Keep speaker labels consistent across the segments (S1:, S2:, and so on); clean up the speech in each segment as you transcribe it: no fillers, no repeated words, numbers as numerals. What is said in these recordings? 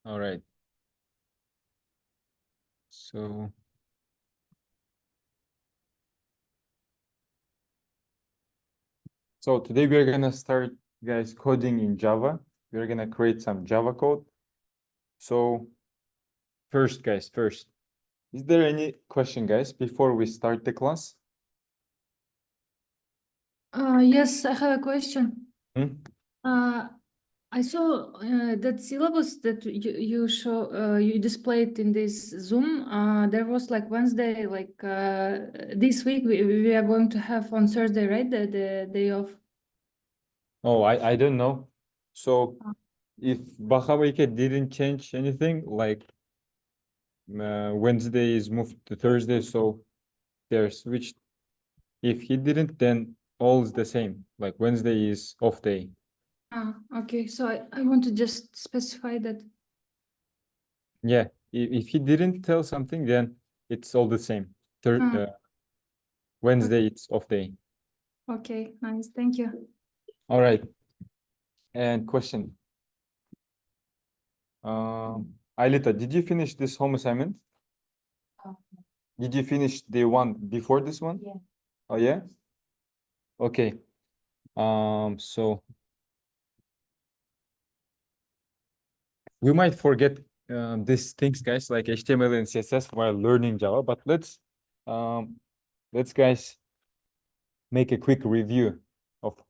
S1: All right. So today we're gonna start, guys, coding in Java. We're gonna create some Java code. So first, guys, is there any question, guys, before we start the class?
S2: Yes, I have a question.
S1: Hmm?
S2: I saw that syllabus that you displayed in this Zoom. There was like Wednesday, like this week we are going to have on Thursday, right? The day off.
S1: Oh, I don't know. So
S2: Ah.
S1: if Bakabaike didn't change anything, like Wednesday is moved to Thursday, so they're switched. If he didn't, then all is the same. Like Wednesday is off day.
S2: Okay. So I want to just specify that.
S1: Yeah, if he didn't tell something, then it's all the same. Wednesday, it's off day.
S2: Okay, nice. Thank you.
S1: All right. And question. Ailita, did you finish this home assignment? Did you finish the one before this one?
S2: Yeah.
S1: Oh, yeah? Okay. So we might forget these things, guys, like HTML and CSS while learning Java, but let's guys make a quick review of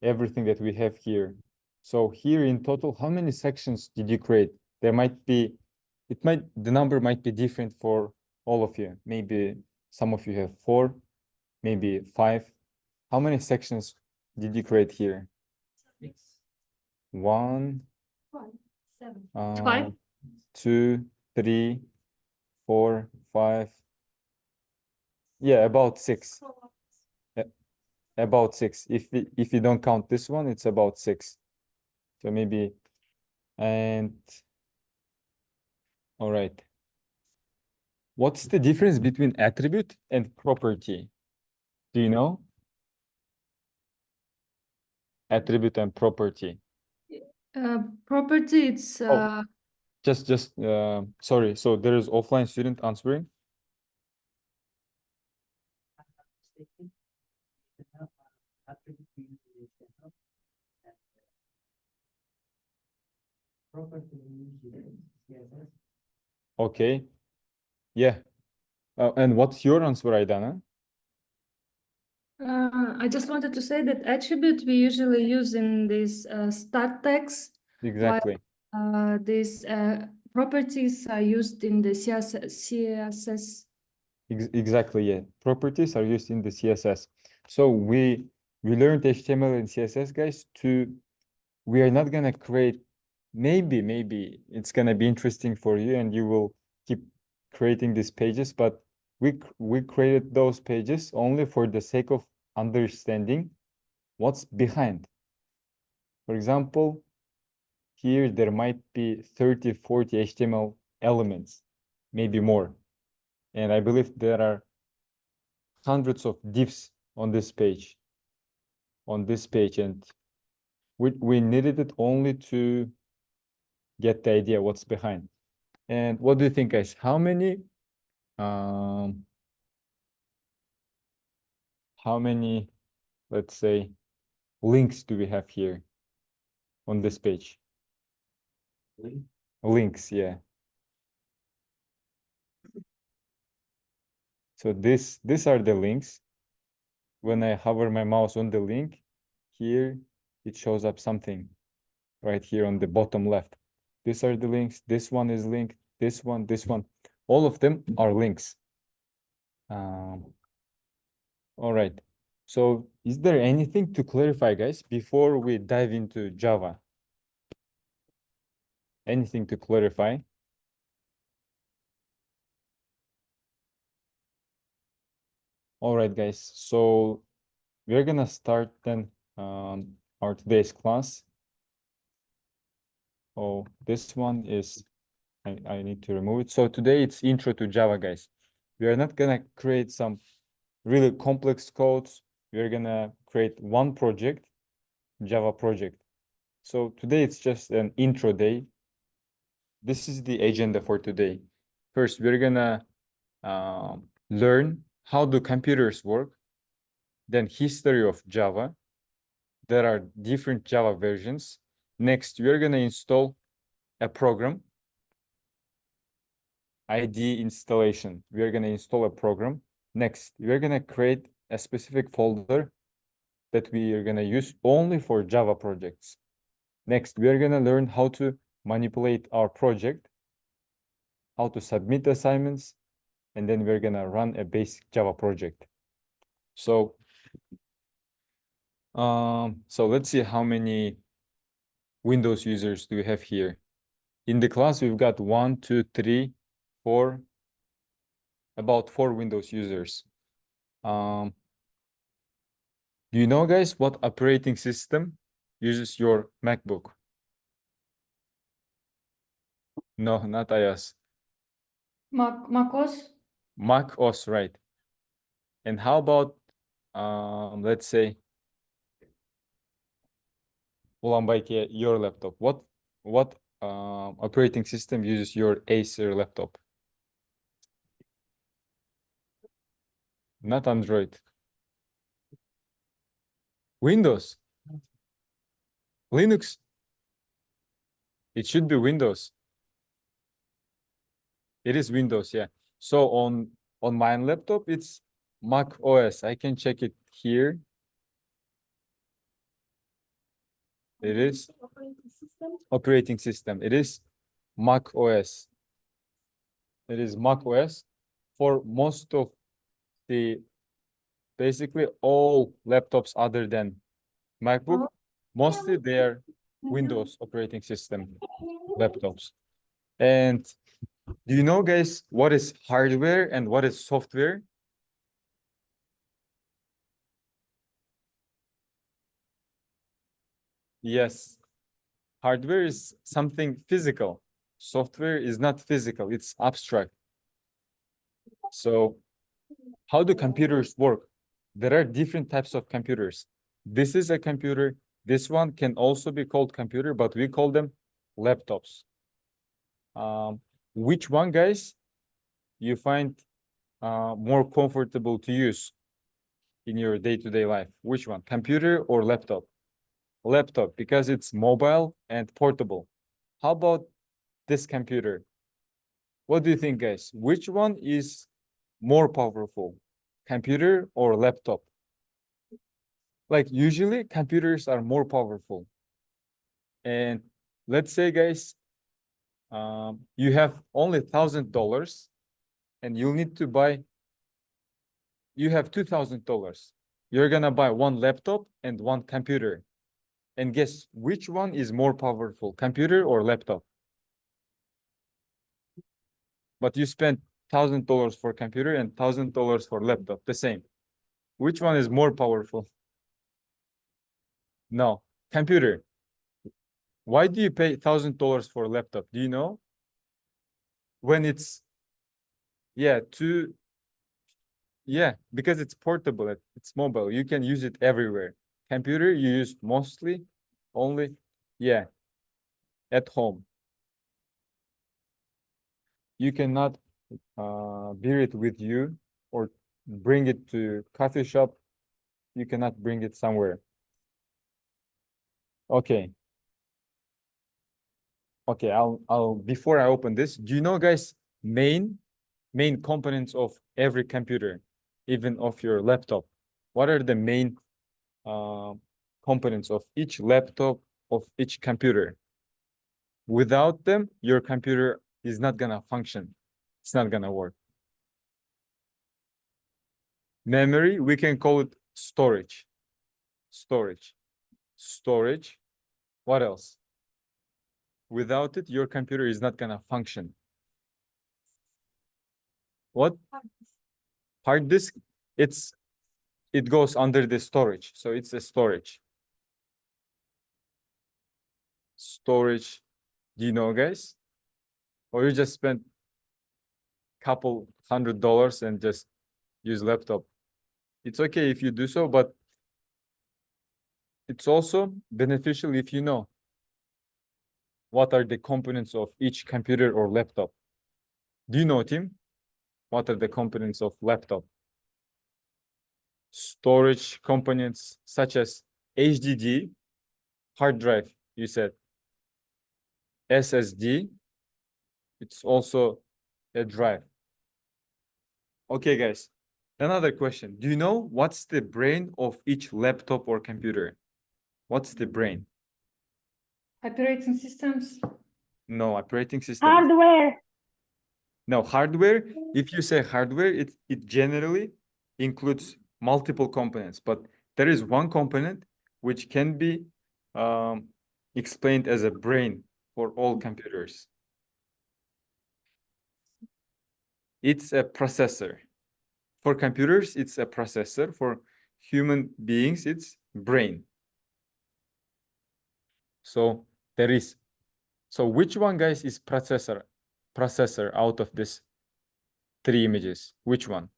S1: everything that we have here. So here in total, how many sections did you create? The number might be different for all of you. Maybe some of you have 4, maybe 5. How many sections did you create here? 1,
S2: 5.
S1: 2, 3, 4, 5. Yeah, about 6. About 6. If you don't count this one, it's about 6. So maybe, and all right. What's the difference between attribute and property? Do you know? Attribute and property.
S2: Property, it's
S1: Oh, just sorry. So there is offline student answering. Okay. Yeah. And what's your answer, Aidana?
S2: I just wanted to say that attribute we usually use in this start text, while
S1: Exactly.
S2: these properties are used in the CSS.
S1: Exactly, yeah. Properties are used in the CSS. So we learned HTML and CSS, guys, we are not gonna create, maybe it's gonna be interesting for you and you will keep creating these pages, but we created those pages only for the sake of understanding what's behind. For example, here there might be 30, 40 HTML elements, maybe more. And I believe there are hundreds of divs on this page, and we needed it only to get the idea what's behind. And what do you think, guys? How many let's say, links do we have here on this page? Links, yeah. So these are the links. When I hover my mouse on the link, here it shows up something right here on the bottom left. These are the links. This one is linked. This one, this one. All of them are links. All right. So is there anything to clarify, guys, before we dive into Java? Anything to clarify? All right, guys. So we're gonna start then our today's class. Oh, this one is, I need to remove it. So today it's intro to Java, guys. We are not gonna create some really complex codes. We're gonna create one project, Java project. So today it's just an intro day. this is the agenda for today. First, we're gonna learn how do computers work, then history of Java. There are different Java versions. Next, we're gonna install a program, IDE installation. We're gonna install a program. Next, we're gonna create a specific folder that we are gonna use only for Java projects. Next, we are gonna learn how to manipulate our project, how to submit assignments, and then we're gonna run a basic Java project. So let's see how many Windows users do we have here. In the class, we've got 1, 2, 3, 4, about 4 Windows users. Do you know, guys, what operating system uses your MacBook? No, not iOS.
S2: MacOS.
S1: Mac OS, right? And how about let's say Ulanbayke, your laptop? What operating system uses your Acer laptop? Not Android. Windows. Linux. It should be Windows. It is Windows, yeah. So on my laptop, it's Mac OS. I can check it here. It is operating system. It is Mac OS. It is Mac OS for most of the, basically all laptops other than MacBook. Mostly they're Windows operating system laptops. And do you know, guys, what is hardware and what is software? Yes. Hardware is something physical. Software is not physical, it's abstract. So how do computers work? There are different types of computers. This is a computer. This one can also be called computer, but we call them laptops. Which one, guys, you find more comfortable to use in your day-to-day life? Which one, computer or laptop? Laptop, because it's mobile and portable. How about this computer? What do you think, guys? Which one is more powerful, computer or laptop? Like usually computers are more powerful. And let's say, guys, you have only $1,000 and you'll need to buy, you have $2,000. You're gonna buy one laptop and one computer. And guess which one is more powerful, computer or laptop? But you spent $1,000 for computer and $1,000 for laptop, the same. Which one is more powerful? No, computer. Why do you pay $1,000 for a laptop? Do you know? When it's, yeah, because it's portable, it's mobile. You can use it everywhere. Computer, you use mostly only, yeah, at home. You cannot bear it with you or bring it to coffee shop. You cannot bring it somewhere. Okay. Okay, I'll before I open this, do you know, guys, main components of every computer, even of your laptop? What are the main components of each laptop, of each computer? Without them, your computer is not gonna function. It's not gonna work. Memory, we can call it storage. Storage. What else? Without it, your computer is not gonna function. What? Hard disk, it goes under the storage, so it's a storage. Storage, do you know, guys? Or you just spent couple $100 and just use laptop? It's okay if you do so, but it's also beneficial if you know. what are the components of each computer or laptop? Do you know, Tim? What are the components of laptop? Storage components such as HDD, hard drive, you said. SSD, it's also a drive. Okay, guys, another question. Do you know what's the brain of each laptop or computer? What's the brain?
S2: Operating systems.
S1: No, operating system.
S3: Hardware.
S1: No, hardware. If you say hardware, it generally includes multiple components, but there is one component which can be explained as a brain for all computers. It's a processor. For computers, it's a processor. For human beings, it's brain. So there is. So which one, guys, is processor out of this three images? Which one?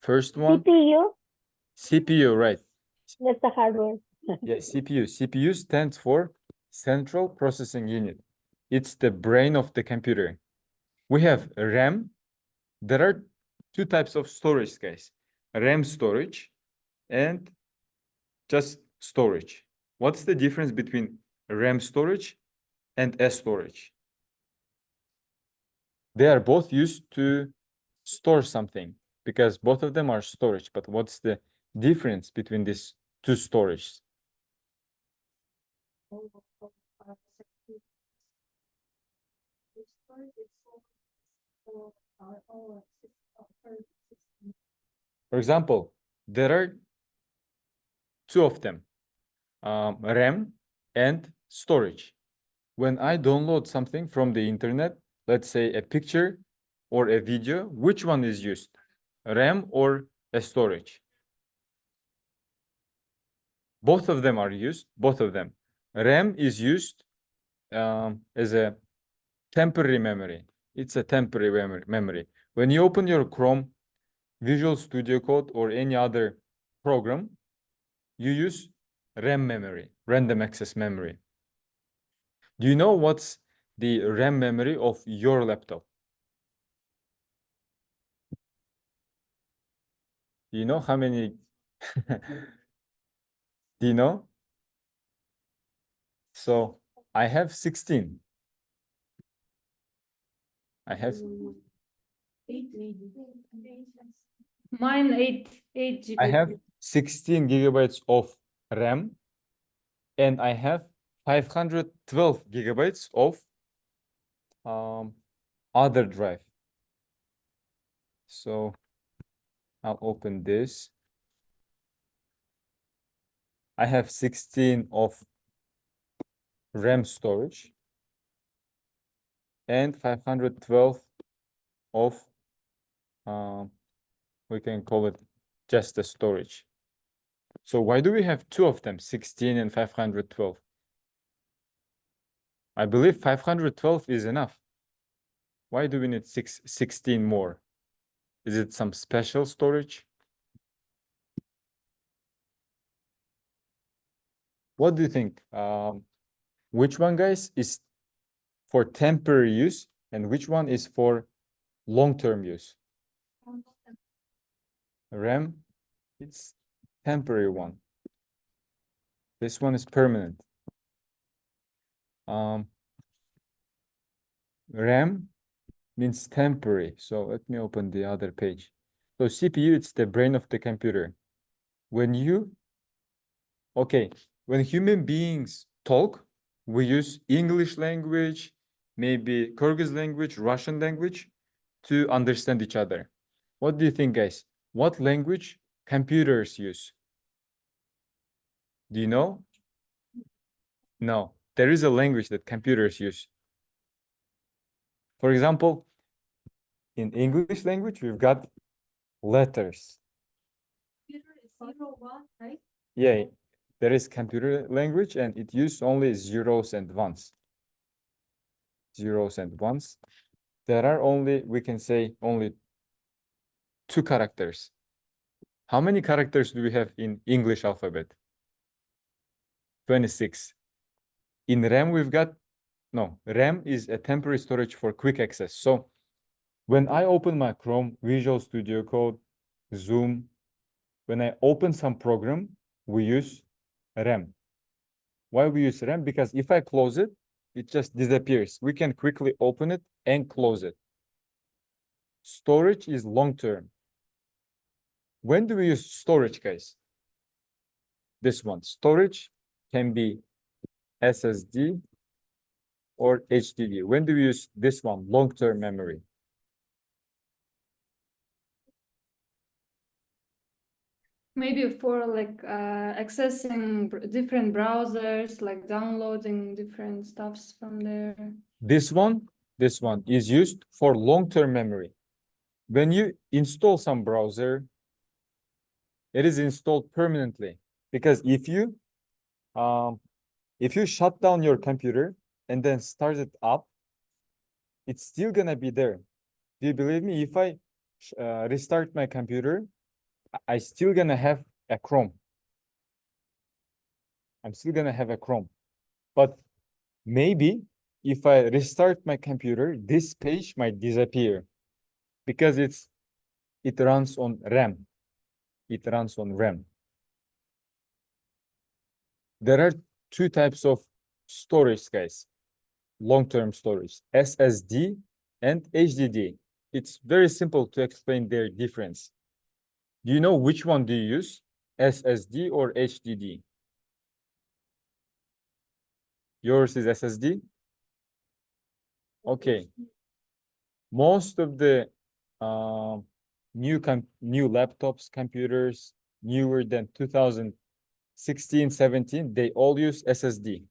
S1: First one,
S3: CPU.
S1: CPU, right?
S3: That's the hardware.
S1: Yeah, CPU. CPU stands for Central Processing Unit. It's the brain of the computer. We have RAM. There are two types of storage, guys. RAM storage and just storage. What's the difference between RAM storage and S storage? They are both used to store something because both of them are storage. But what's the difference between these two storages? For example, there are two of them, RAM and storage. When I download something from the internet, let's say a picture or a video, which one is used? RAM or a storage? Both of them are used, both of them. RAM is used as a temporary memory. It's a temporary memory. When you open your Chrome, Visual Studio Code, or any other program, you use RAM memory, random access memory. Do you know what's the RAM memory of your laptop? Do you know how many? Do you know? So I have 16. I have
S2: Mine 8 GB.
S1: I have 16 gigabytes of RAM and I have 512 gigabytes of other drive. So I'll open this. I have 16 of RAM storage and 512 of we can call it just the storage. So why do we have two of them, 16 and 512? I believe 512 is enough. Why do we need 16 more? Is it some special storage? What do you think? Which one, guys, is for temporary use and which one is for long-term use? RAM, it's temporary one. This one is permanent. RAM means temporary. So let me open the other page. So CPU, it's the brain of the computer. When human beings talk, we use English language, maybe Kyrgyz language, Russian language to understand each other. What do you think, guys? What language computers use? Do you know? No, there is a language that computers use. For example, in English language, we've got letters.
S2: Computer is 0, 1, right?
S1: Yeah, there is computer language and it uses only zeros and ones. Zeros and ones. There are only, we can say, only 2 characters. How many characters do we have in English alphabet? 26. In RAM, we've got, no, RAM is a temporary storage for quick access. So when I open my Chrome, Visual Studio Code, Zoom, when I open some program, we use RAM. Why we use RAM? Because if I close it, it just disappears. We can quickly open it and close it. Storage is long-term. When do we use storage, guys? This one. Storage can be SSD or HDD. When do we use this one? Long-term memory.
S2: Maybe for like accessing different browsers, like downloading different stuffs from there.
S1: This one is used for long-term memory. When you install some browser, it is installed permanently. Because if you shut down your computer and then start it up, it's still gonna be there. Do you believe me? If I restart my computer, I still gonna have a Chrome. I'm still gonna have a Chrome. But maybe if I restart my computer, this page might disappear because it runs on RAM. It runs on RAM. There are two types of storage, guys. Long-term storage, SSD and HDD. It's very simple to explain their difference. Do you know which one do you use? SSD or HDD? Yours is SSD? Okay. Most of the new laptops, computers, newer than 2016, 17, they all use SSD.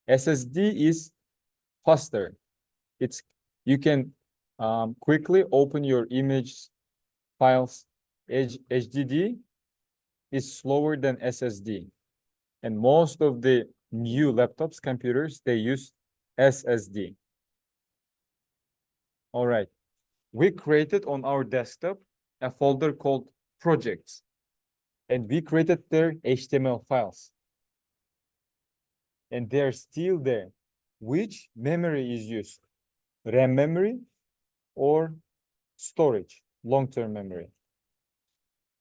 S1: SSD is faster. You can quickly open your image files. HDD is slower than SSD. And most of the new laptops, computers, they use SSD. All right. We created on our desktop a folder called projects. And we created their HTML files. And they're still there. Which memory is used? RAM memory or storage, long-term memory?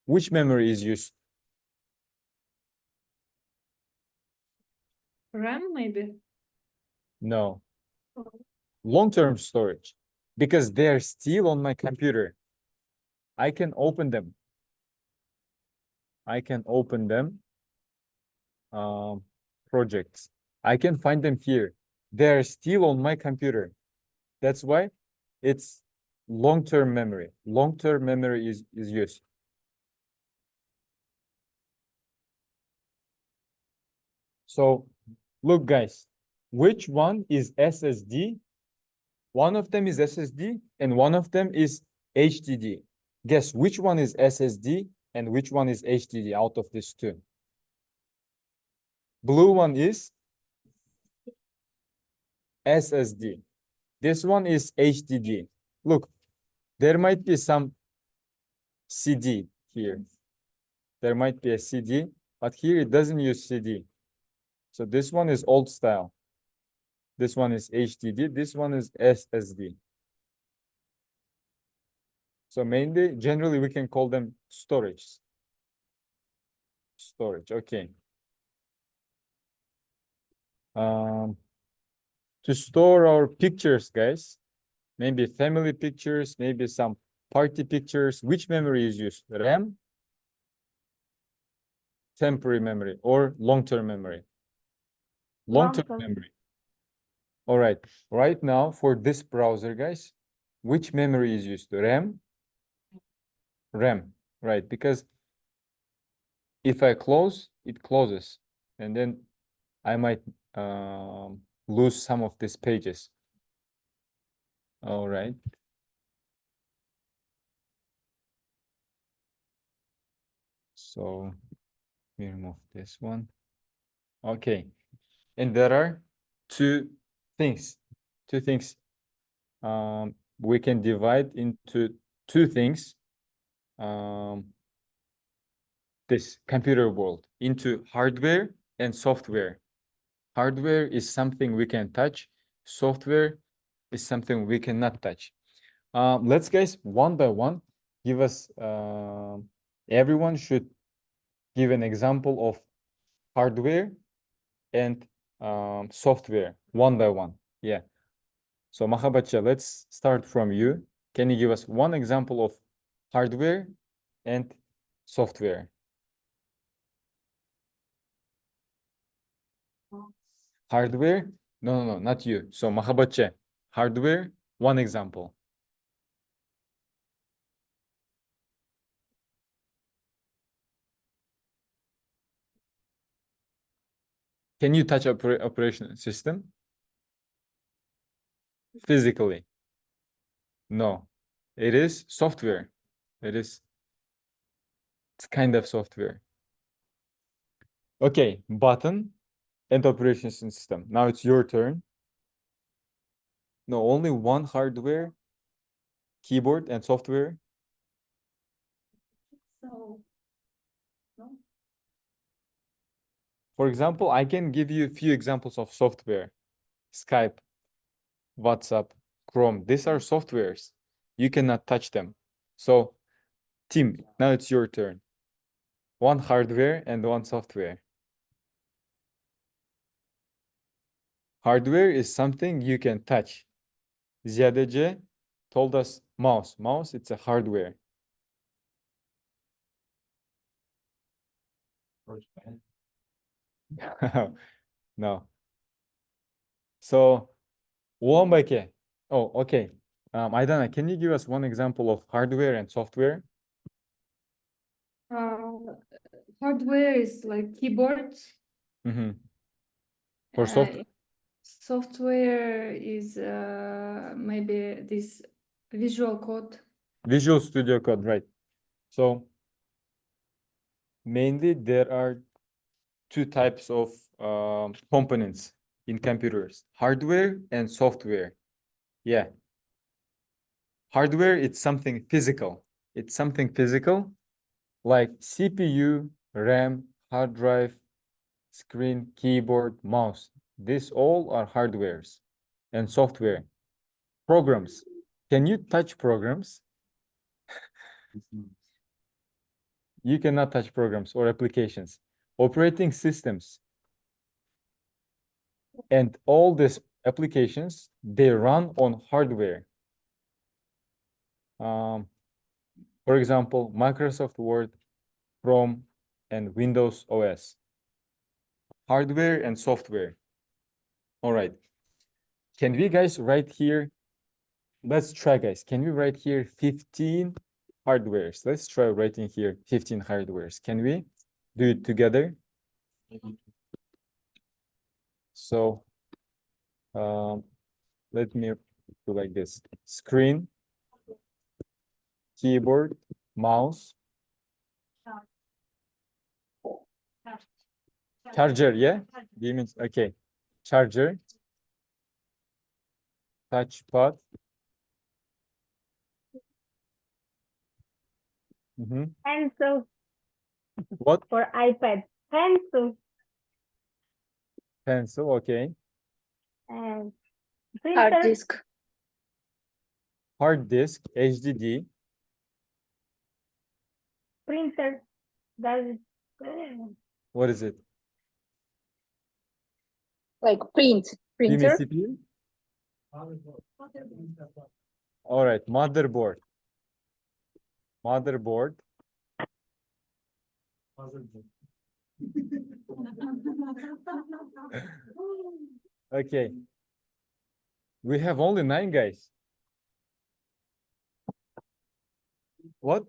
S1: Which memory is used?
S2: RAM, maybe?
S1: No. Long-term storage, because they're still on my computer. I can open them. Projects. I can find them here. They're still on my computer. That's why it's long-term memory. Long-term memory is used. So look, guys, which one is SSD? One of them is SSD and one of them is HDD. Guess which one is SSD and which one is HDD out of these two? Blue one is SSD. This one is HDD. Look, there might be some CD here. There might be a CD, but here it doesn't use CD. So this one is old style. This one is HDD. This one is SSD. So mainly, generally, we can call them storage. Storage, okay. To store our pictures, guys, maybe family pictures, maybe some party pictures, which memory is used? RAM, temporary memory, or long-term memory? Long-term memory. All right, right now for this browser, guys, which memory is used? RAM? RAM, right, because if I close, it closes, and then I might lose some of these pages. All right. So we remove this one. Okay. And there are two things. We can divide into two things. This computer world into hardware and software. Hardware is something we can touch. Software is something we cannot touch. Let's guys, one by one, give us, everyone should give an example of hardware and software, one by one. Yeah. So Mahabatcha, let's start from you. Can you give us one example of hardware and software? Hardware? No, not you. So Mahabatcha, hardware, one example. Can you touch operation system? Physically? No. It is software. It's kind of software. Okay, button and operation system. Now it's your turn. No, only one hardware, keyboard and software.
S2: So, no.
S1: For example, I can give you a few examples of software. Skype, WhatsApp, Chrome. These are softwares. You cannot touch them. So, Tim, now it's your turn. One hardware and one software. Hardware is something you can touch. Ziyadece told us mouse. Mouse, it's a hardware. No. So, Wombake. Oh, okay. Aidana, can you give us one example of hardware and software?
S2: Hardware is like keyboards.
S1: Mm-hmm. For software?
S2: Software is maybe this Visual Code.
S1: Visual Studio Code, right. So mainly there are two types of components in computers, hardware and software. Yeah. Hardware, it's something physical. It's something physical like CPU, RAM, hard drive, screen, keyboard, mouse. These all are hardwares. And software. Programs. Can you touch programs? You cannot touch programs or applications. Operating systems. And all these applications, they run on hardware. For example, Microsoft Word, Chrome, and Windows OS. Hardware and software. All right. Can we guys write here? Let's try, guys. Can we write here 15 hardwares? Let's try writing here 15 hardwares. Can we do it together? So let me do like this. Screen, keyboard, mouse, charger, yeah? Okay. Charger, touchpad.
S3: Pencil.
S1: What?
S3: For iPad. Pencil.
S1: Pencil, okay.
S3: And
S4: Hard
S3: printer.
S4: disk.
S1: Hard disk, HDD.
S3: Printer. Does
S1: What is it?
S4: Like printer.
S1: CPU? All right, motherboard. Motherboard. Okay. We have only 9 guys. What?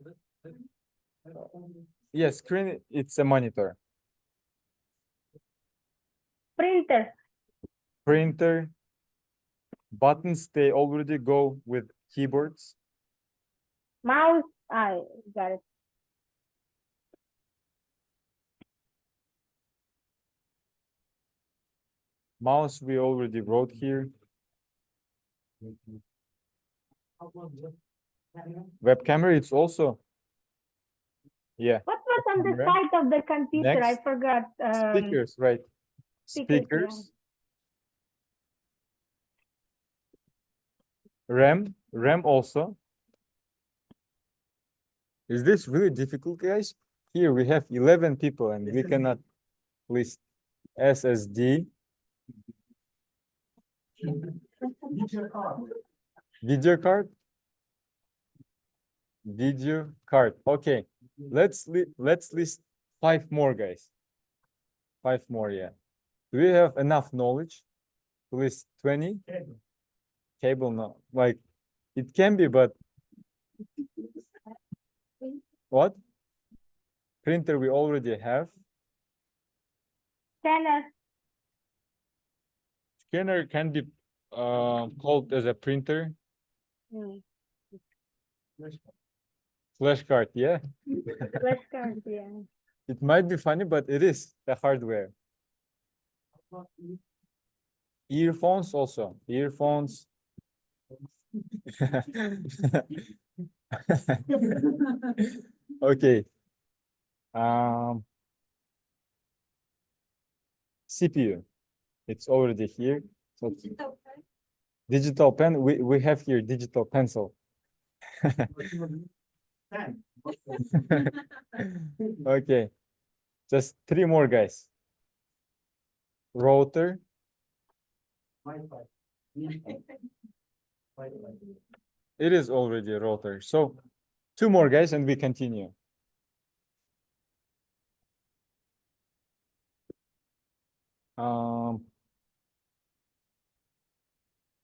S1: Yes, screen, it's a monitor.
S3: Printer.
S1: Printer. Buttons, they already go with keyboards.
S3: Mouse. I got it.
S1: Mouse, we already wrote here. Web camera, it's also. Yeah.
S3: What was on the
S1: Camera.
S3: side of the computer? I
S1: Next.
S3: forgot.
S1: Speakers, right?
S3: Speakers,
S1: Speakers. RAM also. Is this really difficult, guys? Here we have 11 people and we cannot list SSD. Video card? Video card. Okay. Let's list 5 more, guys. 5 more, yeah. Do we have enough knowledge to list 20? Cable, no. Like, it can be, but what? Printer we already have.
S3: Scanner.
S1: Scanner can be called as a printer.
S3: Mm.
S1: Flash card, yeah.
S3: Flash card, yeah.
S1: It might be funny, but it is the hardware. Earphones also. Earphones. Okay. CPU. It's already here. So digital pen. We have here digital pencil. Okay. Just 3 more, guys. Router. It is already a router. So 2 more, guys, and we continue.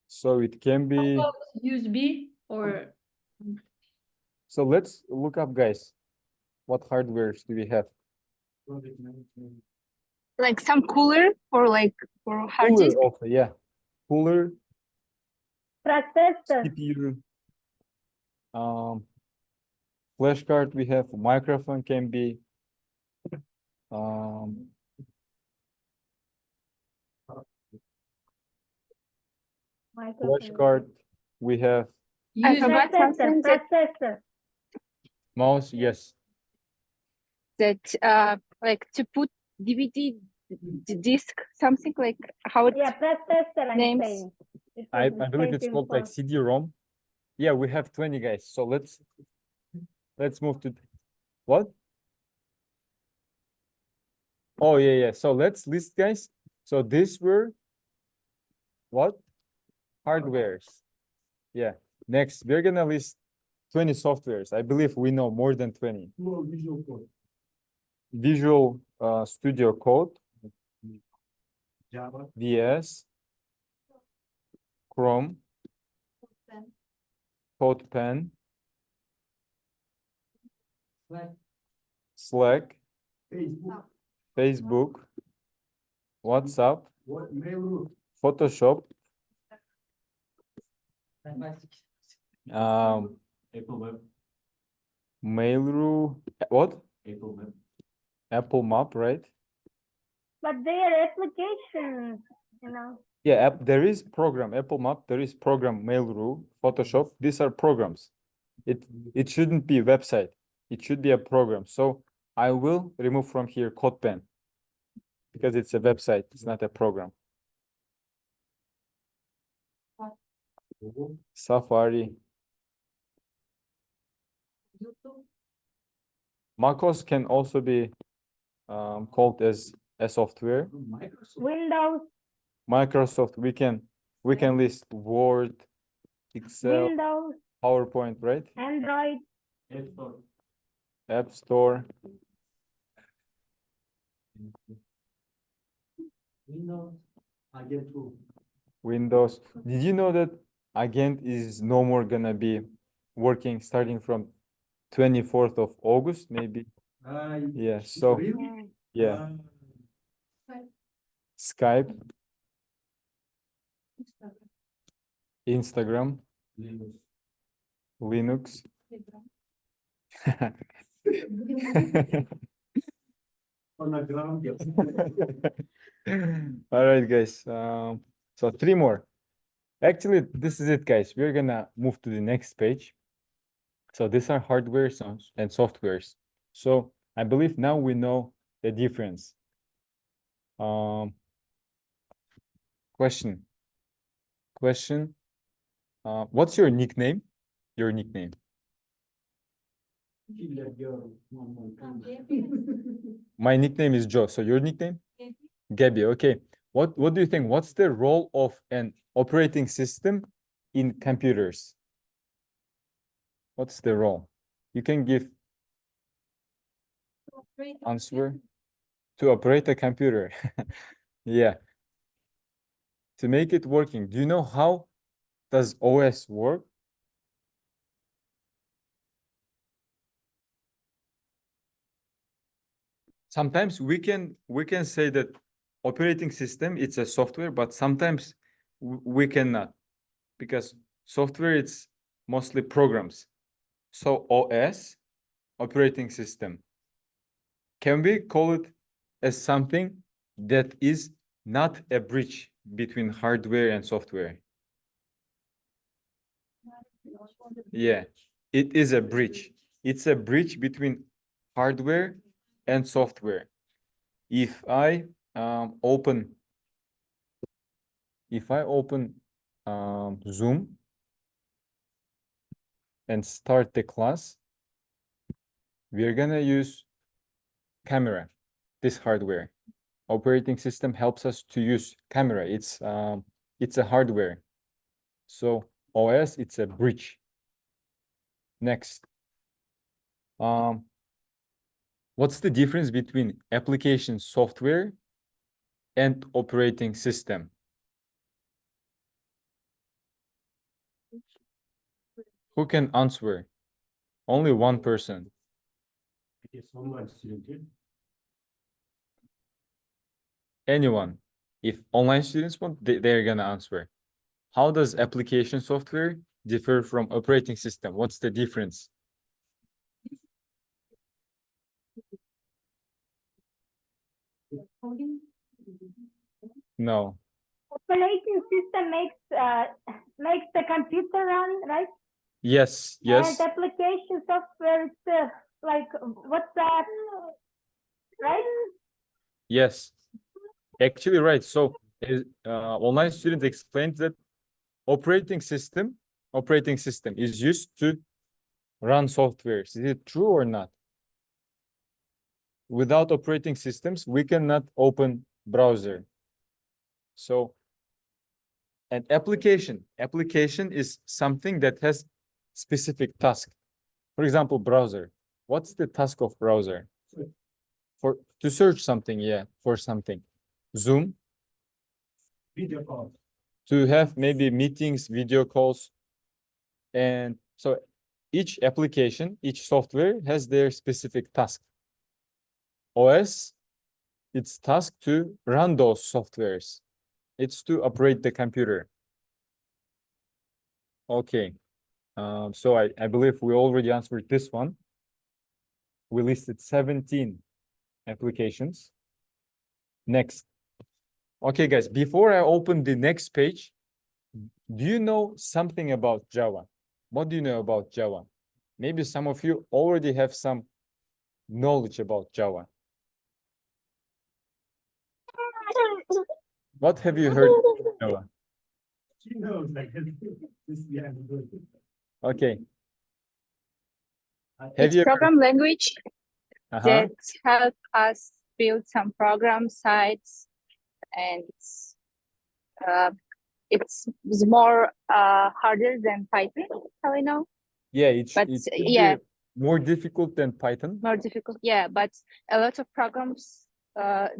S1: So it can be.
S2: USB or
S1: So let's look up, guys. What hardwares do we have?
S4: Like some cooler for hard
S1: Cooler
S4: disk.
S1: also, yeah. Cooler,
S3: Processor.
S1: CPU. Flash card we have. Microphone can be. Flash
S3: Microphone.
S1: card we have.
S4: I
S2: USB.
S4: forgot something
S3: Processor.
S1: Mouse, yes.
S4: that like to put DVD disc, something like how it
S3: Yeah, processor, I'm
S4: names.
S3: saying. It
S1: I
S3: is
S1: believe it's
S3: waiting
S1: called like
S3: for-
S1: CD-ROM. Yeah, we have 20, guys. So let's move to what? Oh yeah. So let's list, guys. So these were what? Hardwares. Yeah. Next, we're gonna list 20 softwares. I believe we know more than 20. Visual Studio Code, VS, Chrome, CodePen, Slack, Facebook, WhatsApp, Photoshop, Mail.ru, what? Apple Map, right?
S3: But they are applications, you know.
S1: Yeah, there is program, Apple Map, there is program, Mail.ru, Photoshop. These are programs. It shouldn't be a website. It should be a program. So I will remove from here CodePen because it's a website. It's not a program. Safari. MacOS can also be called as a software.
S3: Windows,
S1: Microsoft, we can list Word, Excel,
S3: Windows,
S1: PowerPoint, right?
S3: Android,
S1: App Store. Windows. Did you know that Agent is no more gonna be working starting from 24th of August, maybe? Yeah, so
S3: yeah.
S1: yeah. Skype, Instagram, Linux. All right, guys. So 3 more. Actually, this is it, guys. We're gonna move to the next page. So these are hardwares and softwares. So I believe now we know the difference. Question. What's your nickname? Your nickname. My nickname is Joe. So your nickname? Gabby. Okay. What do you think? What's the role of an operating system in computers? What's the role? You can give answer to operate a computer. Yeah. To make it working. Do you know how does OS work? Sometimes we can say that operating system, it's a software, but sometimes we cannot, because software, it's mostly programs. So OS, operating system, can we call it as something that is not a bridge between hardware and software? Yeah, it is a bridge. It's a bridge between hardware and software. If I open Zoom and start the class, we're gonna use camera, this hardware. Operating system helps us to use camera. It's a hardware. So OS, it's a bridge. Next. What's the difference between application software and operating system? Who can answer? Only one person. Anyone. If online students want, they're gonna answer. How does application software differ from operating system? What's the difference? No.
S3: Operating system makes the computer run, right?
S1: Yes, yes.
S3: And application software is like WhatsApp, right?
S1: Yes, actually right. So online students explained that operating system is used to run softwares. Is it true or not? Without operating systems, we cannot open browser. So an application is something that has specific task. For example, browser. What's the task of browser? To search something, yeah, for something. Zoom.
S5: Video call.
S1: To have maybe meetings, video calls. And so each application, each software has their specific task. OS, its task to run those softwares. It's to operate the computer. Okay. So I believe we already answered this one. We listed 17 applications. Next. Okay, guys, before I open the next page, do you know something about Java? What do you know about Java? Maybe some of you already have some knowledge about Java. What have you heard about Java?
S5: She knows, like, this, yeah, good.
S1: Okay. Have
S4: It's
S1: you ever-
S4: program language
S1: Uh-huh.
S4: that help us build some program sites, and it's more harder than Python, how I know.
S1: Yeah,
S4: But
S1: it should
S4: yeah.
S1: be more difficult than Python.
S4: More difficult, yeah, but a lot of programs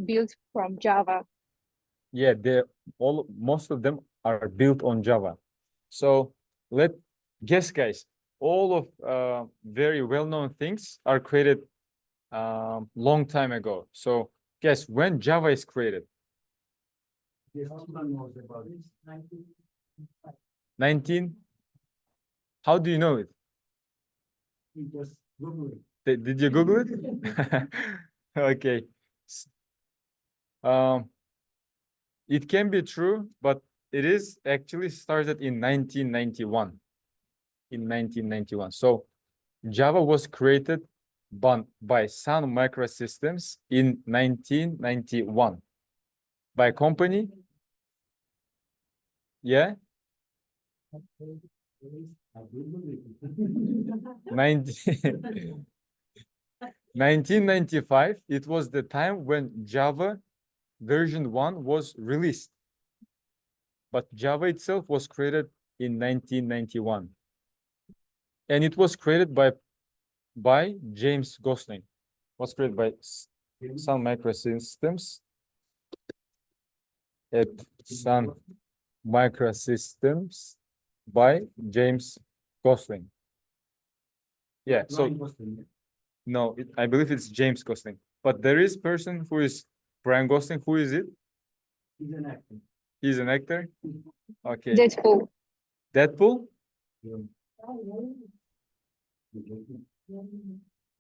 S4: built from Java.
S1: Yeah, most of them are built on Java. So guess, guys, all of very well-known things are created long time ago. So guess when Java is created?
S5: Yes, someone knows about this.
S1: 19? How do you know it?
S5: You just Google it.
S1: Did you Google it? Okay. It can be true, but it is actually started in 1991. In 1991. So Java was created by Sun Microsystems in 1991. By company? Yeah? 19 1995, it was the time when Java version 1 was released. But Java itself was created in 1991. And it was created by James Gosling. Was created by Sun Microsystems at Sun Microsystems by James Gosling. Yeah, so no, I believe it's James Gosling. But there is person who is Brian Gosling. Who is it?
S5: He's an actor.
S1: He's an actor. Okay.
S4: Deadpool.
S1: Deadpool.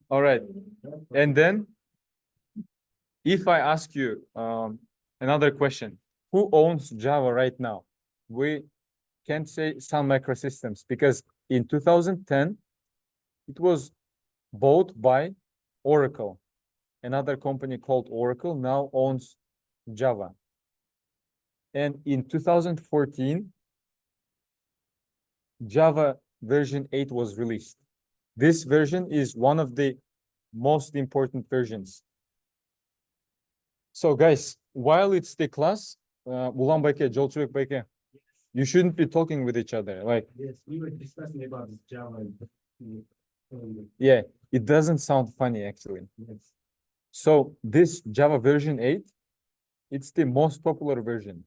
S1: All right. And then, if I ask you another question, who owns Java right now? We can't say Sun Microsystems because in 2010, it was bought by Oracle. Another company called Oracle now owns Java. And in 2014, Java version 8 was released. This version is one of the most important versions. So guys, while it's the class, Ulan Bayke, Jolchubek Bayke, you shouldn't be talking with each other. Like,
S5: Yes, we were discussing about this Java.
S1: yeah, it doesn't sound funny actually.
S5: Yes.
S1: So this Java version 8, it's the most popular version.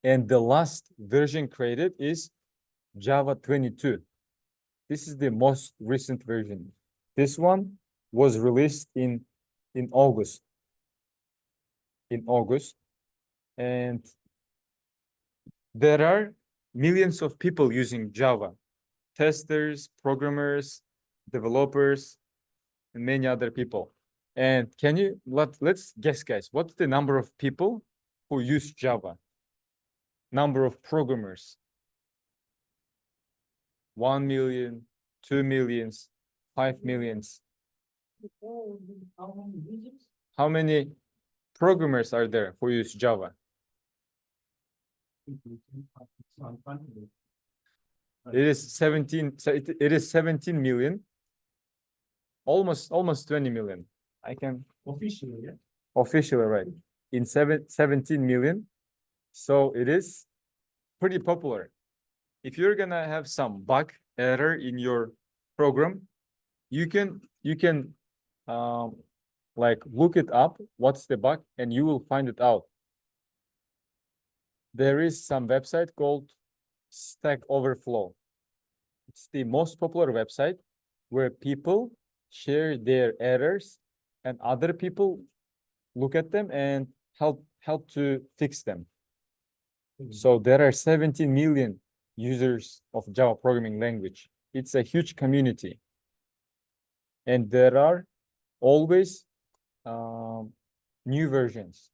S1: And the last version created is Java 22. This is the most recent version. This one was released in August. In August. And there are millions of people using Java. Testers, programmers, developers, and many other people. And can you, let's guess, guys, what's the number of people who use Java? Number of programmers. 1 million, 2 millions, 5 millions. How many programmers are there who use Java? It is 17, so it is 17 million. Almost 20 million. I can
S5: Officially, yeah.
S1: officially right. In 17 million. So it is pretty popular. If you're gonna have some bug error in your program, you can like look it up, what's the bug, and you will find it out. There is some website called Stack Overflow. It's the most popular website where people share their errors and other people look at them and help to fix them. So there are 17 million users of Java programming language. It's a huge community. And there are always new versions.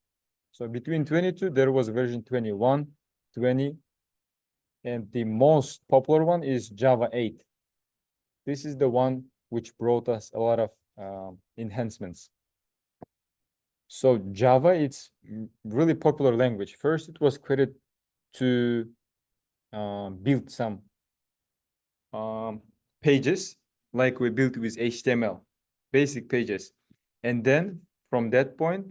S1: So between 22, there was version 21, 20, and the most popular one is Java 8. This is the one which brought us a lot of enhancements. So Java, it's really popular language. First, it was created to build some pages like we built with HTML, basic pages. And then from that point,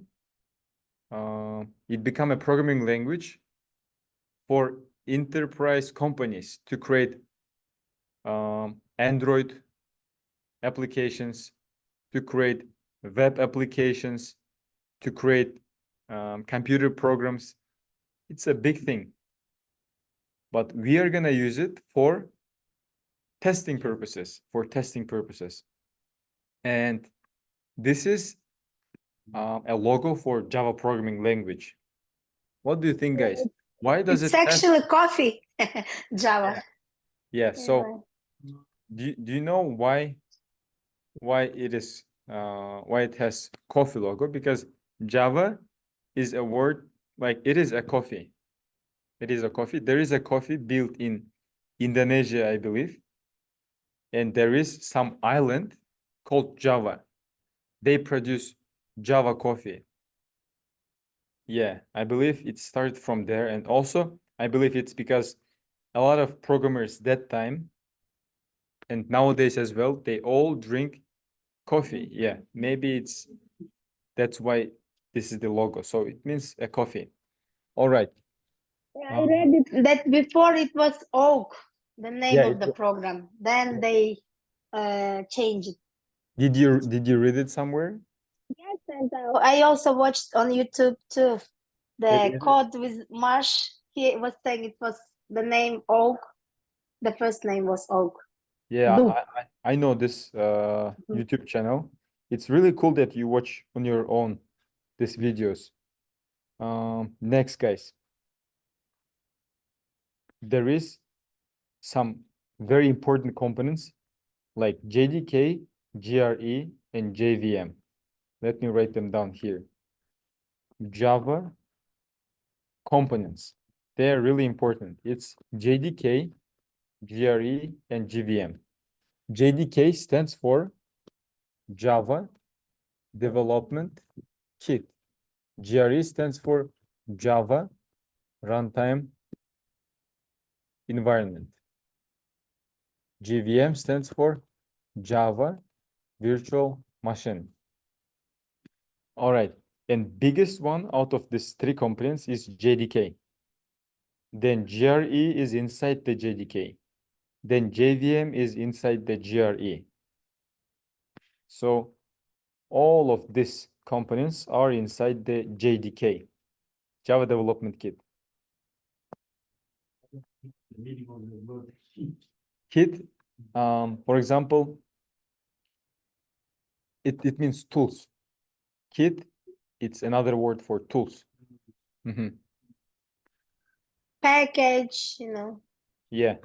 S1: it became a programming language for enterprise companies to create Android applications, to create web applications, to create computer programs. It's a big thing. But we are gonna use it for testing purposes, And this is a logo for Java programming language. What do you think, guys? Why does
S6: It's
S1: it have-
S6: actually coffee, Java.
S1: Yeah, so do you know why it is why it has coffee logo? Because Java is a word, like it is a coffee. It is a coffee. There is a coffee built in Indonesia, I believe. And there is some island called Java. They produce Java coffee. Yeah, I believe it started from there. And also, I believe it's because a lot of programmers that time, and nowadays as well, they all drink coffee. Yeah, maybe that's why this is the logo. So it means a coffee. All right.
S3: I read it that before it was Oak, the name
S1: Yeah,
S3: of the program. Then they changed it.
S1: Did you read it somewhere?
S3: Yes, and I also watched on YouTube too. The
S1: It-
S3: code with Marsh. He was saying it was the name Oak. The first name was Oak.
S1: Yeah,
S3: Do.
S1: I know this YouTube channel. It's really cool that you watch on your own these videos. Next, guys. There is some very important components like JDK, GRE, and JVM. Let me write them down here. Java components. They're really important. It's JDK, GRE, and JVM. JDK stands for Java Development Kit. GRE stands for Java Runtime Environment. JVM stands for Java Virtual Machine. All right, and biggest one out of these three components is JDK. Then GRE is inside the JDK. Then JVM is inside the GRE. So all of these components are inside the JDK, Java Development Kit.
S5: The meaning of the word sheet.
S1: Kit, for example, it means tools. Kit, it's another word for tools.
S3: Package,
S1: Yeah.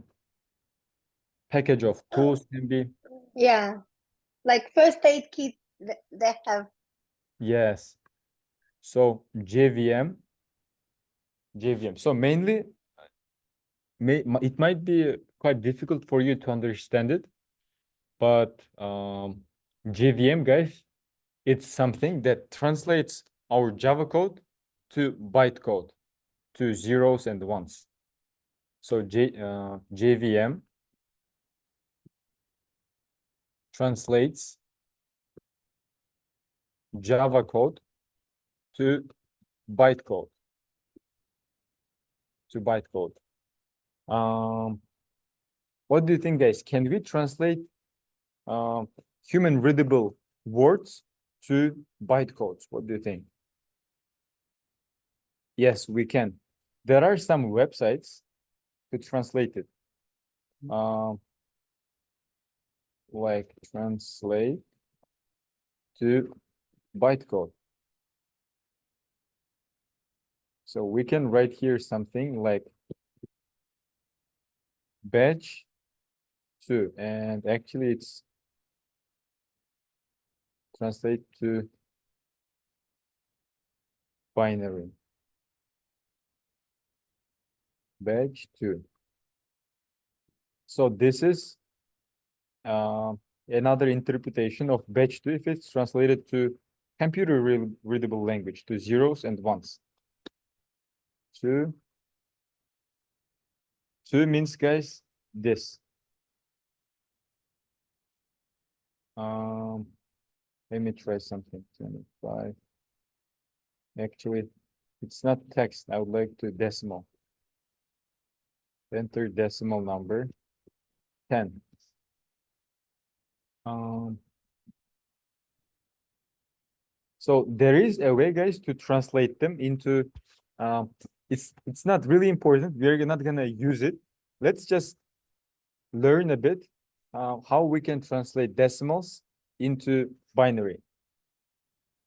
S1: Package of tools can be.
S3: Yeah. Like first aid kit they have.
S1: Yes. So JVM. So mainly, it might be quite difficult for you to understand it, but JVM, guys, it's something that translates our Java code to bytecode, to zeros and ones. So JVM translates Java code to bytecode. What do you think, guys? Can we translate human readable words to bytecodes? What do you think? Yes, we can. There are some websites to translate it. Like translate to bytecode. So we can write here something like batch 2, and actually it's translate to binary. Batch 2. So this is another interpretation of batch 2 if it's translated to computer readable language, to zeros and ones. 2 means, guys, this. Let me try something. 25. Actually, it's not text. I would like to decimal. Enter decimal number 10. So there is a way, guys, to translate them into. It's not really important. We're not gonna use it. Let's just learn a bit how we can translate decimals into binary.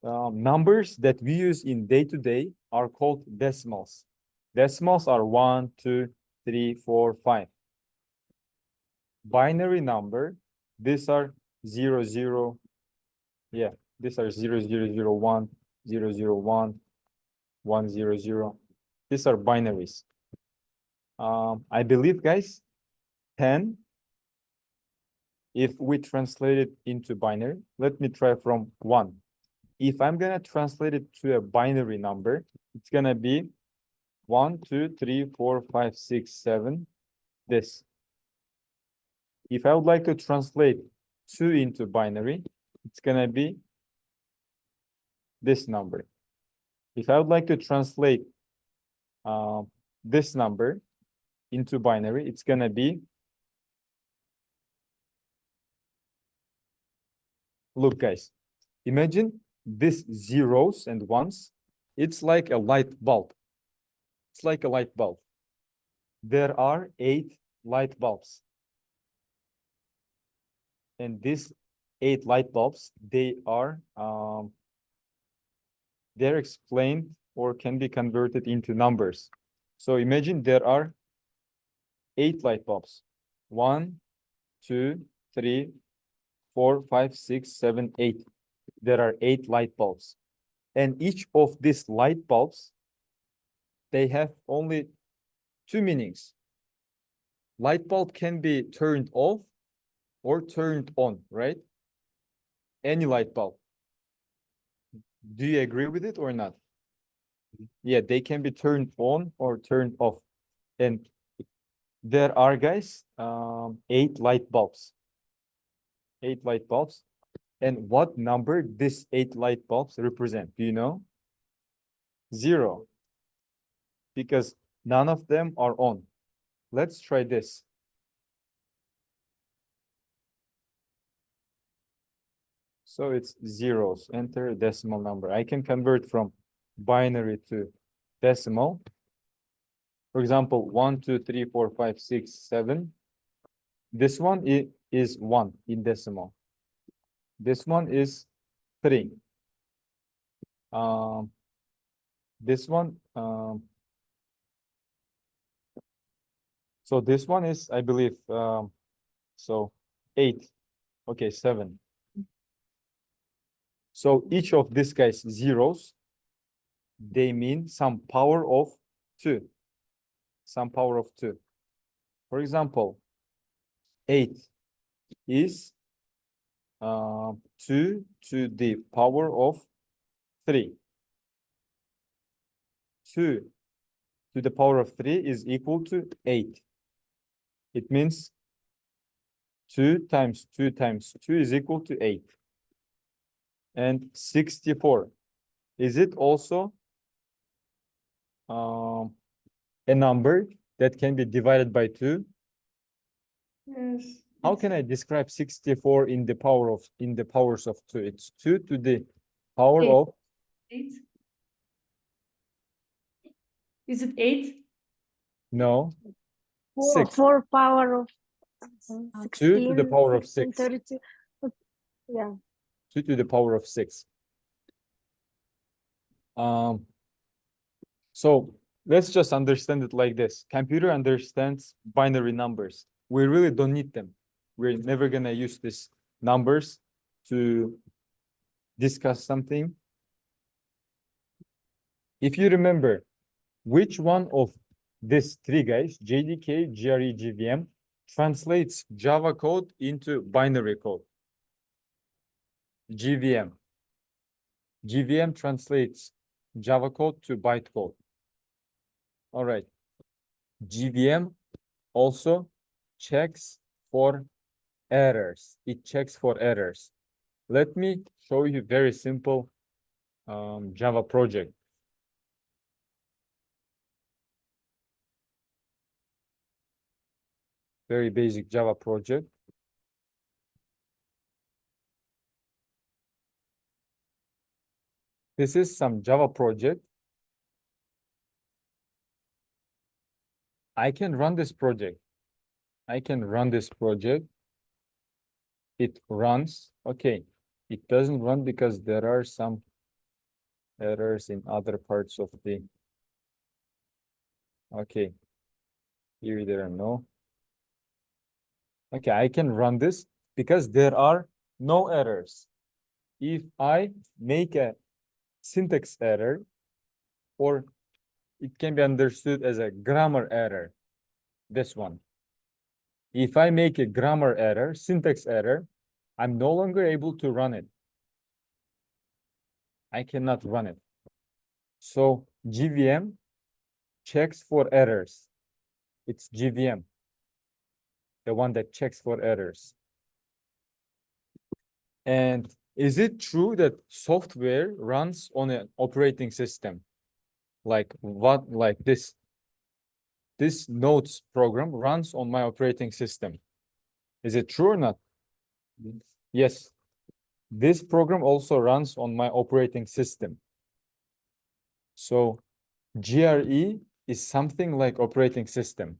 S1: Numbers that we use in day-to-day are called decimals. Decimals are 1, 2, 3, 4, 5. Binary number, these are 0, 0. Yeah, these are 0, 0, 0, 1, 0, 0, 1, 1, 0, 0. These are binaries. I believe, guys, 10, if we translate it into binary, let me try from 1. If I'm gonna translate it to a binary number, it's gonna be 1, 2, 3, 4, 5, 6, 7, this. If I would like to translate 2 into binary, it's gonna be this number. If I would like to translate this number into binary, it's gonna be, look guys, imagine this zeros and ones, it's like a light bulb. It's like a light bulb. There are 8 light bulbs. And these 8 light bulbs, they're explained or can be converted into numbers. So imagine there are 8 light bulbs. 1, 2, 3, 4, 5, 6, 7, 8. There are 8 light bulbs. And each of these light bulbs, they have only 2 meanings. Light bulb can be turned off or turned on, right? Any light bulb. Do you agree with it or not? Yeah, they can be turned on or turned off. And there are, guys, 8 light bulbs. 8 light bulbs. And what number this 8 light bulbs represent? Do you know? 0. Because none of them are on. Let's try this. So it's zeros. Enter a decimal number. I can convert from binary to decimal. For example, 1, 2, 3, 4, 5, 6, 7. This one is 1 in decimal. This one is 3. This one, so this one is, I believe, so 8. Okay, 7. So each of these guys zeros, they mean some power of 2. Some power of 2. For example, 8 is 2 to the power of 3. 2 to the power of 3 is equal to 8. It means 2 times 2 times 2 is equal to 8. And 64. Is it also a number that can be divided by 2?
S2: Yes.
S1: How can I describe 64 in the powers of 2? It's 2 to the power
S2: 8.
S1: of
S2: 8? Is it 8?
S1: no.
S3: 4,
S1: 6.
S3: 4 power of
S1: 2 to the
S3: 16,
S1: power of
S3: 16,
S1: 6.
S3: 32. Yeah.
S1: 2 to the power of 6. So let's just understand it like this. Computer understands binary numbers. We really don't need them. We're never gonna use these numbers to discuss something. If you remember, which one of these 3 guys, JDK, GRE, GVM, translates Java code into binary code? GVM. GVM translates Java code to byte code. All right. GVM also checks for errors. It checks for errors. Let me show you very simple Java project. Very basic Java project. This is some Java project. I can run this project. I can run this project. It runs. Okay. It doesn't run because there are some errors in other parts of the. Okay. Here there are no. Okay, I can run this because there are no errors. If I make a syntax error, or it can be understood as a grammar error, this one. If I make a grammar error, syntax error, I'm no longer able to run it. I cannot run it. So GVM checks for errors. It's GVM. the one that checks for errors. And is it true that software runs on an operating system? Like what, like this Notes program runs on my operating system. Is it true or not? Yes. This program also runs on my operating system. So GRE is something like operating system.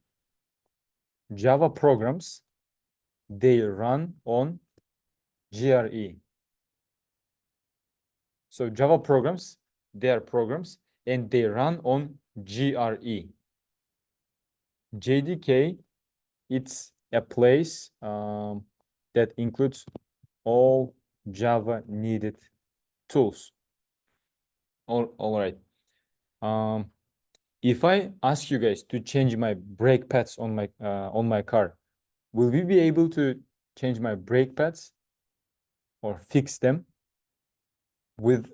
S1: Java programs, they run on GRE. So Java programs, they are programs and they run on GRE. JDK, it's a place that includes all Java needed tools. All right. If I ask you guys to change my brake pads on my car, will we be able to change my brake pads or fix them with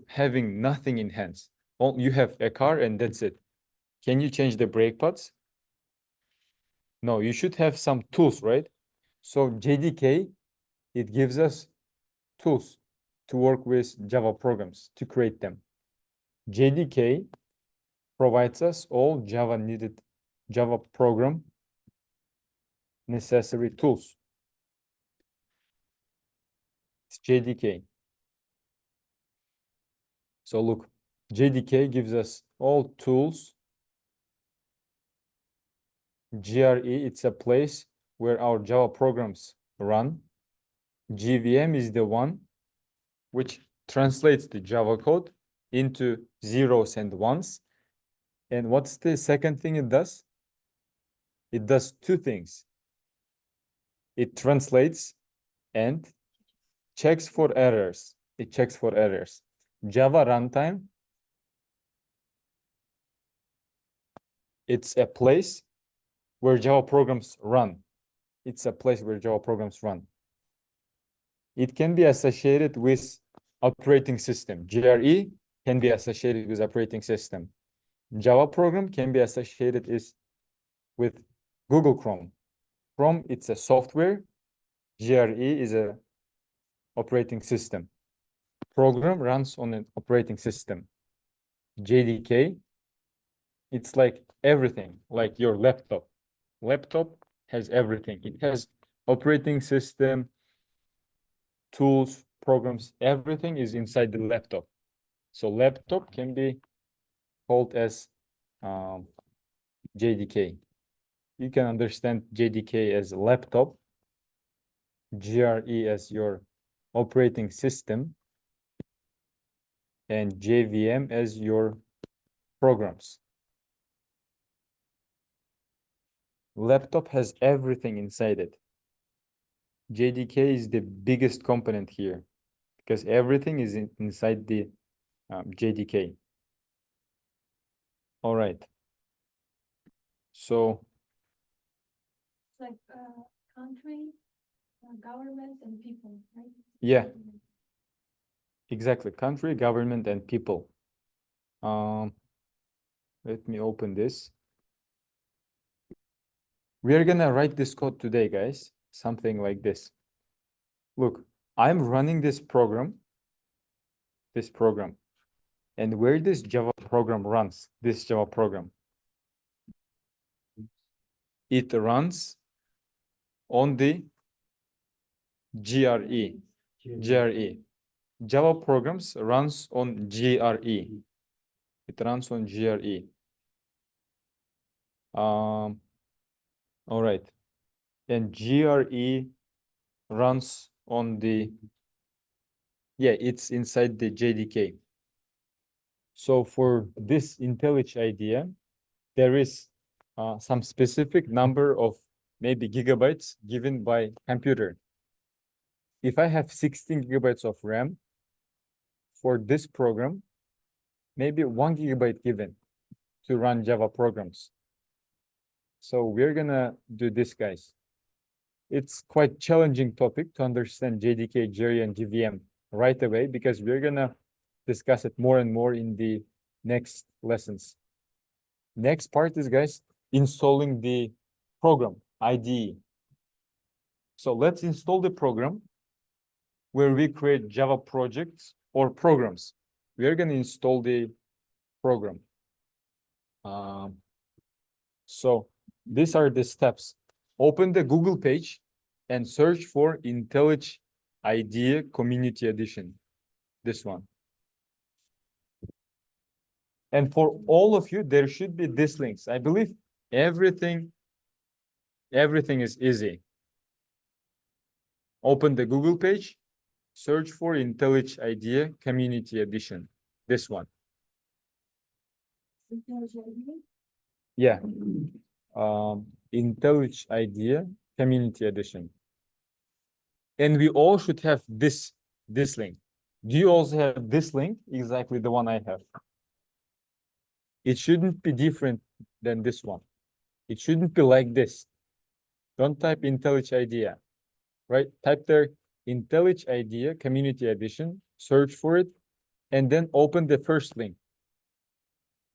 S1: having nothing in hands? You have a car and that's it. Can you change the brake pads? No, you should have some tools, right? So JDK, it gives us tools to work with Java programs, to create them. JDK provides us all Java program necessary tools. It's JDK. So look, JDK gives us all tools. GRE, it's a place where our Java programs run. JVM is the one which translates the Java code into zeros and ones. And what's the second thing it does? It does two things. It translates and checks for errors. It checks for errors. Java runtime, it's a place where Java programs run. It's a place where Java programs run. It can be associated with operating system. GRE can be associated with operating system. Java program can be associated with Google Chrome. Chrome, it's a software. GRE is a operating system. Program runs on an operating system. JDK, it's like everything, like your laptop. Laptop has everything. It has operating system, tools, programs, everything is inside the laptop. So laptop can be called as JDK. You can understand JDK as laptop, GRE as your operating system, and JVM as your programs. Laptop has everything inside it. JDK is the biggest component here because everything is inside the JDK. All right. So
S2: It's like country, government, and people, right?
S1: yeah, exactly. Country, government, and people. Let me open this. We are gonna write this code today, guys. Something like this. Look, I'm running this program. And where this Java program runs, this Java program, it runs on the GRE. Java programs runs on GRE. It runs on GRE. All right. And GRE runs on the, yeah, it's inside the JDK. So for this IntelliJ idea, there is some specific number of maybe gigabytes given by computer. If I have 16 gigabytes of RAM for this program, maybe 1 gigabyte given to run Java programs. So we're gonna do this, guys. It's quite challenging topic to understand JDK, GRE, and JVM right away because we're gonna discuss it more and more in the next lessons. Next part is, guys, installing the program, IDE. So let's install the program where we create Java projects or programs. We are going to install the program. So these are the steps. Open the Google page and search for IntelliJ IDEA Community Edition. This one. And for all of you, there should be these links. I believe everything is easy. Open the Google page, search for IntelliJ IDEA Community Edition. This one. Yeah. IntelliJ IDEA Community Edition. And we all should have this link. Do you also have this link? Exactly the one I have. It shouldn't be different than this one. It shouldn't be like this. Don't type IntelliJ IDEA, right? Type there IntelliJ IDEA Community Edition, search for it, and then open the first link.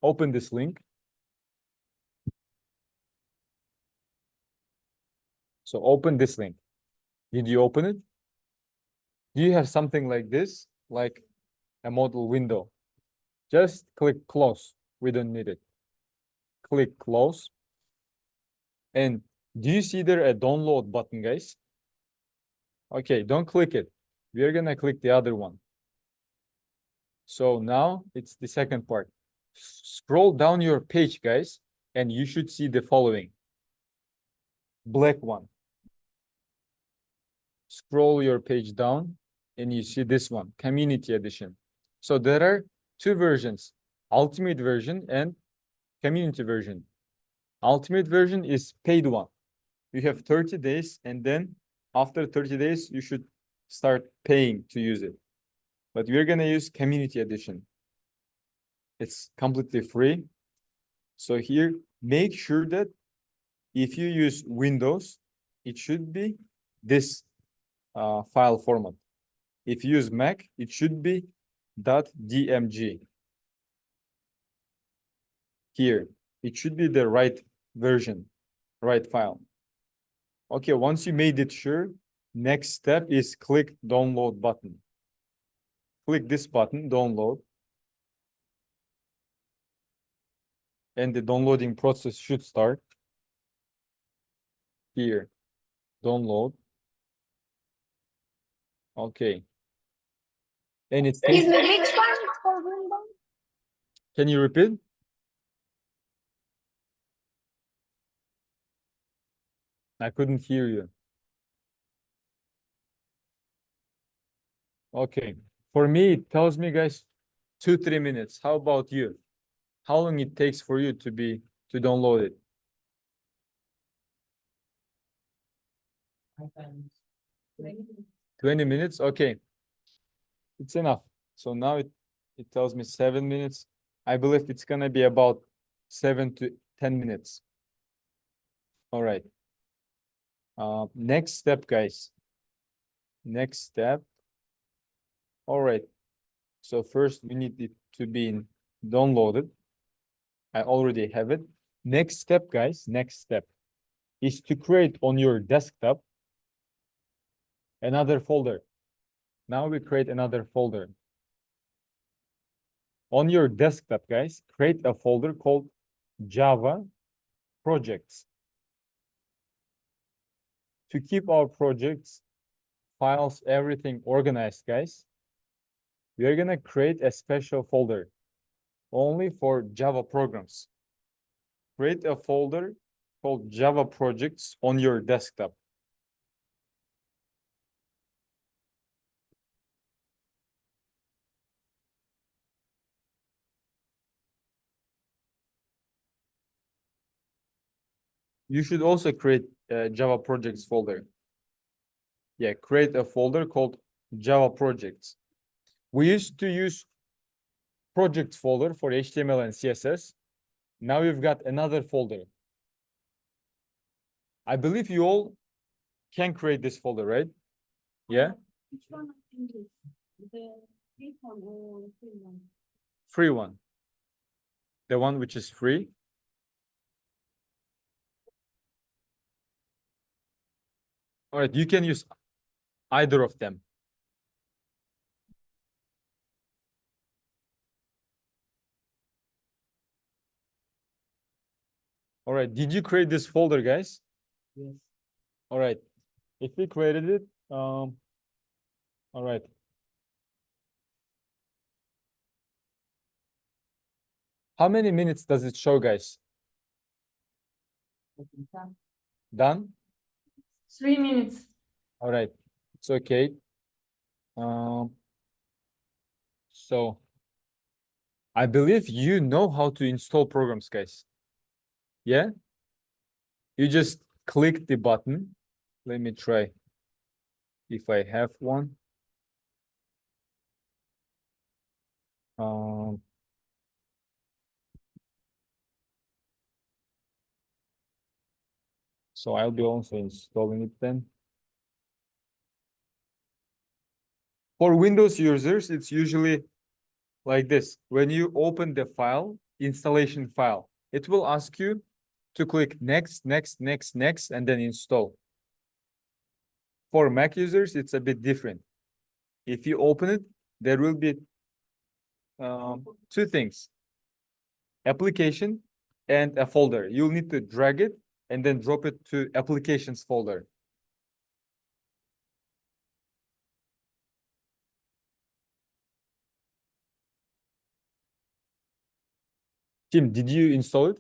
S1: Open this link. So open this link. Did you open it? Do you have something like this, like a model window? Just click close. We don't need it. Click close. And do you see there a download button, guys? Okay, don't click it. We are gonna click the other one. So now it's the second part. Scroll down your page, guys, and you should see the following. Black one. Scroll your page down and you see this one, Community Edition. So there are two versions, Ultimate version and Community version. Ultimate version is paid one. You have 30 days, and then after 30 days, you should start paying to use it. But we're gonna use Community Edition. It's completely free. So here, make sure that if you use Windows, it should be this file format. If you use Mac, it should be .dmg. Here, it should be the right version, right file. Okay, once you made it sure, next step is click download button. Click this button, download. And the downloading process should start. Here, download. Okay. And it's
S3: Excuse me, which one for Windows?
S1: Can you repeat? I couldn't hear you. Okay. For me, it tells me, guys, 2-3 minutes. How about you? How long it takes for you to download it? 20 minutes? Okay. It's enough. So now it tells me 7 minutes. I believe it's gonna be about 7 to 10 minutes. All right. Next step, guys. Next step. All right. So first we need it to be downloaded. I already have it. Next step, guys, next step is to create on your desktop another folder. Now we create another folder. On your desktop, guys, create a folder called Java Projects. To keep our projects, files, everything organized, guys, we are gonna create a special folder only for Java programs. Create a folder called Java Projects on your desktop. You should also create a Java Projects folder. Yeah, create a folder called Java Projects. We used to use projects folder for HTML and CSS. Now we've got another folder. I believe you all can create this folder, right? Yeah?
S2: Which one in this? The free one or free one?
S1: Free one. The one which is free. All right, you can use either of them. All right, did you create this folder, guys?
S5: Yes.
S1: All right, if we created it, all right. How many minutes does it show, guys? Done?
S2: 3 minutes.
S1: All right, it's okay. So I believe you know how to install programs, guys. Yeah? You just click the button. Let me try if I have one. So I'll be also installing it then. For Windows users, it's usually like this. When you open the file, installation file, it will ask you to click next, next, next, next, and then install. For Mac users, it's a bit different. If you open it, there will be two things: application and a folder. You'll need to drag it and then drop it to applications folder. Tim, did you install it?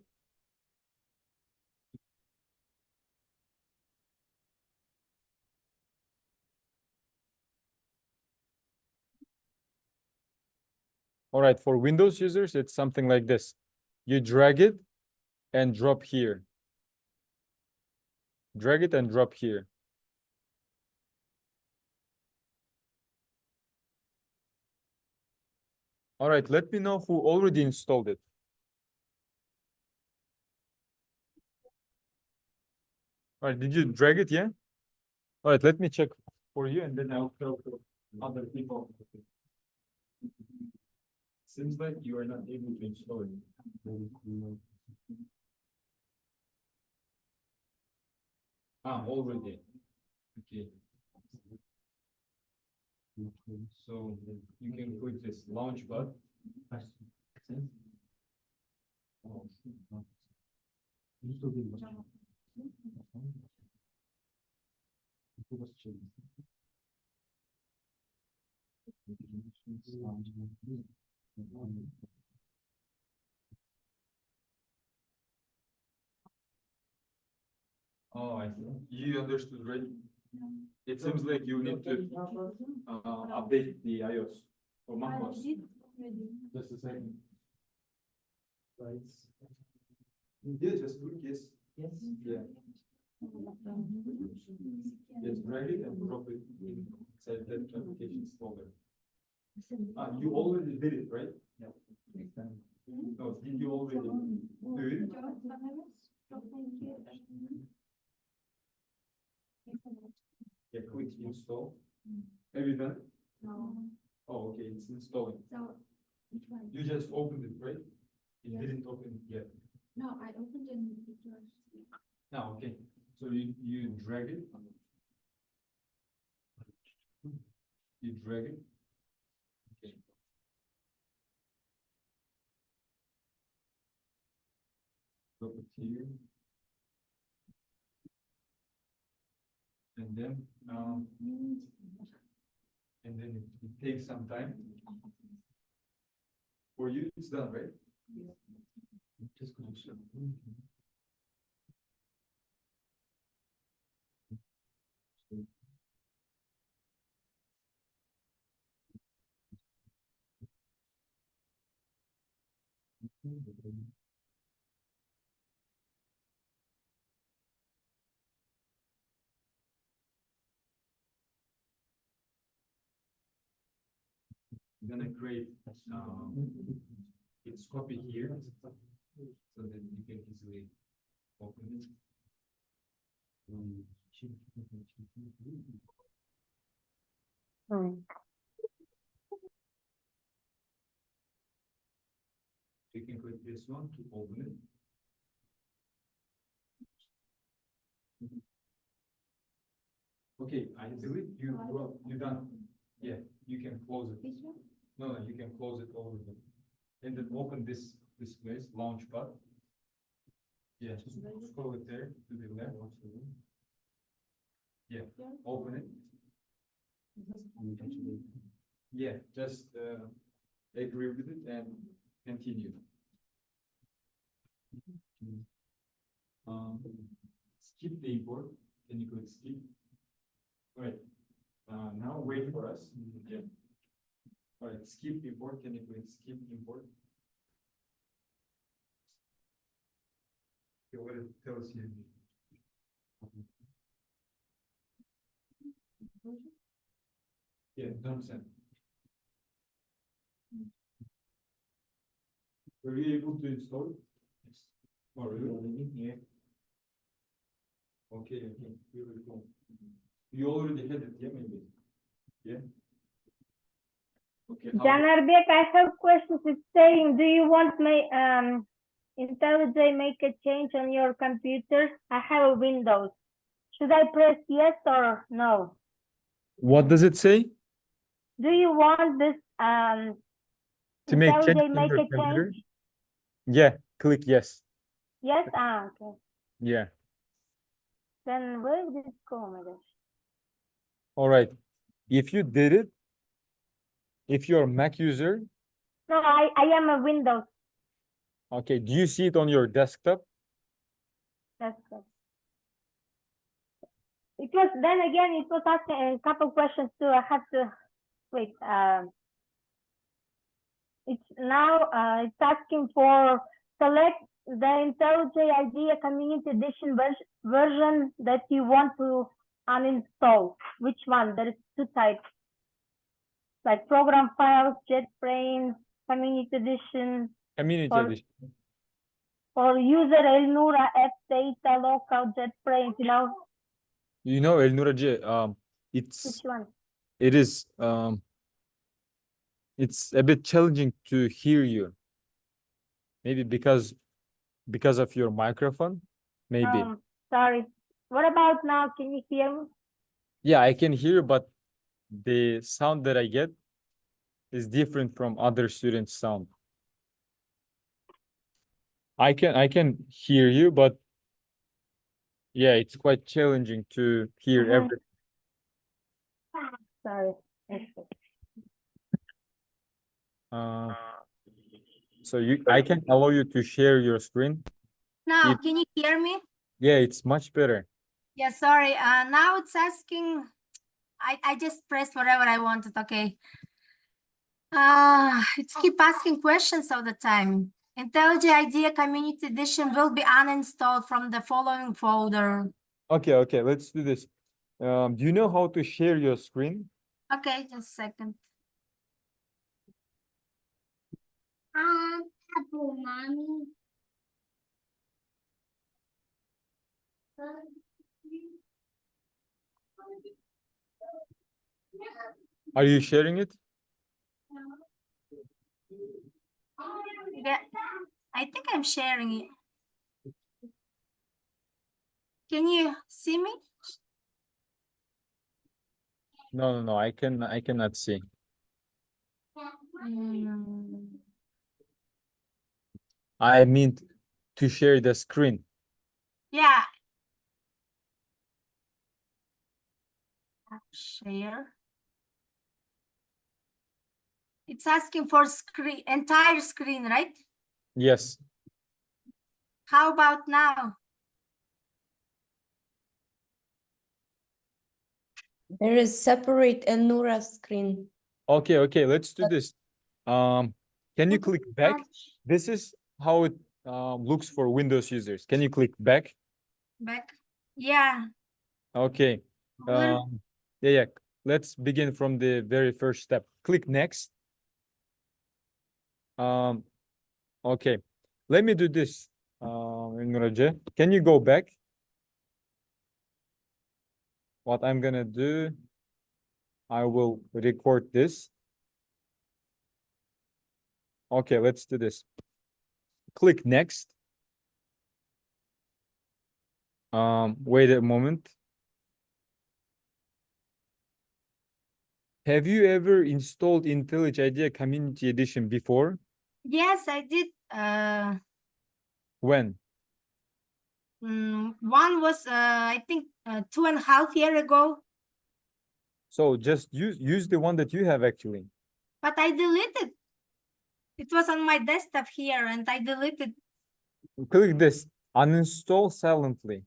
S1: All right, for Windows users, it's something like this. You drag it and drop here. Drag it and drop here. All right, let me know who already installed it. All right, did you drag it, yeah? All right, let me check for you and then I'll tell to other people. Seems like you are not able to install it. Already. Okay. So you can click this launch button. Oh, I see. You understood, right? It seems like you need to update the iOS or macOS. Just a second.
S5: Right.
S1: Yeah, just click yes.
S5: Yes.
S1: Yeah. Yes, drag it and drop it inside that applications folder. You already did it, right?
S5: Yeah.
S1: No, did you already do it? Yeah, click install. Have you done it?
S2: No.
S1: Oh, okay, it's installing.
S2: So, which one?
S1: You just opened it, right? It
S2: Yes.
S1: didn't open it yet.
S2: No, I opened and it was.
S1: No, okay. So you drag it. You drag it. Okay. Drop it here. And then it takes some time. For you, it's done, right? Just connection. I'm gonna create its copy here so that you can easily open it. You can click this one to open it. Okay, I believe you done. Yeah, you can close it. No, you can close it over there. And then open this place, launch pad. Yeah, scroll it there to the left. Yeah, open it. Yeah, just agree with it and continue. Skip the import. Can you click skip? All right. Now wait for us. Yeah. All right. Skip import. Can you click skip import? Okay, what it tells you. Yeah, don't send. Were you able to install it? Yes. Oh, really? Yeah. Okay, really cool. You already had it, yeah, maybe? Yeah? Okay.
S6: Janarbek, I have questions. It's saying, do you want my IntelliJ make a change on your computer? I have a Windows. Should I press yes or no?
S1: What does it say?
S6: Do you want this
S1: To make change
S6: IntelliJ
S1: on
S6: make
S1: your
S6: a
S1: computer?
S6: change?
S1: Yeah, click yes.
S6: Yes? Okay.
S1: Yeah.
S6: Then where did it go, my gosh?
S1: All right. If you did it, if you're a Mac user,
S6: No, I am a Windows.
S1: okay, do you see it on your desktop?
S6: That's good. It was, then again, it was asking a couple questions too. I have to wait. It's now it's asking for select the IntelliJ IDEA Community Edition version that you want to uninstall. Which one? There is two types, like program files, JetBrains, Community Edition,
S1: Community
S6: Or-
S1: edition.
S6: or user Elnura, F-Data, Local, JetBrains.
S1: You know, Elnuraji,
S6: Which one?
S1: it's a bit challenging to hear you. Maybe because of your microphone, maybe.
S6: Sorry. What about now? Can you hear me?
S1: Yeah, I can hear you, but the sound that I get is different from other students' sound. I can hear you, but yeah, it's quite challenging to hear
S6: Mhm.
S1: everything.
S6: Sorry.
S1: So I can allow you to share your screen.
S7: Now,
S1: It-
S7: can you hear me?
S1: Yeah, it's much better.
S7: Yeah, sorry. Now it's asking, I just pressed whatever I wanted, okay. It's keep asking questions all the time. IntelliJ IDEA Community Edition will be uninstalled from the following folder.
S1: Okay, let's do this. Do you know how to share your screen?
S7: Okay, just a second. Mommy.
S1: Are you sharing it?
S7: Yeah, I think I'm sharing it. Can you see me?
S1: No, I cannot see. I mean to share the screen.
S7: Yeah. Share. It's asking for screen, entire screen, right?
S1: Yes.
S7: How about now?
S8: There is separate Elnura screen.
S1: Okay, let's do this. Can you click back? This is how it looks for Windows users. Can you click back?
S7: Back. Yeah.
S1: Okay.
S7: Where-
S1: Yeah. Let's begin from the very first step. Click next. Okay. Let me do this. Elnuraji, can you go back? What I'm gonna do, I will record this. Okay, let's do this. Click next. Wait a moment. Have you ever installed IntelliJ IDEA Community Edition before?
S7: Yes, I did.
S1: When?
S7: One was I think 2.5 years ago,
S1: So just use the one that you have actually.
S7: but I deleted. It was on my desktop here, and I deleted.
S1: Click this. Uninstall silently.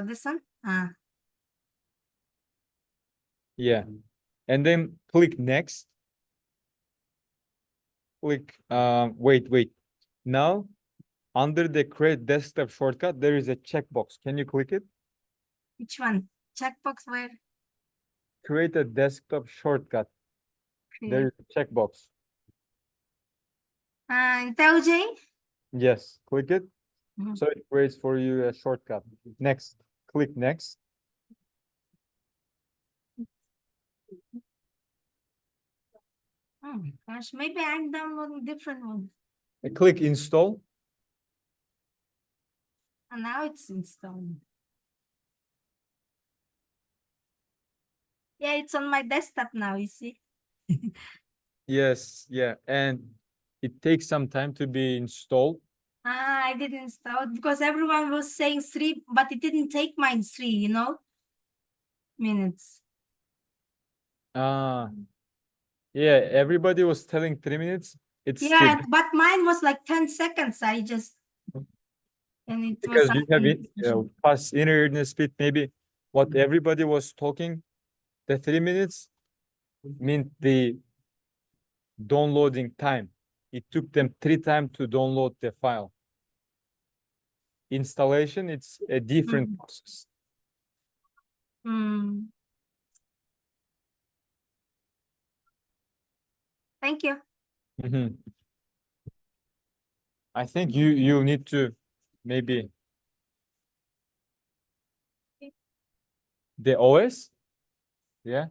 S7: This one.
S1: Yeah. And then click next. Click wait. Now under the create desktop shortcut, there is a checkbox. Can you click it?
S7: Which one? Checkbox where?
S1: Create a desktop shortcut. There is a checkbox.
S7: IntelliJ.
S1: Yes, click it.
S7: Mhm.
S1: So it creates for you a shortcut. Next, click next.
S7: Oh my gosh, maybe I'm downloading different one.
S1: Click install.
S7: And now it's installed. Yeah, it's on my desktop now, you see.
S1: Yes, yeah, and it takes some time to be installed.
S7: I didn't install it because everyone was saying 3, but it didn't take mine 3, minutes.
S1: Yeah, everybody was telling 3 minutes. It's
S7: Yeah,
S1: still
S7: but mine was like 10 seconds. And it
S1: because
S7: was
S1: you have it
S7: asking-
S1: fast internet speed. Maybe what everybody was talking, the 3 minutes meant the downloading time. It took them 3 times to download the file. Installation, it's a different process.
S7: Thank you.
S1: Mhm. I think you need to maybe the OS, yeah.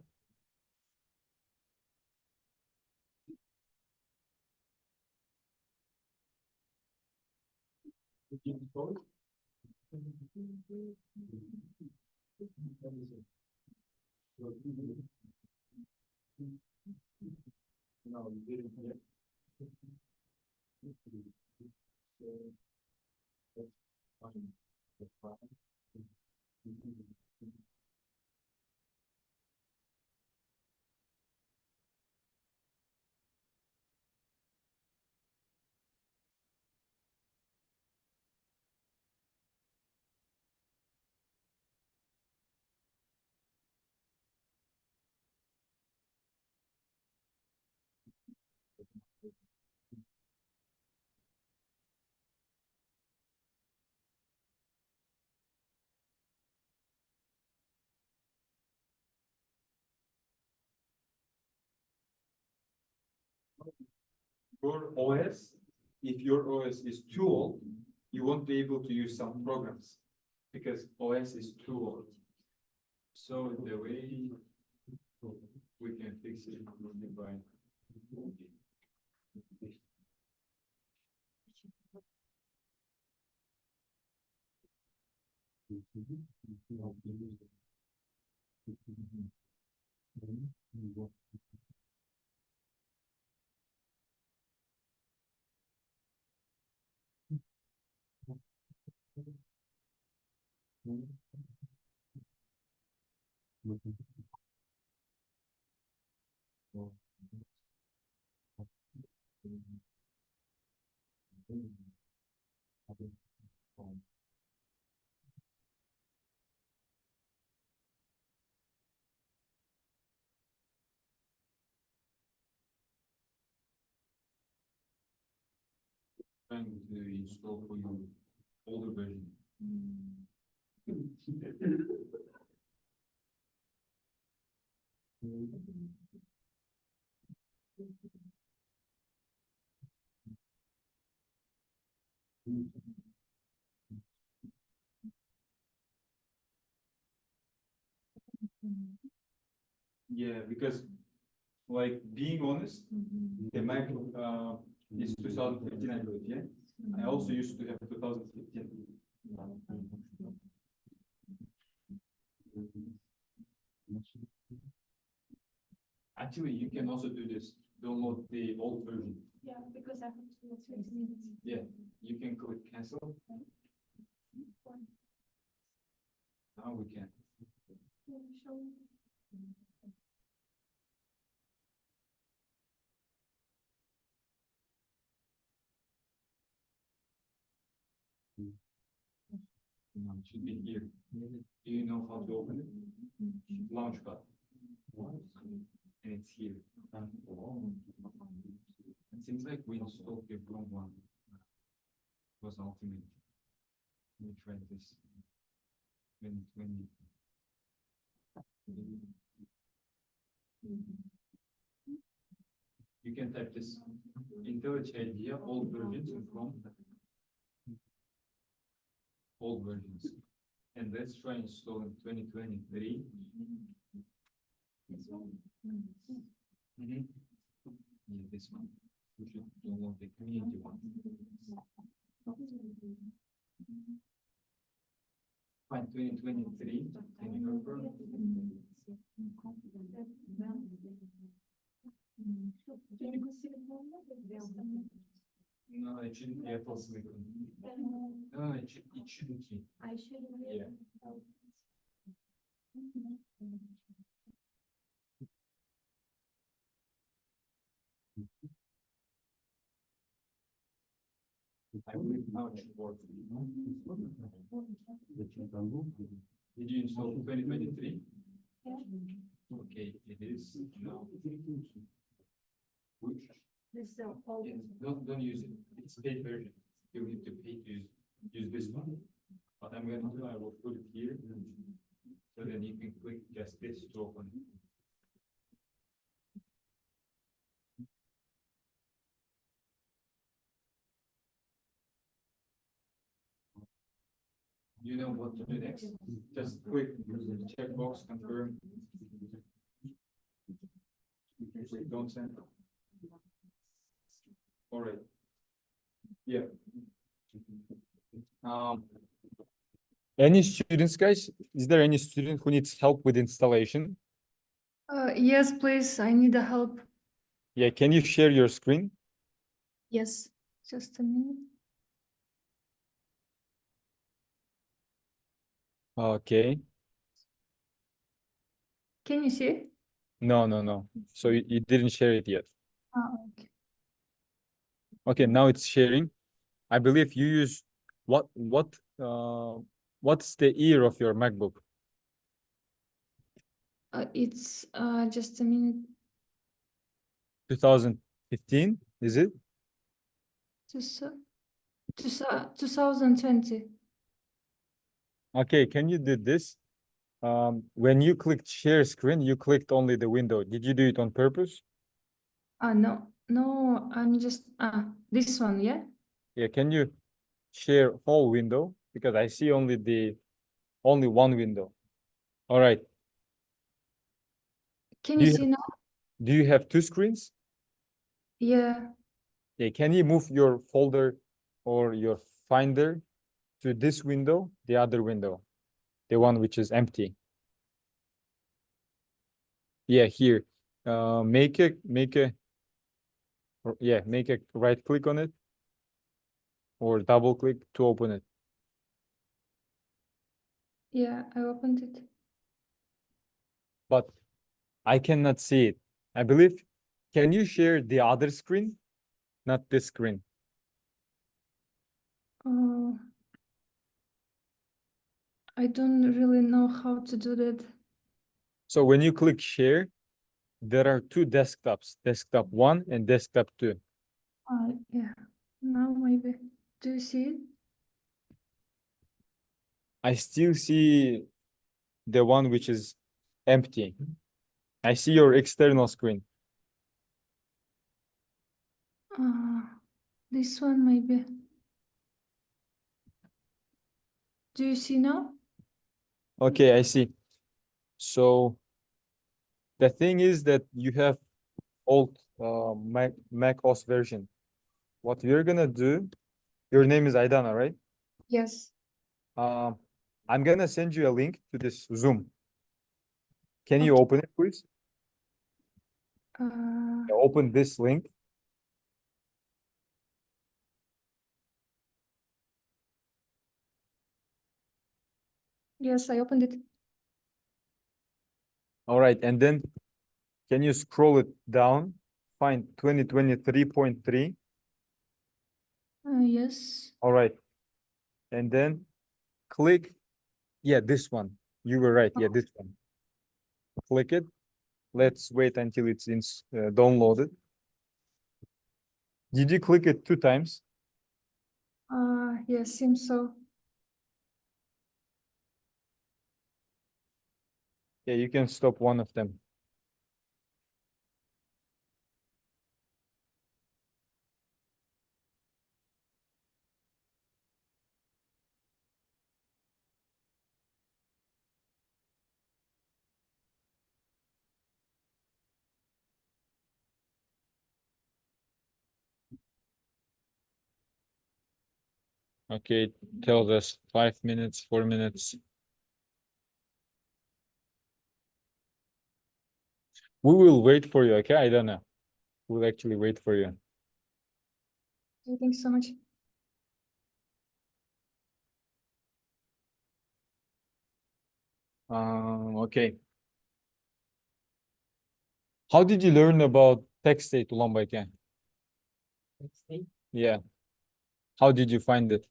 S1: Your OS, if your OS is too old, you won't be able to use some programs because OS is too old. So the way we can fix it by trying to install for your older version. Yeah, because like being honest, the Mac is 2015, I believe, yeah. I also used to have 2015. Actually, you can also do this. Download the old version.
S2: Yeah, because I have to wait 20 minutes.
S1: Yeah, you can click cancel. Now we can. No, it should be here. Do you know how to open it? Launchpad. And it's here. It seems like we installed the wrong one. It was ultimate. Let me try this. 2020. You can type this IntelliJ IDEA, old versions and from old versions. And let's try installing 2023. Mhm. Yeah, this one. We should download the community one. Fine, 2023. Can you confirm? No, it shouldn't be Apple Silicon. No, it shouldn't be.
S2: I should.
S1: Yeah. I believe now it should work. Did you install 2023? Okay, it is now. Which?
S2: This is the old.
S1: Yeah, don't use it. It's paid version. You need to pay to use this one. What I'm gonna do, I will put it here. So then you can click just this to open it. You know what to do next? Just click checkbox, confirm. Click don't send. All right. Yeah. Any students, guys? Is there any student who needs help with installation?
S2: Yes, please, I need a help.
S1: Yeah, can you share your screen?
S2: Yes, just a minute.
S1: Okay.
S2: Can you see?
S1: No. So you didn't share it yet.
S2: Okay.
S1: Okay, now it's sharing. I believe you use what's the year of your MacBook?
S2: It's just a minute.
S1: 2015, is it?
S2: 2020.
S1: Okay, can you do this? When you clicked share screen, you clicked only the window. Did you do it on purpose?
S2: No, I'm just this one, yeah?
S1: Yeah, can you share whole window? Because I see only one window. All right.
S2: Can
S1: Do
S2: you
S1: you
S2: see now?
S1: Do you have two screens?
S2: Yeah.
S1: Yeah, can you move your folder or your Finder to this window, the other window, the one which is empty? Yeah, here. Make a right click on it or double click to open it.
S2: Yeah, I opened it.
S1: But I cannot see it. I believe, can you share the other screen? Not this screen.
S2: I don't really know how to do that.
S1: So when you click share, there are two desktops, desktop 1 and desktop 2.
S2: Yeah. Now maybe. Do you see it?
S1: I still see the one which is empty. I see your external screen.
S2: This one maybe. Do you see now?
S1: Okay, I see. So the thing is that you have old Mac OS version. What we're gonna do, your name is Aidana, right?
S2: Yes.
S1: I'm gonna send you a link to this Zoom. Can you open it, please? Open this link.
S2: Yes, I opened it.
S1: All right, and then can you scroll it down? Find 2023.3.
S2: Yes.
S1: All right. And then click, yeah, this one. You were right. Yeah, this one. Click it. Let's wait until it's downloaded. Did you click it 2 times?
S2: Yes, seems so.
S1: Yeah, you can stop one of them. Okay, it tells us 5 minutes, 4 minutes. We will wait for you, okay? I don't know. We'll actually wait for you.
S2: Thank you so much.
S1: Okay. How did you learn about text state, Ulanbayken? Yeah. How did you find it?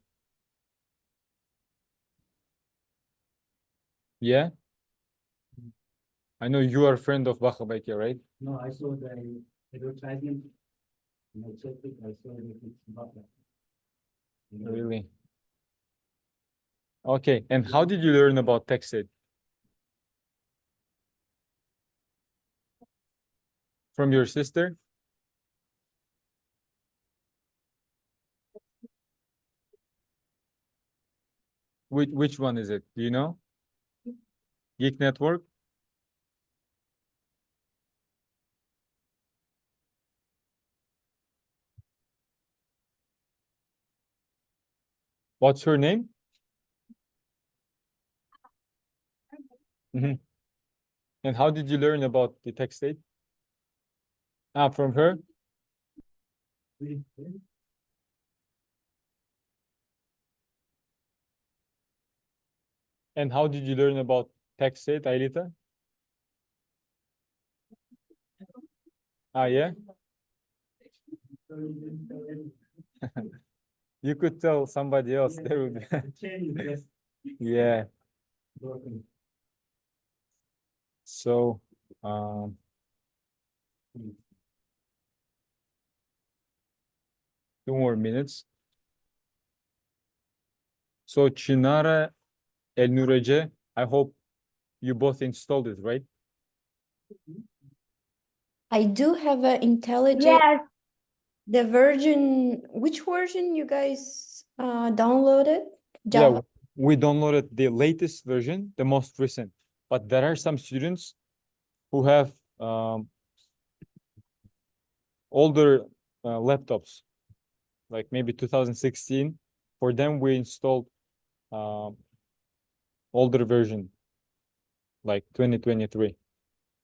S1: Yeah. I know you are a friend of Bakhabayke, right?
S5: No, I saw the advertisement. And I checked it, I saw that it's not that.
S1: Really? Okay, and how did you learn about text state? From your sister? Which one is it? Do you know? Geek Network? What's her name? Mhm. And how did you learn about the text state? Ah, from her? And how did you learn about text state, Ailita? Ah, yeah? You could tell somebody else. They would.
S5: The chain is just
S1: Yeah.
S5: broken.
S1: So, 2 more minutes. So Chinara, Elnurece, I hope you both installed it, right?
S8: I do have an IntelliJ.
S6: Yes,
S8: The version, which version you guys downloaded?
S1: Yeah,
S8: Java.
S1: we downloaded the latest version, the most recent. But there are some students who have older laptops, like maybe 2016. For them, we installed older version, like 2023.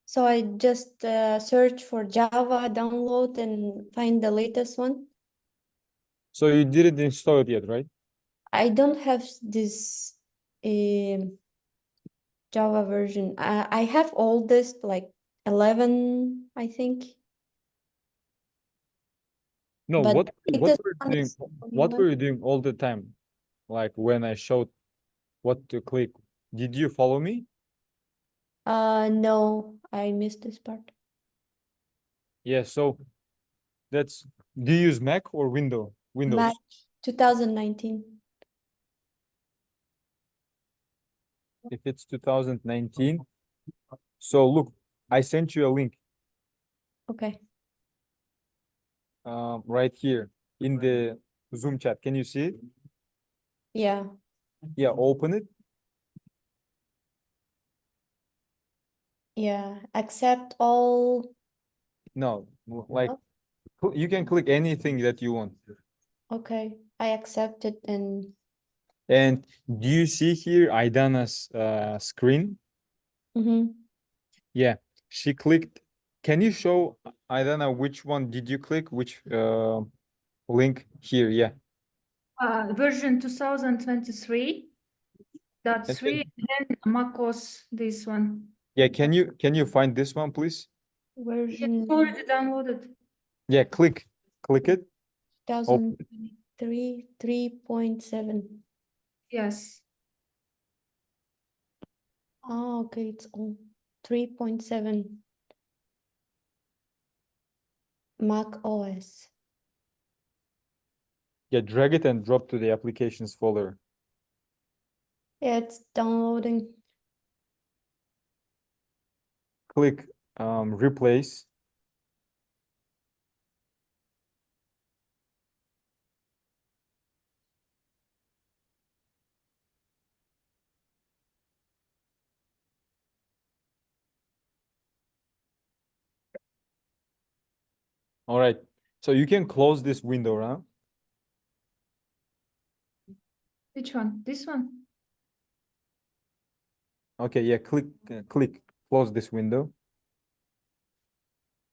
S8: So I just search for Java, download, and find the latest one.
S1: So you didn't install it yet, right?
S8: I don't have this Java version. I have oldest, like 11, I think.
S1: No,
S8: But
S1: what
S8: latest
S1: were
S8: one
S1: you doing?
S8: is
S1: What
S8: 21.
S1: were you doing all the time? Like when I showed what to click, did you follow me?
S8: No, I missed this part.
S1: Yeah, so that's, do you use Mac or Windows?
S8: Mac 2019.
S1: If it's 2019. So look, I sent you a link
S8: Okay.
S1: right here in the Zoom chat. Can you see it?
S8: Yeah.
S1: Yeah, open it.
S8: Yeah. Accept all.
S1: No, like you can click anything that you want.
S8: Okay. I accept it and
S1: And do you see here Aidana's screen?
S8: mhm.
S1: Yeah, she clicked. Can you show I don't know which one did you click, which link here, yeah.
S2: Version 2023 dot
S1: Okay.
S2: 3, and then macOS, this one.
S1: Yeah, can you find this one, please?
S2: Yeah,
S8: Version
S2: it's already downloaded.
S1: Yeah, click it.
S8: 2023, 3.7.
S2: Yes.
S8: Oh, okay, it's on 3.7. Mac OS.
S1: Yeah, drag it and drop to the applications folder.
S8: Yeah, it's downloading.
S1: Click replace. All right, so you can close this window, huh?
S2: Which one? This one?
S1: Okay, yeah, click, close this window.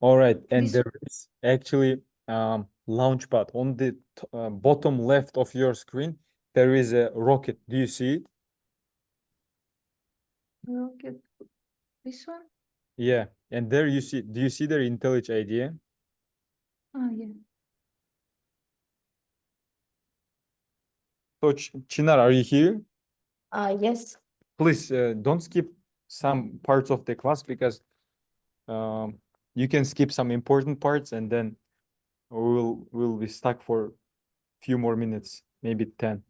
S1: All right, and
S2: This
S1: there is actually Launchpad on the bottom left of your screen. There is a rocket. Do you see it?
S2: Rocket. This one?
S1: Yeah, and there you see. Do you see their IntelliJ IDEA?
S2: Ah, yeah.
S1: So Chinar, are you here?
S8: Yes.
S1: Please don't skip some parts of the class because you can skip some important parts and then we'll be stuck for a few more minutes, maybe 10.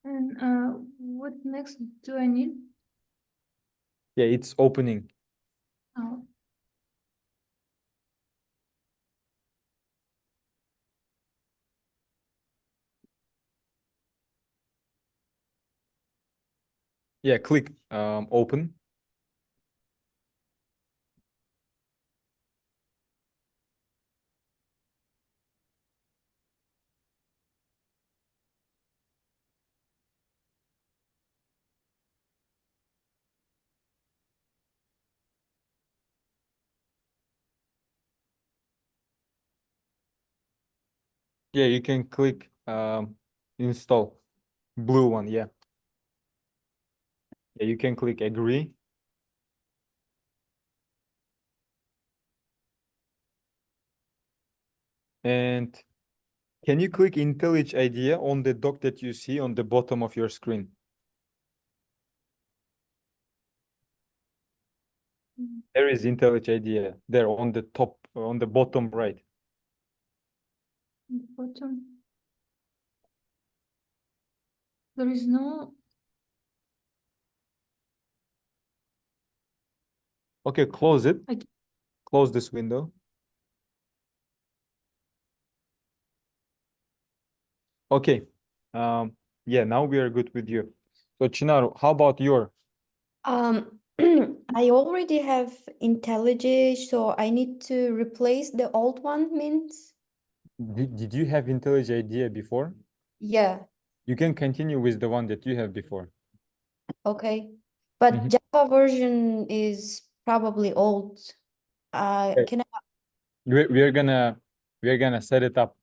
S2: And what next do I need?
S1: Yeah, it's opening.
S2: Oh,
S1: Yeah, click open. Yeah, you can click install. Blue one, yeah. Yeah, you can click agree. And can you click IntelliJ IDEA on the dock that you see on the bottom of your screen?
S2: mm,
S1: There is IntelliJ IDEA there on the top, on the bottom right.
S2: bottom. There is no.
S1: Okay, close it.
S2: I-
S1: Close this window. Okay. Yeah, now we are good with you. So Chinar, how about your?
S8: I already have IntelliJ, so I need to replace the old one, means?
S1: Did you have IntelliJ IDEA before?
S8: Yeah,
S1: You can continue with the one that you have before.
S8: okay. But
S1: Mhm.
S8: Java version is probably old.
S1: Okay.
S8: Can I?
S1: We're gonna set it up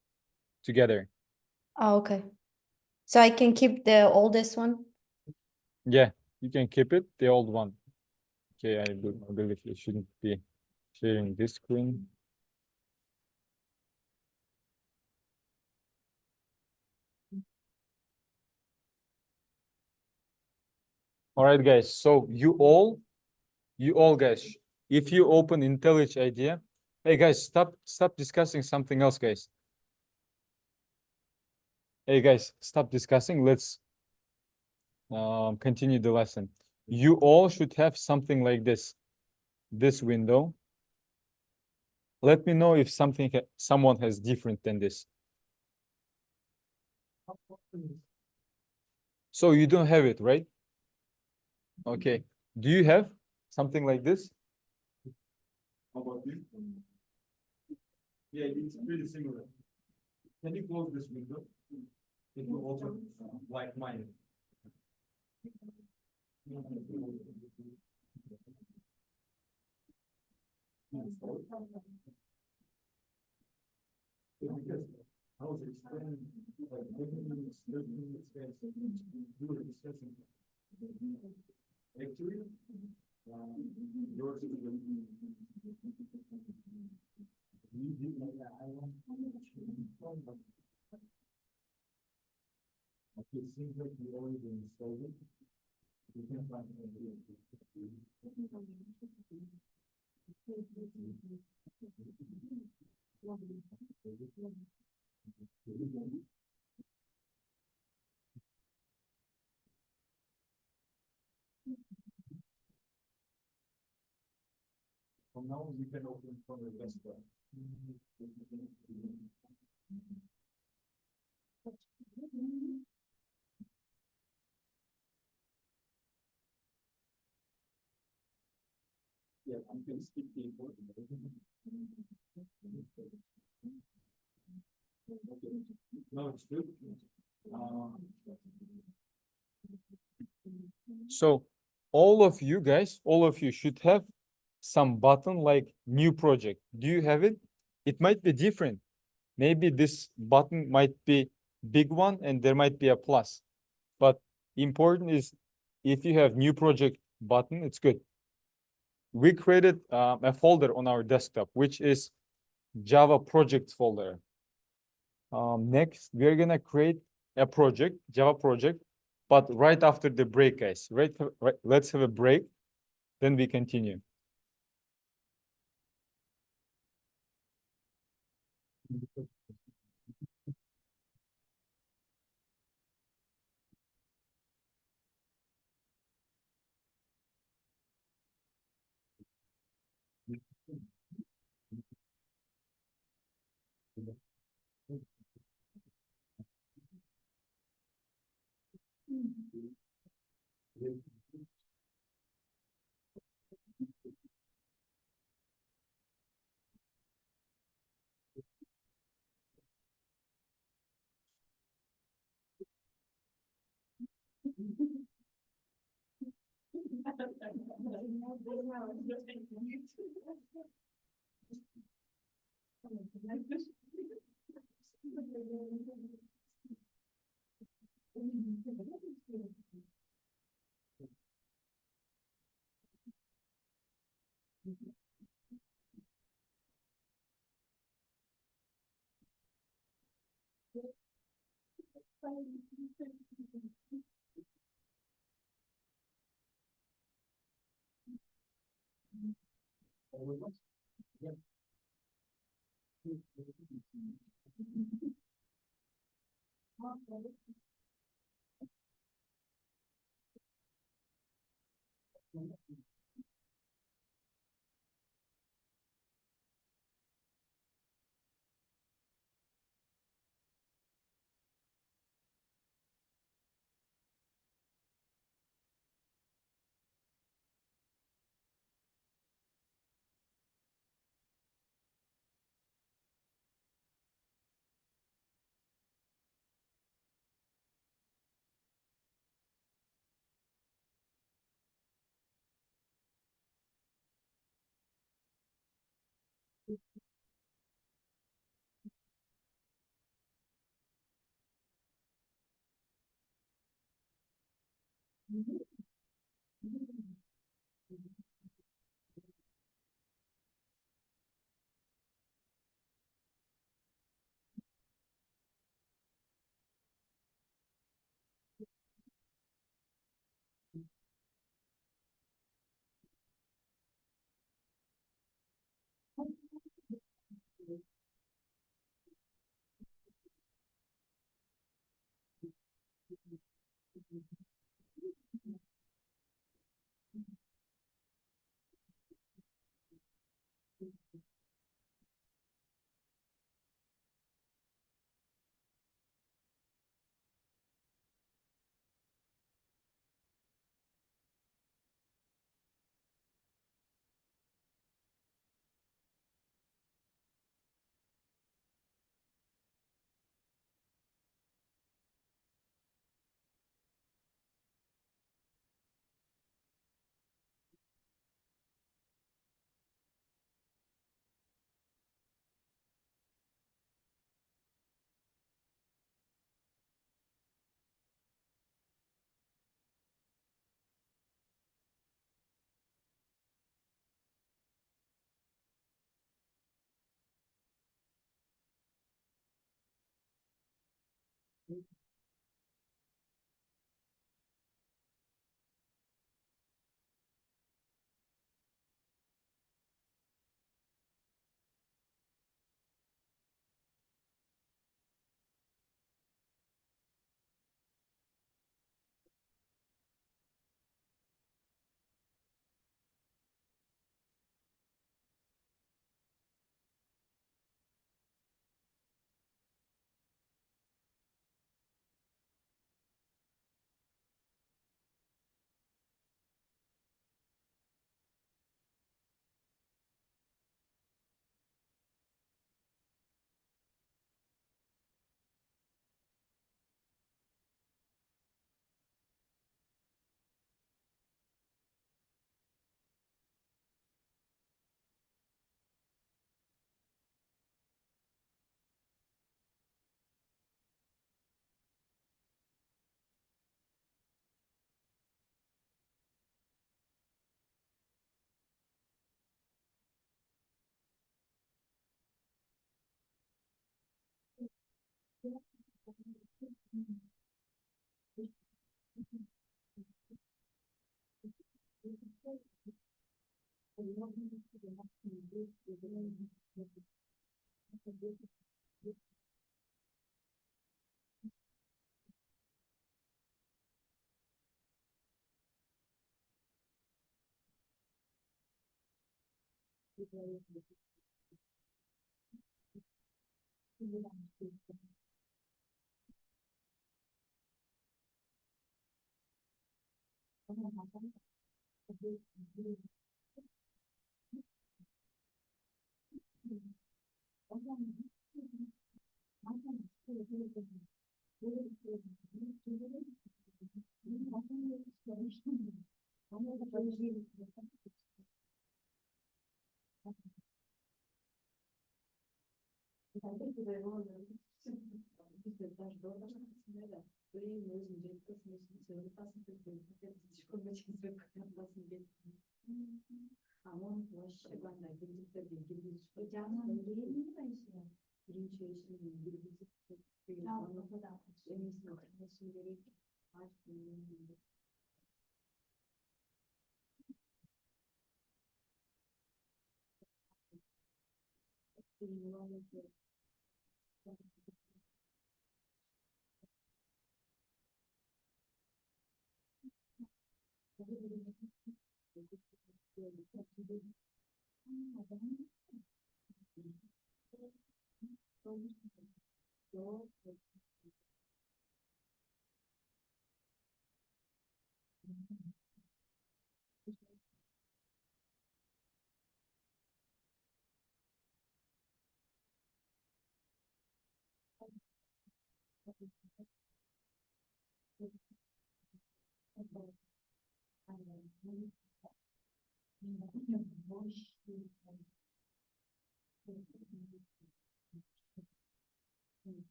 S1: together.
S8: Oh, okay. So I can keep the oldest one?
S1: Yeah, you can keep it, the old one. Okay, I believe you shouldn't be sharing this screen. All right, guys. So you all guys, if you open IntelliJ IDEA, hey guys, stop discussing something else, guys. Hey guys, stop discussing. Let's continue the lesson. You all should have something like this window. Let me know if someone has different than this. So you don't have it, right? Okay. Do you have something like this? How about you? Yeah, it's pretty similar. Can you close this window? It will also like mine.
S5: I was explaining, like, living in space, you were discussing victory. Yours is the. You do know that I want. It seems like you already been stolen. You can't find From now on, you can open from the desktop. Yeah, you can skip the important. No, it's good.
S1: So all of you guys, all of you should have some button like new project. Do you have it? It might be different. Maybe this button might be big one and there might be a plus. But important is if you have new project button, it's good. We created a folder on our desktop, which is Java projects folder. Next, we're gonna create a project, Java project, but right after the break, guys. Right, let's have a break, then we continue.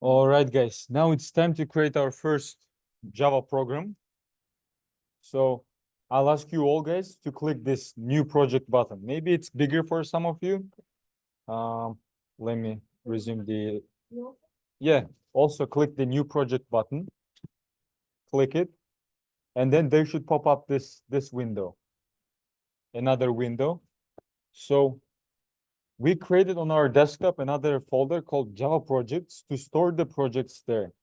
S1: All right, guys, now it's time to create our first Java program. So I'll ask you all guys to click this new project button. Maybe it's bigger for some of you. Let me resume the, yeah, also click the new project button. Click it. And then there should pop up this window, another window. So we created on our desktop another folder called Java projects to store the projects there.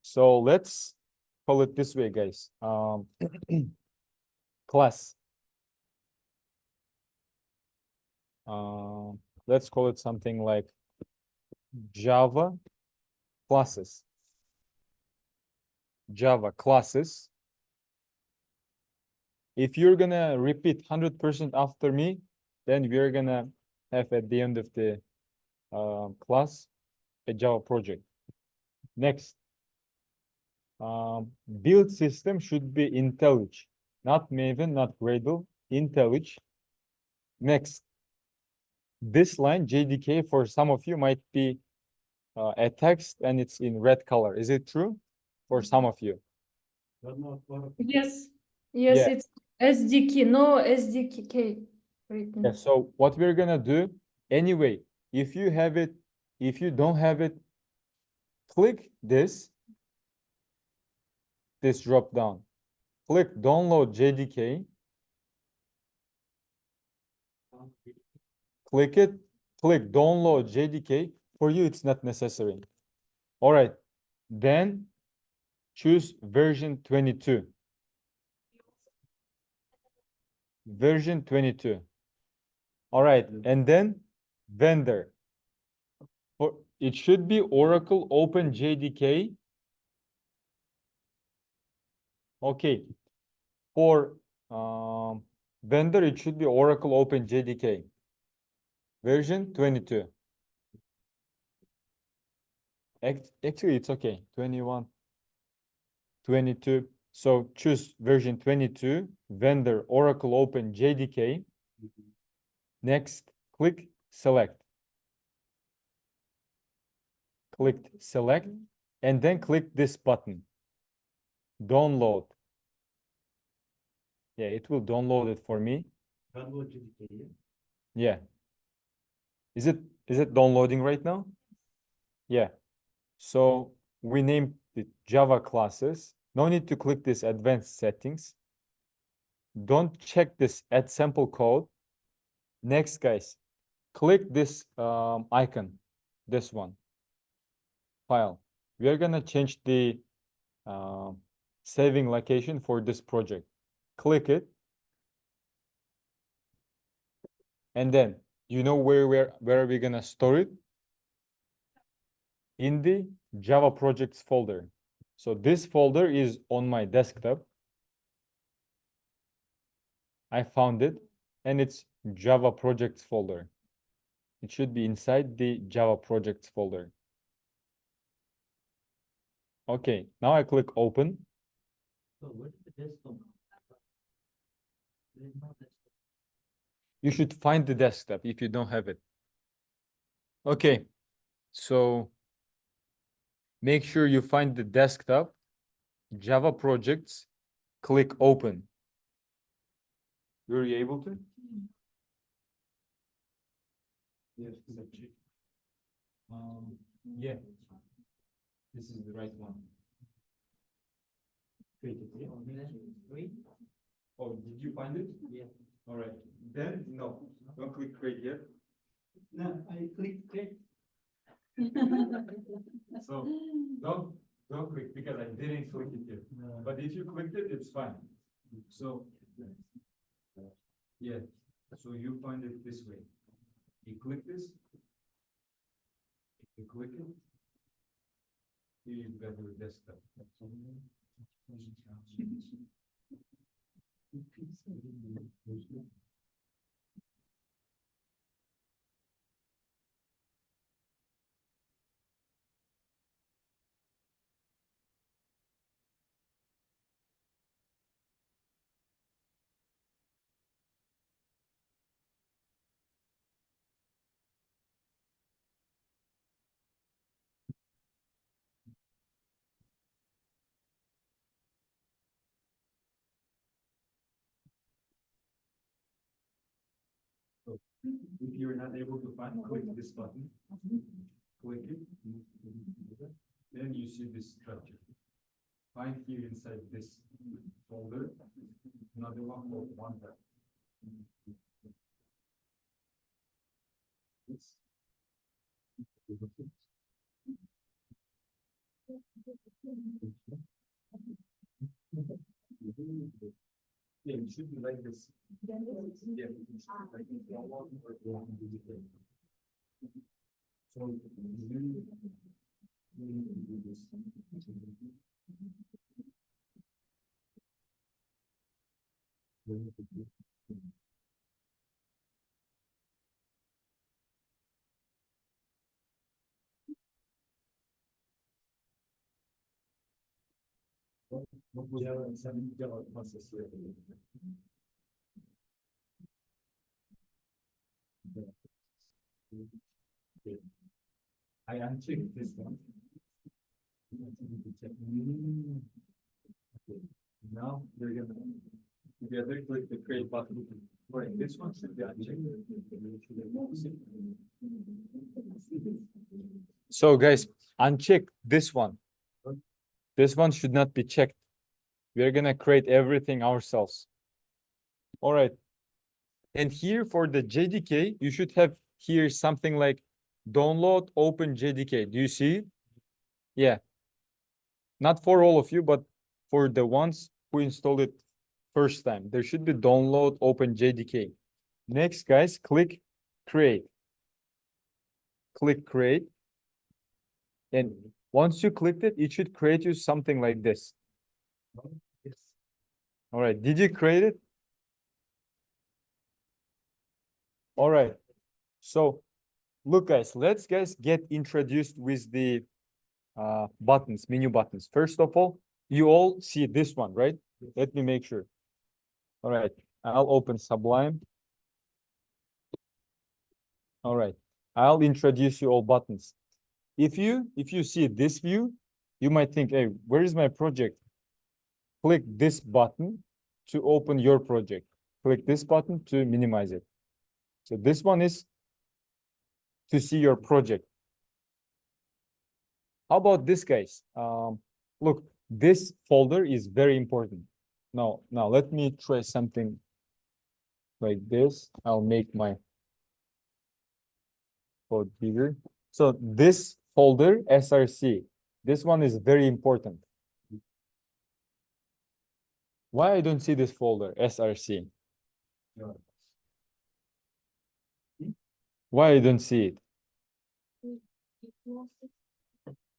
S1: So let's call it this way, guys. Class. Let's call it something like Java classes. Java classes. If you're gonna repeat 100% after me, then we're gonna have at the end of the class a Java project. Next, build system should be IntelliJ, not Maven, not Gradle, IntelliJ. Next, this line JDK for some of you might be a text and it's in red color. Is it true for some of you?
S2: Yes. Yes,
S1: Yeah.
S2: it's SDK, no SDK written.
S1: Yeah, so what we're gonna do, anyway, if you have it, if you don't have it, click this drop down. Click download JDK. Click it, click download JDK. For you, it's not necessary. All right, then choose version 22. Version 22. All right, and then vendor. For it should be Oracle Open JDK. Okay, for vendor, it should be Oracle Open JDK. Version 22. Actually, it's okay. 21, 22. So choose version 22, vendor Oracle Open JDK. Next, click select. Click select, and then click this button. Download. Yeah, it will download it for me. Yeah. Is it downloading right now? Yeah. So we named the Java classes. No need to click this advanced settings. Don't check this add sample code. Next, guys, click this icon, this one, file. We are gonna change the saving location for this project. Click it. And then you know where are we gonna store it? In the Java projects folder. So this folder is on my desktop. I found it, and it's Java projects folder. It should be inside the Java projects folder. Okay, now I click open.
S5: So where did the desktop? There is no desktop.
S1: You should find the desktop if you don't have it. Okay, so make sure you find the desktop, Java projects, click open. Were you able to? Yes, yeah. This is the right one.
S5: Wait.
S1: Oh, did you find it?
S5: Yeah.
S1: All right. Then no, don't click create yet.
S5: No, I clicked it.
S1: So don't click because I didn't click it yet. But if you clicked it, it's fine. So yeah, so you find it this way. You click this. You click it. You got your desktop. If you're not able to find, click this button. Click it. Then you see this structure. Find here inside this folder another one called OneDrive. It's yeah, it should be like this. Yeah, it should be like this. So you need to do this. Java process here. Okay. I unchecked this one. Okay. Now we're gonna together click the create button. Right, this one should be unchecked. So guys, uncheck this one. This one should not be checked. We're gonna create everything ourselves. All right. And here for the JDK, you should have here something like download open JDK. Do you see it? Yeah. Not for all of you, but for the ones who installed it first time, there should be download open JDK. Next, guys, click create. Click create. And once you clicked it, it should create you something like this.
S5: Yes.
S1: All right. Did you create it? All right. So look, guys, let's get introduced with the buttons, menu buttons. First of all, you all see this one, right? Let me make sure. All right. I'll open Sublime. All right. I'll introduce you all buttons. If you see this view, you might think, hey, where is my project? Click this button to open your project. Click this button to minimize it. So this one is to see your project. How about this, guys? Look, this folder is very important. Now let me try something like this. I'll make my code bigger. So this folder, SRC, this one is very important. Why I don't see this folder, SRC?
S5: Java.
S1: Why I don't see it?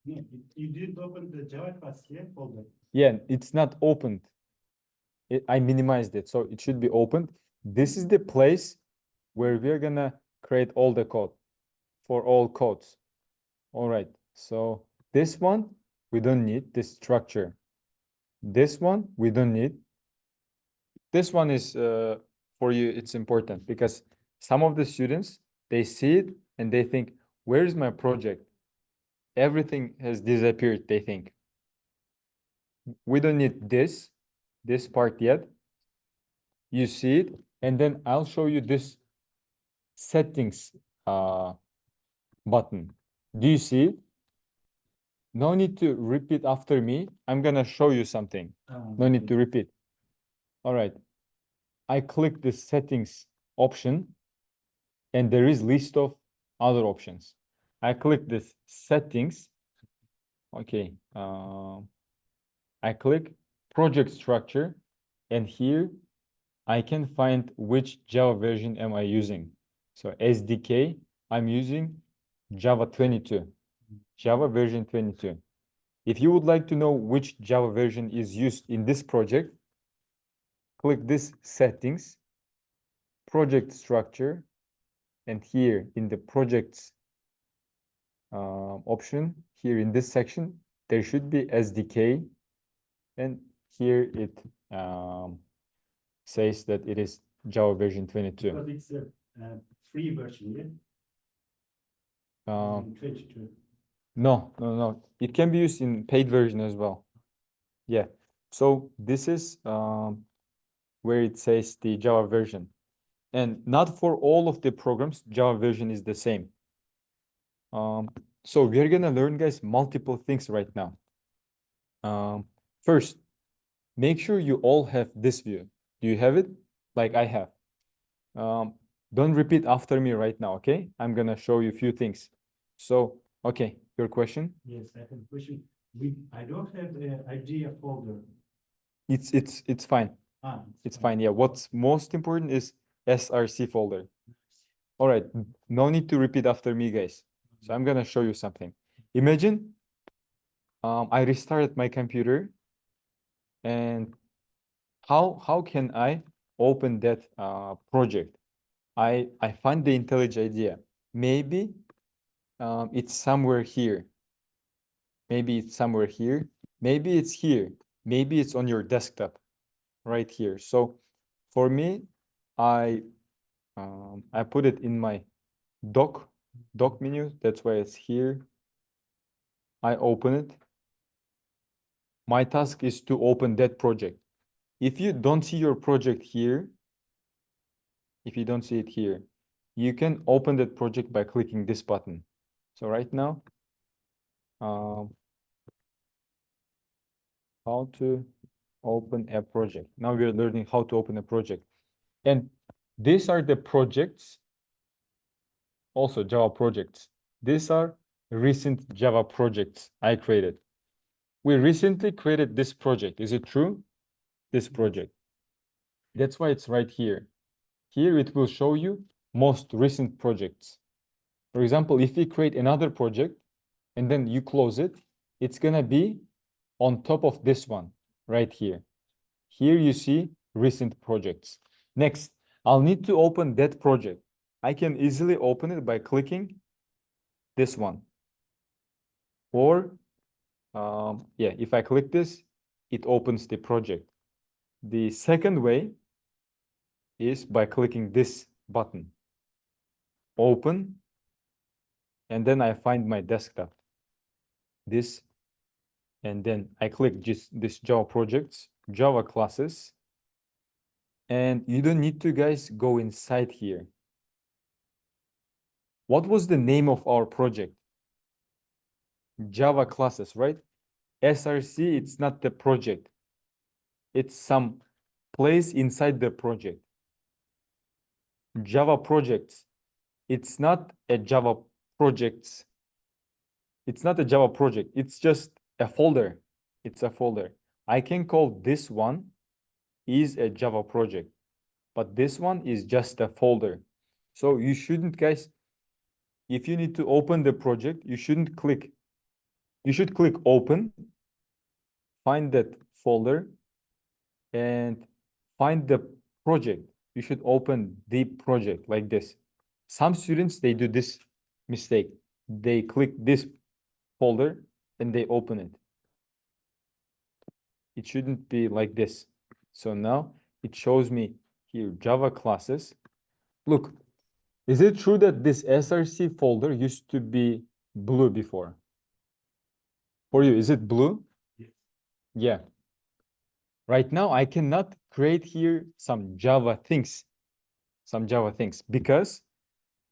S5: Yeah, you didn't open the Java class here folder.
S1: Yeah, it's not opened. I minimized it, so it should be opened. This is the place where we're gonna create all the code for all codes. All right, so this one, we don't need this structure. This one, we don't need. This one is for you, it's important because some of the students, they see it and they think, where is my project? Everything has disappeared, they think. We don't need this part yet. You see it, and then I'll show you this settings button. Do you see it? No need to repeat after me. I'm gonna show you something. No need to repeat. All right. I click the settings option, and there is list of other options. I click this settings. Okay. I click project structure, and here I can find which Java version am I using. So SDK, I'm using Java 22, Java version 22. If you would like to know which Java version is used in this project, click this settings, project structure, and here in the projects option, here in this section, there should be SDK, and here it says that it is Java version 22.
S5: Because it's a free version, yeah?
S1: Um,
S5: 22.
S1: No. It can be used in paid version as well. Yeah. So this is where it says the Java version. And not for all of the programs, Java version is the same. So we're gonna learn, guys, multiple things right now. First, make sure you all have this view. Do you have it? Like I have. Don't repeat after me right now, okay? I'm gonna show you a few things. So, okay, your question?
S5: Yes, I have a question. I don't have the idea folder.
S1: It's fine. It's fine. Yeah. What's most important is SRC folder. All right. No need to repeat after me, guys. So I'm gonna show you something. Imagine I restarted my computer, and how can I open that project? I find the IntelliJ IDEA. Maybe it's somewhere here. Maybe it's somewhere here. Maybe it's here. Maybe it's on your desktop, right here. So for me, I put it in my doc menu. That's why it's here. I open it. My task is to open that project. If you don't see your project here, if you don't see it here, you can open that project by clicking this button. So right now, how to open a project. Now we're learning how to open a project. And these are the projects, also Java projects. These are recent Java projects I created. We recently created this project. Is it true? This project. That's why it's right here. Here it will show you most recent projects. For example, if we create another project and then you close it, it's gonna be on top of this one right here. Here you see recent projects. Next, I'll need to open that project. I can easily open it by clicking this one. Or, yeah, if I click this, it opens the project. The second way is by clicking this button. Open, and then I find my desktop. This, and then I click just this Java projects, Java classes, and you don't need to, guys, go inside here. What was the name of our project? Java classes, right? SRC, it's not the project. It's some place inside the project. Java projects, it's not a Java projects. It's not a Java project. It's just a folder. It's a folder. I can call this one is a Java project, but this one is just a folder. So you shouldn't, guys, if you need to open the project, you shouldn't click. You should click open, find that folder, and find the project. You should open the project like this. Some students, they do this mistake. They click this folder and they open it. It shouldn't be like this. So now it shows me here Java classes. Look, is it true that this SRC folder used to be blue before? For you, is it blue?
S5: Yes.
S1: Yeah. Right now, I cannot create here some Java things, because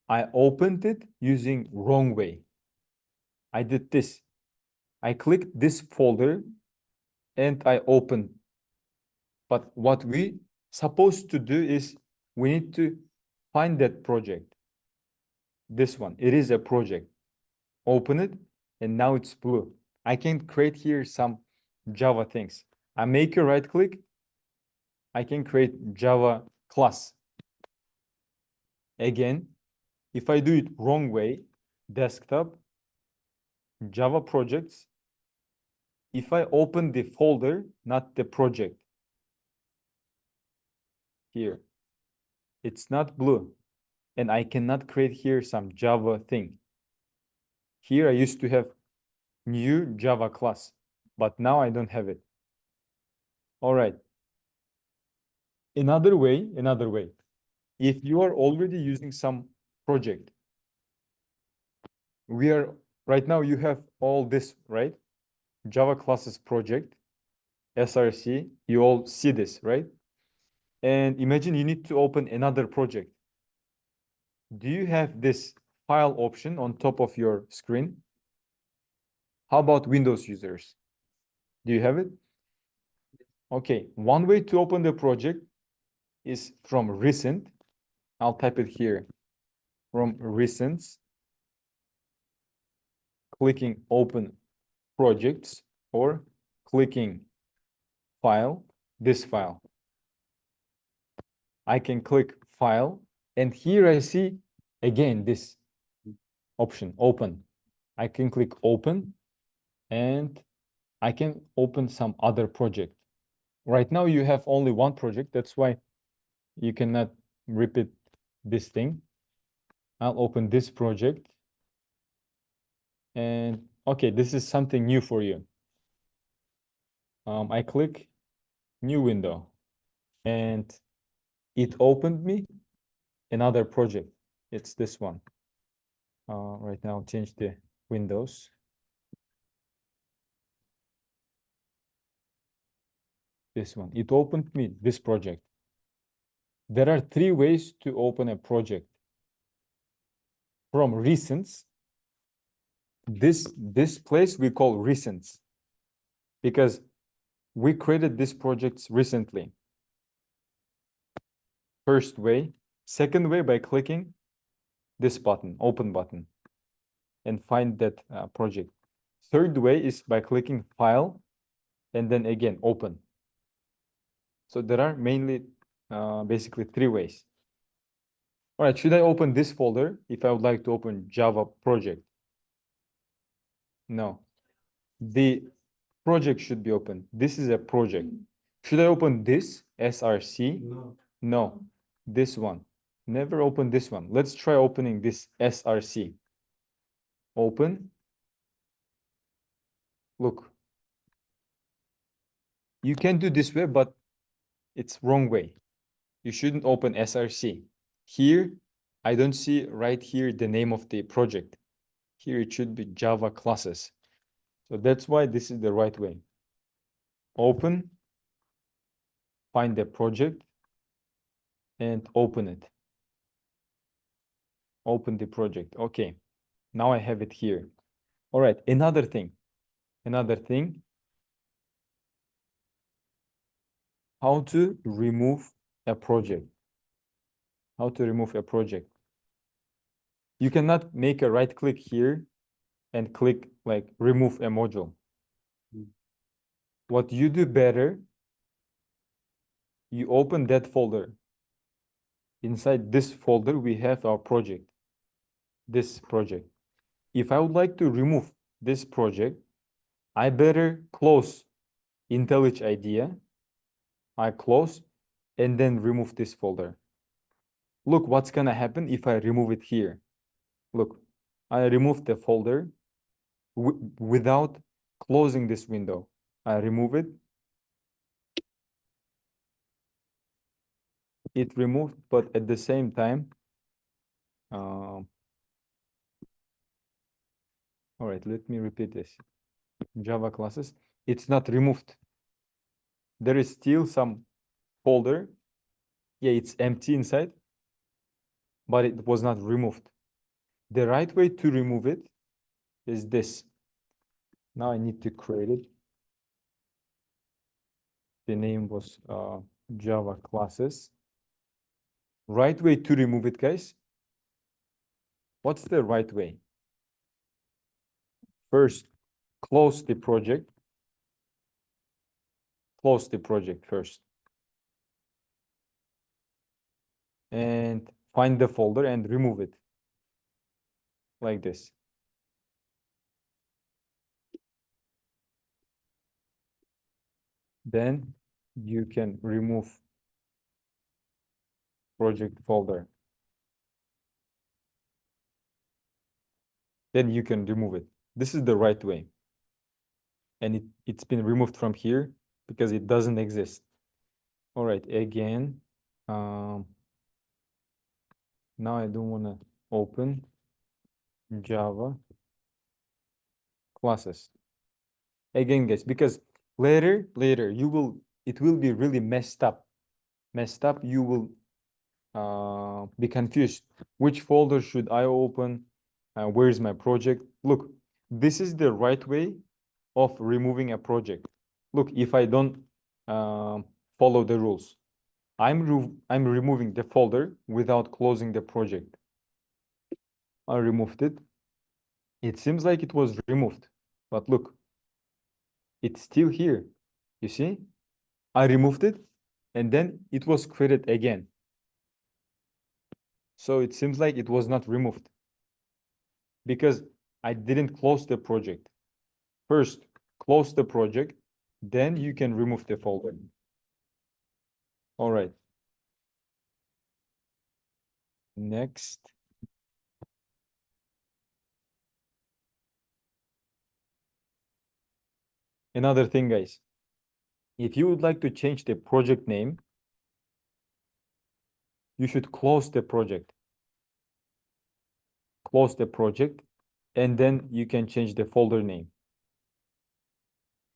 S1: I opened it using wrong way. I did this. I clicked this folder and I opened. But what we supposed to do is we need to find that project. This one, it is a project. Open it, and now it's blue. I can create here some Java things. I make a right click. I can create Java class. Again, if I do it wrong way, desktop, Java projects, if I open the folder, not the project, here, it's not blue, and I cannot create here some Java thing. Here I used to have new Java class, but now I don't have it. All right. Another way, if you are already using some project, right now you have all this, right? Java classes project, SRC, you all see this, right? And imagine you need to open another project. Do you have this file option on top of your screen? How about Windows users? Do you have it? Okay, one way to open the project is from recent. I'll type it here. From recents, clicking open projects, or clicking file, this file. I can click file, and here I see again this option, open. I can click open, and I can open some other project. Right now you have only one project, that's why you cannot repeat this thing. I'll open this project, and okay, this is something new for you. I click new window, and it opened me another project. It's this one. Right now, I'll change the windows. This one. It opened me this project. There are 3 ways to open a project. From recents, this place we call recents, because we created these projects recently. First way. Second way, by clicking this button, open button, and find that project. Third way is by clicking file, and then again open. So there are mainly basically 3 ways. All right, should I open this folder if I would like to open Java project? No. The project should be open. This is a project. Should I open this SRC?
S5: No.
S1: No, this one. Never open this one. Let's try opening this SRC. Open. Look. You can do this way, but it's wrong way. You shouldn't open SRC. Here, I don't see right here the name of the project. Here it should be Java classes. So that's why this is the right way. Open, find the project, and open it. Open the project. Okay, now I have it here. All right, another thing. How to remove a project. You cannot make a right click here and click like remove a module. What you do better, you open that folder. Inside this folder, we have our project, this project. If I would like to remove this project, I better close IntelliJ IDEA. I close and then remove this folder. Look what's gonna happen if I remove it here. Look, I removed the folder without closing this window. I remove it. It removed, but at the same time, all right, let me repeat this. Java classes, it's not removed. There is still some folder. Yeah, it's empty inside, but it was not removed. The right way to remove it is this. Now I need to create it. The name was Java classes. Right way to remove it, guys. What's the right way? First, close the project. Close the project first. And find the folder and remove it. Like this. Then you can remove project folder. Then you can remove it. This is the right way. And it's been removed from here because it doesn't exist. All right, again. Now I don't want to open Java classes. Again, guys, because later it will be really messed up. You will be confused. Which folder should I open? Where is my project? Look, this is the right way of removing a project. Look, if I don't follow the rules, I'm removing the folder without closing the project. I removed it. It seems like it was removed, but look, it's still here. You see? I removed it and then it was created again. So it seems like it was not removed because I didn't close the project. First, close the project, then you can remove the folder. All right. Next. Another thing, guys. If you would like to change the project name, you should close the project. Close the project, and then you can change the folder name.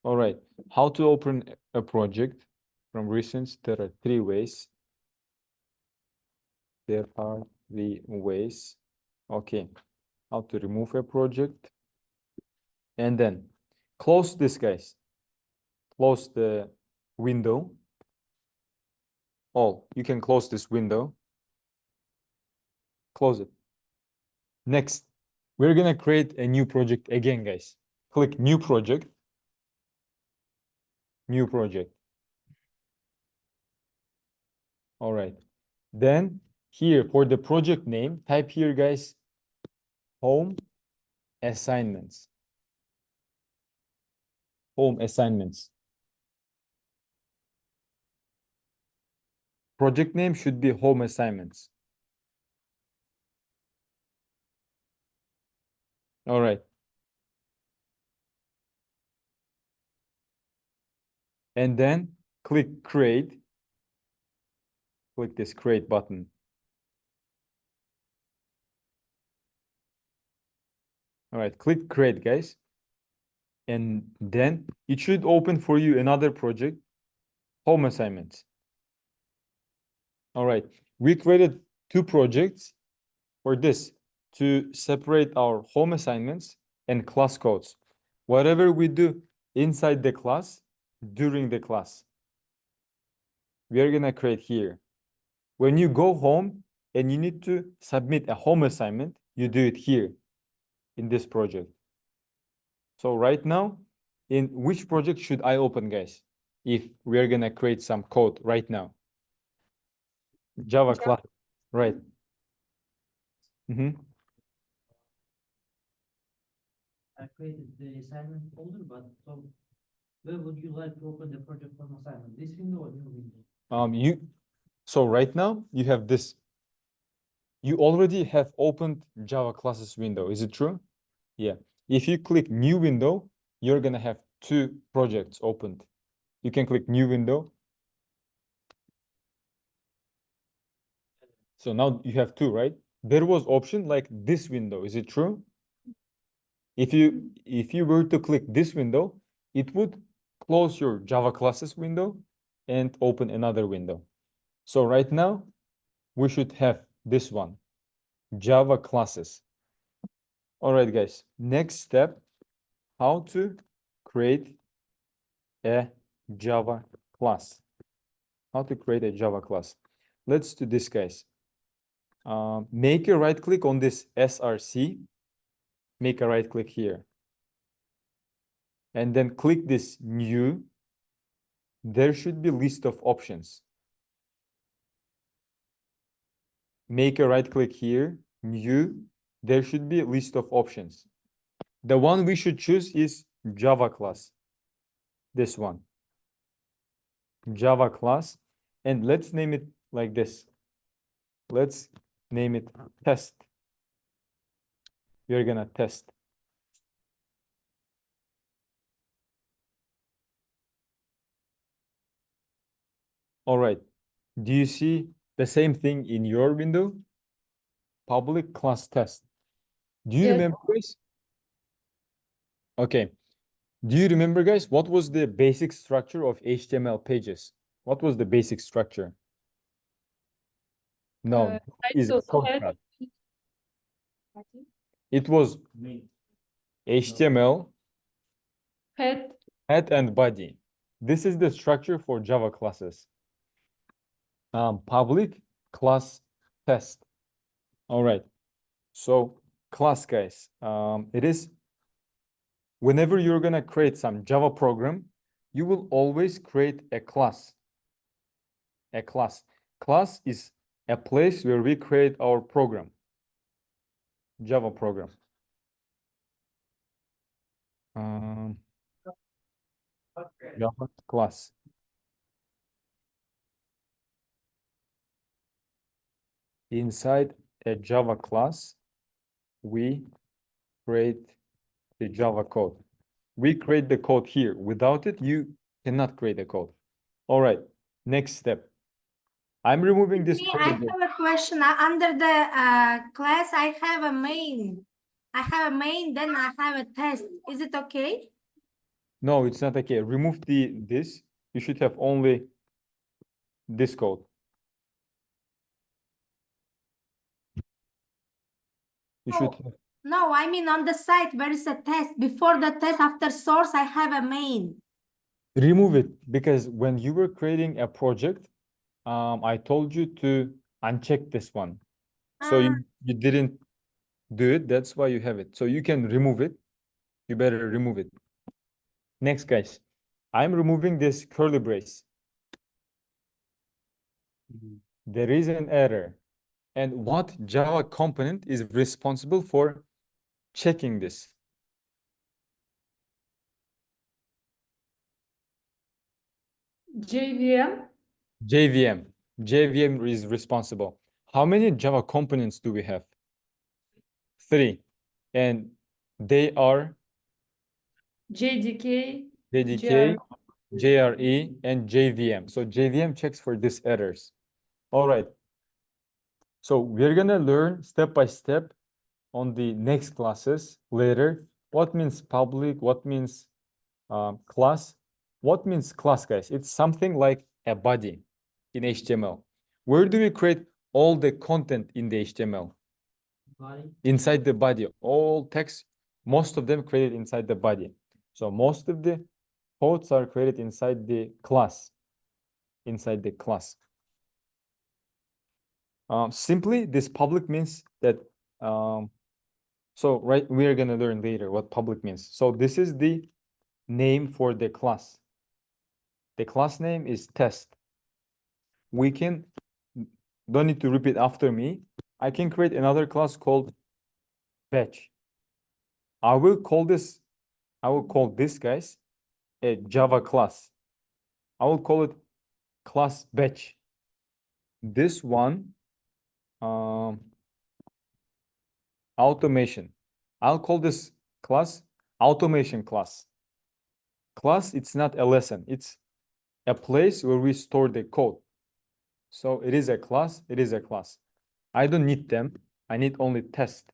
S1: All right. How to open a project from recents? There are 3 ways. There are 3 ways. Okay. How to remove a project. And then close this, guys. Close the window. All. You can close this window. Close it. Next, we're going to create a new project again, guys. Click new project. New project. All right. Then here for the project name, type here, guys, home assignments. Home assignments. Project name should be home assignments. All right. And then click create. Click this create button. All right, click create, guys. And then it should open for you another project, home assignments. All right, we created 2 projects for this to separate our home assignments and class codes. Whatever we do inside the class, during the class, we are gonna create here. When you go home and you need to submit a home assignment, you do it here in this project. So right now, in which project should I open, guys? If we are gonna create some code right now, Java class, right? Mm-hmm.
S5: I created the assignment folder, but so where would you like to open the project from assignment? This window or new window?
S1: So right now you have this. You already have opened Java classes window. Is it true? Yeah. If you click new window, you're gonna have two projects opened. You can click new window. So now you have two, right? There was option like this window. Is it true? If you were to click this window, it would close your Java classes window and open another window. So right now we should have this one, Java classes. All right, guys. Next step, how to create a Java class. How to create a Java class. Let's do this, guys. Make a right click on this SRC. Make a right click here. And then click this new. There should be list of options. Make a right click here, new. There should be a list of options. The one we should choose is Java class. This one. Java class. And let's name it like this. Let's name it test. We're gonna test. All right. Do you see the same thing in your window? Public class test. Do you
S2: Yes.
S1: remember, guys? Okay. Do you remember, guys, what was the basic structure of HTML pages? What was the basic structure? No, is a shortcut. It was HTML,
S2: Head.
S1: head and body. This is the structure for Java classes. Public class test. All right. So class, guys, it is whenever you're gonna create some Java program, you will always create a class. A class. Class is a place where we create our program. Java program. Java class. Inside a Java class, we create the Java code. We create the code here. Without it, you cannot create a code. All right, next step. I'm removing this.
S7: Me, I have a question. Under the class, I have a main. I have a main, then I have a test. Is it okay?
S1: No, it's not okay. Remove this. You should have only this code. You should have.
S7: No, I mean on the site where is a test. Before the test, after source, I have a main.
S1: Remove it because when you were creating a project, I told you to uncheck this one. So you didn't do it. That's why you have it. So you can remove it. You better remove it. Next, guys, I'm removing this curly brace. There is an error. And what Java component is responsible for checking this?
S2: JVM.
S1: JVM. JVM is responsible. How many Java components do we have? 3. And they are
S2: JDK.
S1: JDK, JRE, and JVM. So JVM checks for these errors. All right. So we're gonna learn step by step on the next classes later. What means public? What means class? What means class, guys? It's something like a body in HTML. Where do we create all the content in the HTML?
S5: Body.
S1: Inside the body. All text, most of them created inside the body. So most of the codes are created inside the class. Inside the class. Simply, this public means that, so right, we are gonna learn later what public means. So this is the name for the class. The class name is test. We can don't need to repeat after me. I can create another class called batch. I will call this guys a Java class. I will call it class batch. This one, automation. I'll call this class automation class. Class, it's not a lesson. It's a place where we store the code. So it is a class. It is a class. I don't need them. I need only test.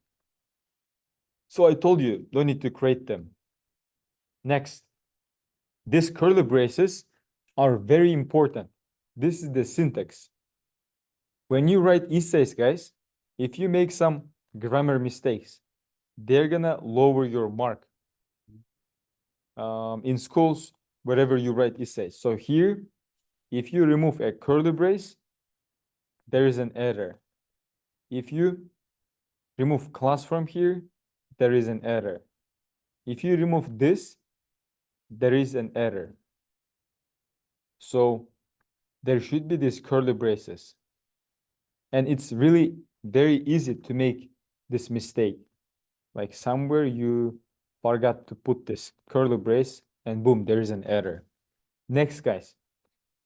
S1: So I told you, don't need to create them. Next, these curly braces are very important. This is the syntax. When you write essays, guys, if you make some grammar mistakes, they're gonna lower your mark. In schools, wherever you write essays. So here, if you remove a curly brace, there is an error. If you remove class from here, there is an error. If you remove this, there is an error. So there should be these curly braces. And it's really very easy to make this mistake. Like somewhere you forgot to put this curly brace and boom, there is an error. Next, guys,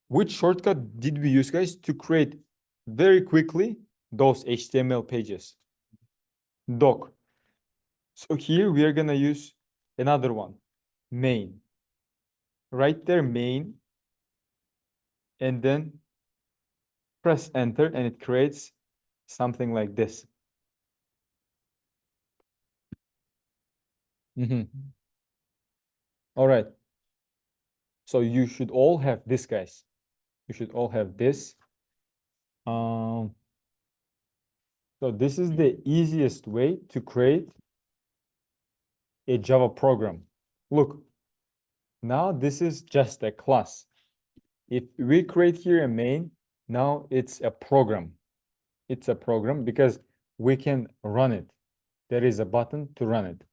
S1: which shortcut did we use, guys, to create very quickly those HTML pages? Doc. So here we are gonna use another one, main. Right there, main, and then press enter and it creates something like this. All right. So you should all have this, guys. You should all have this. So this is the easiest way to create a Java program. Look, now this is just a class. If we create here a main, now it's a program. It's a program because we can run it. There is a button to run it.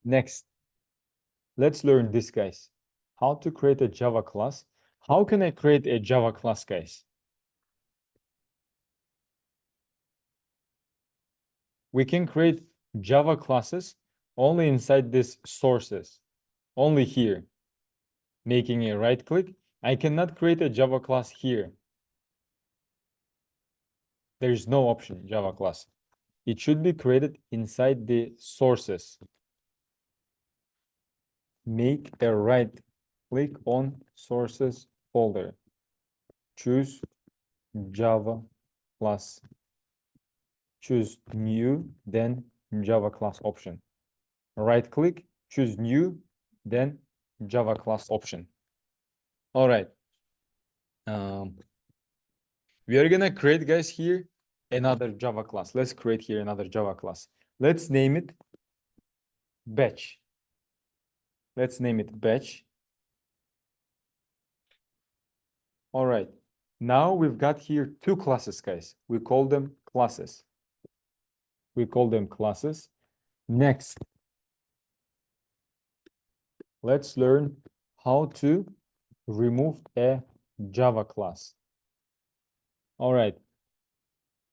S1: Next, let's learn this, guys. How to create a Java class. How can I create a Java class, guys? We can create Java classes only inside this sources, only here. Making a right click, I cannot create a Java class here. There is no option Java class. It should be created inside the sources. Make a right click on sources folder. Choose Java class. Choose new, then Java class option. Right click, choose new, then Java class option. All right. We are gonna create, guys, here another Java class. Let's create here another Java class. Let's name it batch. Let's name it batch. All right. Now we've got here two classes, guys. We call them classes. We call them classes. Next, let's learn how to remove a Java class. All right.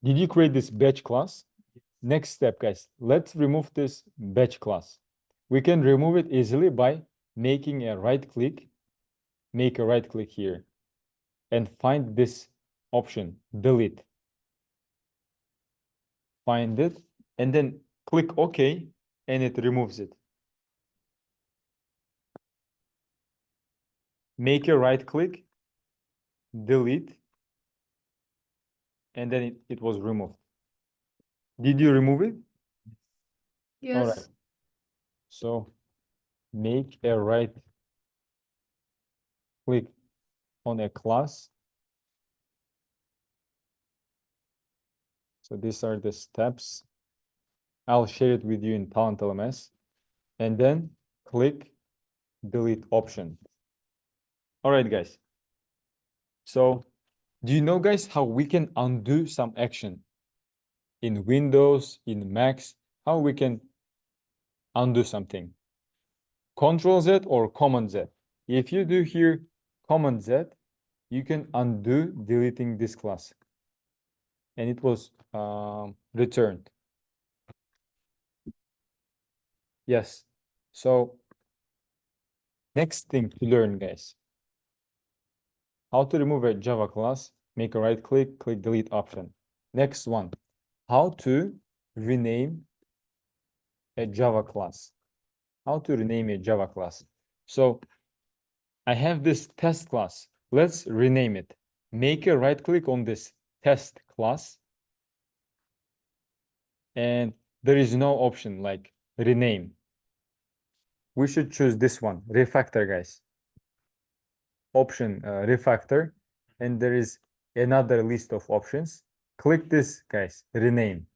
S1: Did you create this batch class? Next step, guys, let's remove this batch class. We can remove it easily by making a right click. Make a right click here and find this option, delete. Find it and then click OK and it removes it. Make a right click, delete, and then it was removed. Did you remove it?
S2: Yes.
S1: All right. So make a right click on a class. So these are the steps. I'll share it with you in Talent LMS. And then click delete option. All right, guys. So do you know, guys, how we can undo some action in Windows, in Macs, how we can undo something? Control Z or Command Z. If you do here Command Z, you can undo deleting this class. and it was returned. Yes. So next thing to learn, guys. How to remove a Java class, make a right click, click delete option. Next one, how to rename a Java class. How to rename a Java class. So I have this test class. Let's rename it. Make a right click on this test class. And there is no option like rename. We should choose this one, refactor, guys. Option refactor, and there is another list of options. Click this, guys, rename.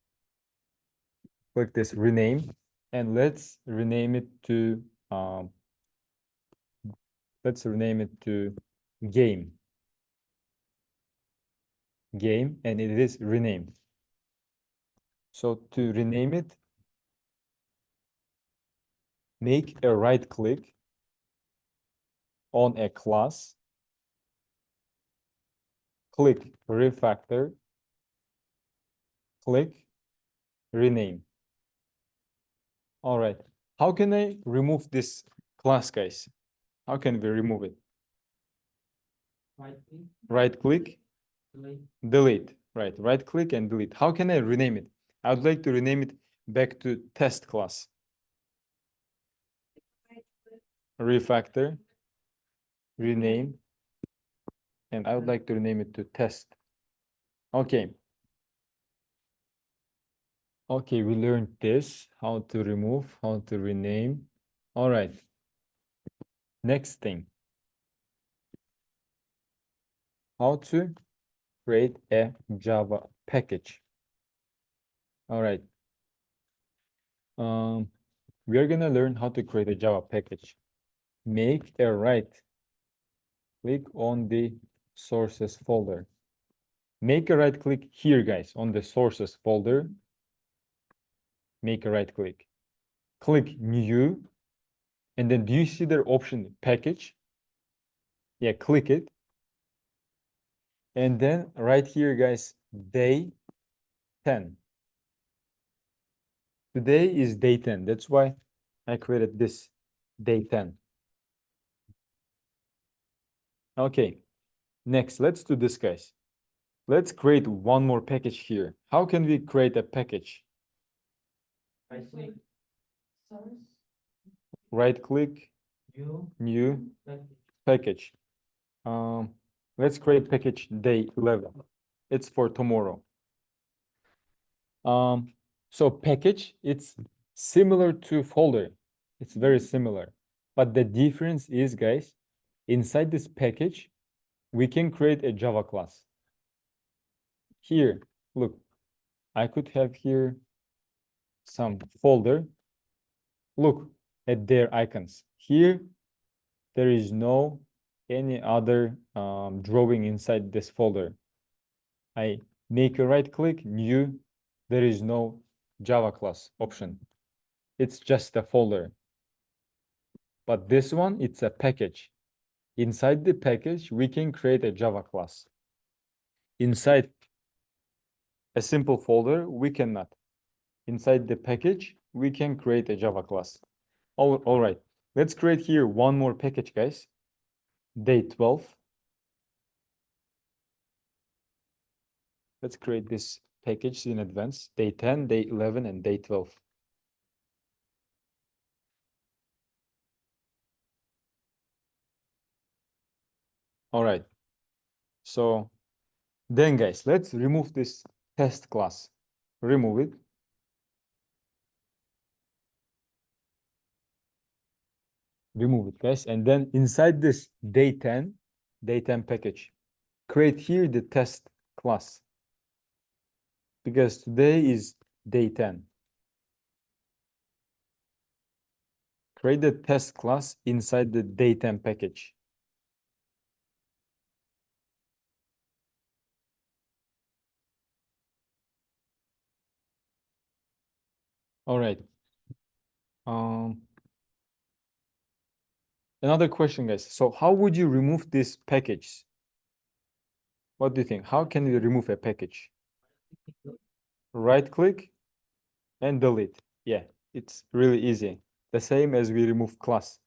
S1: Click this rename, and let's rename it to game. Game, and it is renamed. So to rename it, make a right click on a class, click refactor, click rename. All right, how can I remove this class, guys? How can we remove it?
S5: Right click,
S1: Right click,
S5: delete.
S1: delete, right click and delete. How can I rename it? I would like to rename it back to test class. Refactor, rename, and I would like to rename it to test. Okay. Okay, we learned this, how to remove, how to rename. All right. Next thing. How to create a Java package. All right. We are gonna learn how to create a Java package. Make a right click on the sources folder. Make a right click here, guys, on the sources folder. Make a right click. Click new. And then do you see their option package? Yeah, click it. And then right here, guys, day 10. Today is day 10. That's why I created this day 10. Okay, next, let's do this, guys. Let's create one more package here. How can we create a package?
S5: Right click,
S1: Right click, new
S5: package.
S1: package. Let's create package day 11. It's for tomorrow. So package, it's similar to folder. It's very similar. But the difference is, guys, inside this package, we can create a Java class. Here, look, I could have here some folder. Look at their icons. Here, there is no any other drawing inside this folder. I make a right click, new, there is no Java class option. It's just a folder. But this one, it's a package. Inside the package, we can create a Java class. Inside a simple folder, we cannot. Inside the package, we can create a Java class. All right, let's create here one more package, guys. Day 12. Let's create this package in advance. Day 10, day 11, and day 12. All right. So then, guys, let's remove this test class. Remove it. Remove it, guys. And then inside this day 10 package, create here the test class. Because today is day 10. Create the test class inside the day 10 package. All right. Another question, guys. So how would you remove this package? What do you think? How can we remove a package? right click and delete. Yeah, it's really easy. The same as we remove class.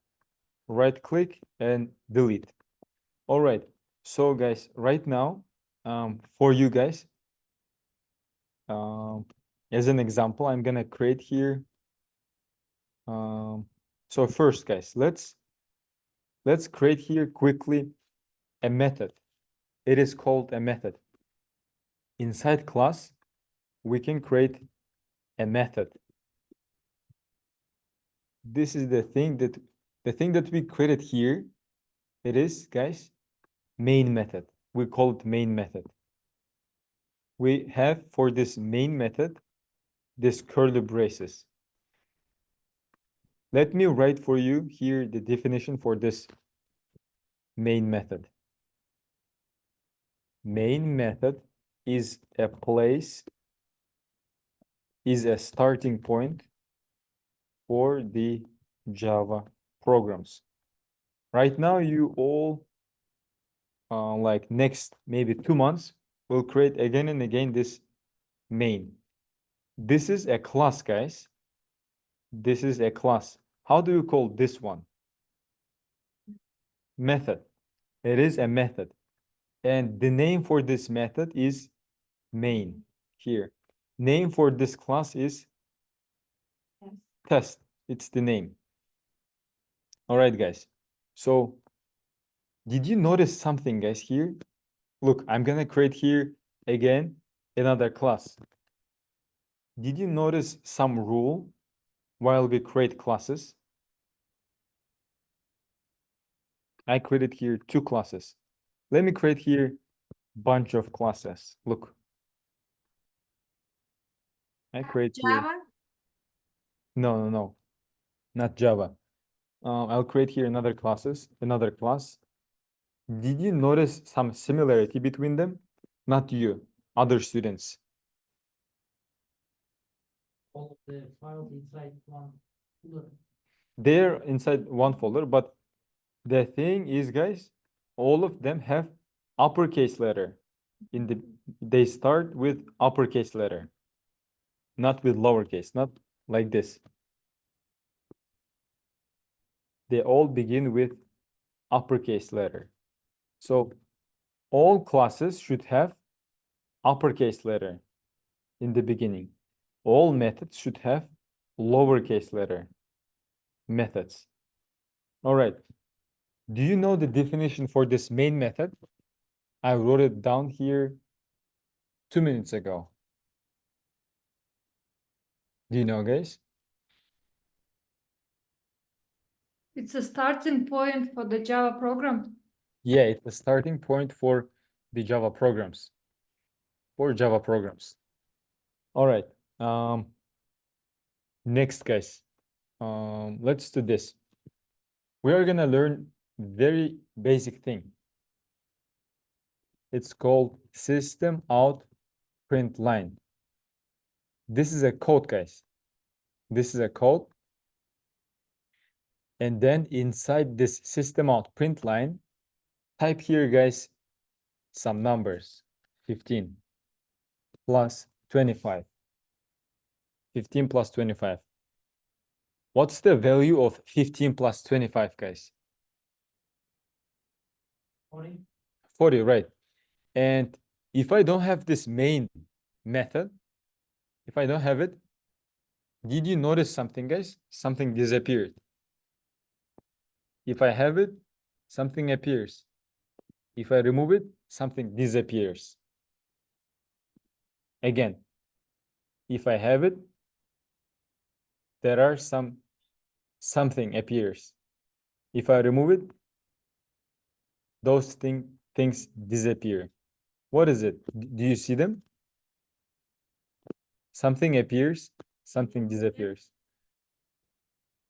S1: Right click and delete. All right. So guys, right now, for you guys, as an example, I'm gonna create here. So first, guys, let's create here quickly a method. It is called a method. Inside class, we can create a method. This is the thing that we created here. It is, guys, main method. We call it main method. We have for this main method this curly braces. Let me write for you here the definition for this main method. Main method is a place, is a starting point for the Java programs. Right now, you all, like next maybe 2 months, will create again and again this main. This is a class, guys. This is a class. How do you call this one? Method. It is a method. And the name for this method is main here. Name for this class is test. It's the name. All right, guys. So did you notice something, guys, here? Look, I'm gonna create here again another class. Did you notice some rule while we create classes? I created here 2 classes. Let me create here bunch of classes. Look. I create here.
S7: Java?
S1: No, not Java. I'll create here another class. Did you notice some similarity between them? Not you, other students.
S5: All of the files inside one folder.
S1: They're inside one folder, but the thing is, guys, all of them have uppercase letter. They start with uppercase letter, not with lowercase, not like this. They all begin with uppercase letter. So all classes should have uppercase letter in the beginning. All methods should have lowercase letter methods. All right. Do you know the definition for this main method? I wrote it down here 2 minutes ago. Do you know, guys?
S2: It's a starting point for the Java program.
S1: Yeah, it's the starting point for the Java programs. For Java programs. All right. Next, guys. Let's do this. We are gonna learn very basic thing. It's called system out print line. This is a code, guys. This is a code. And then inside this system out print line, type here, guys, some numbers. 15 plus 25. 15 plus 25. What's the value of 15 plus 25, guys?
S5: 40.
S1: 40, right? And if I don't have this main method, if I don't have it, did you notice something, guys? Something disappeared. If I have it, something appears. If I remove it, something disappears. Again, if I have it, there are something appears. If I remove it, those things disappear. What is it? Do you see them? Something appears, something disappears.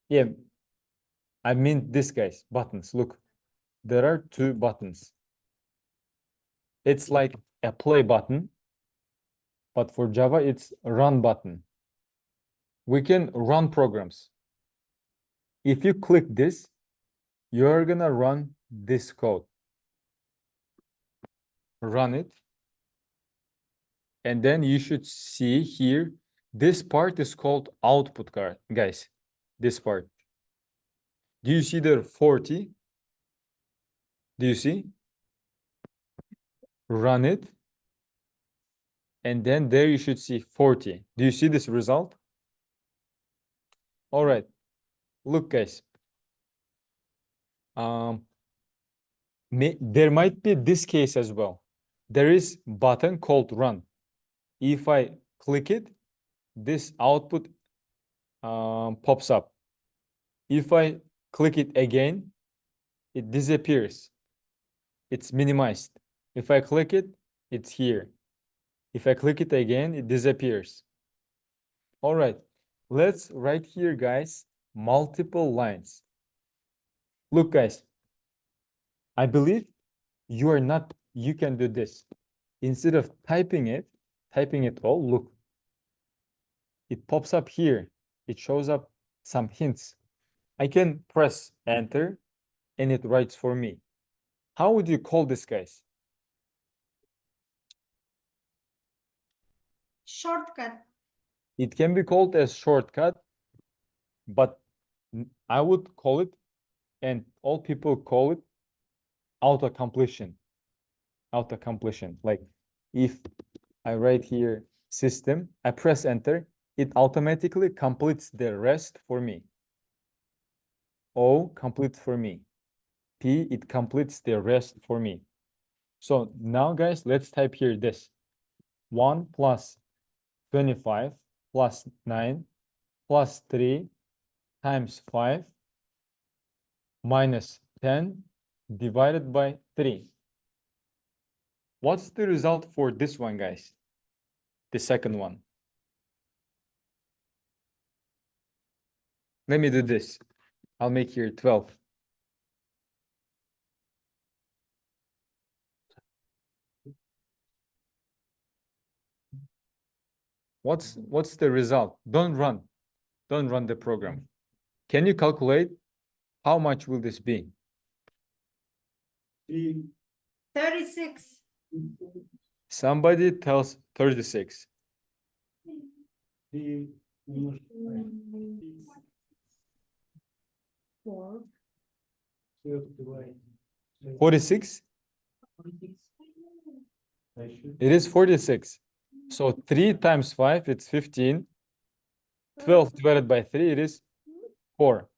S1: Yeah, I mean this, guys, buttons. Look, there are 2 buttons. It's like a play button, but for Java, it's a run button. We can run programs. If you click this, you're gonna run this code. Run it. And then you should see here, this part is called output, guys. This part. Do you see there 40? Do you see? Run it. And then there you should see 40. Do you see this result? All right. Look, guys. There might be this case as well. There is button called run. If I click it, this output pops up. If I click it again, it disappears. It's minimized. If I click it, it's here. If I click it again, it disappears. All right, let's write here, guys, multiple lines. Look, guys, I believe you can do this. Instead of typing it all, look. It pops up here. It shows up some hints. I can press enter and it writes for me. How would you call this, guys?
S7: Shortcut.
S1: It can be called as shortcut, but I would call it, and all people call it, auto-completion. Auto-completion. Like if I write here system, I press enter, it automatically completes the rest for me. O completes for me. P, it completes the rest for me. So now, guys, let's type here this. 1 plus 25 plus 9 plus 3 times 5 minus 10 divided by 3. What's the result for this one, guys? The second one. Let me do this. I'll make here 12. What's the result? Don't run the program. Can you calculate how much will this be?
S7: 36.
S1: Somebody tells 36. 46? It is 46. So 3 times 5, it's 15. 12 divided by 3, it is 4.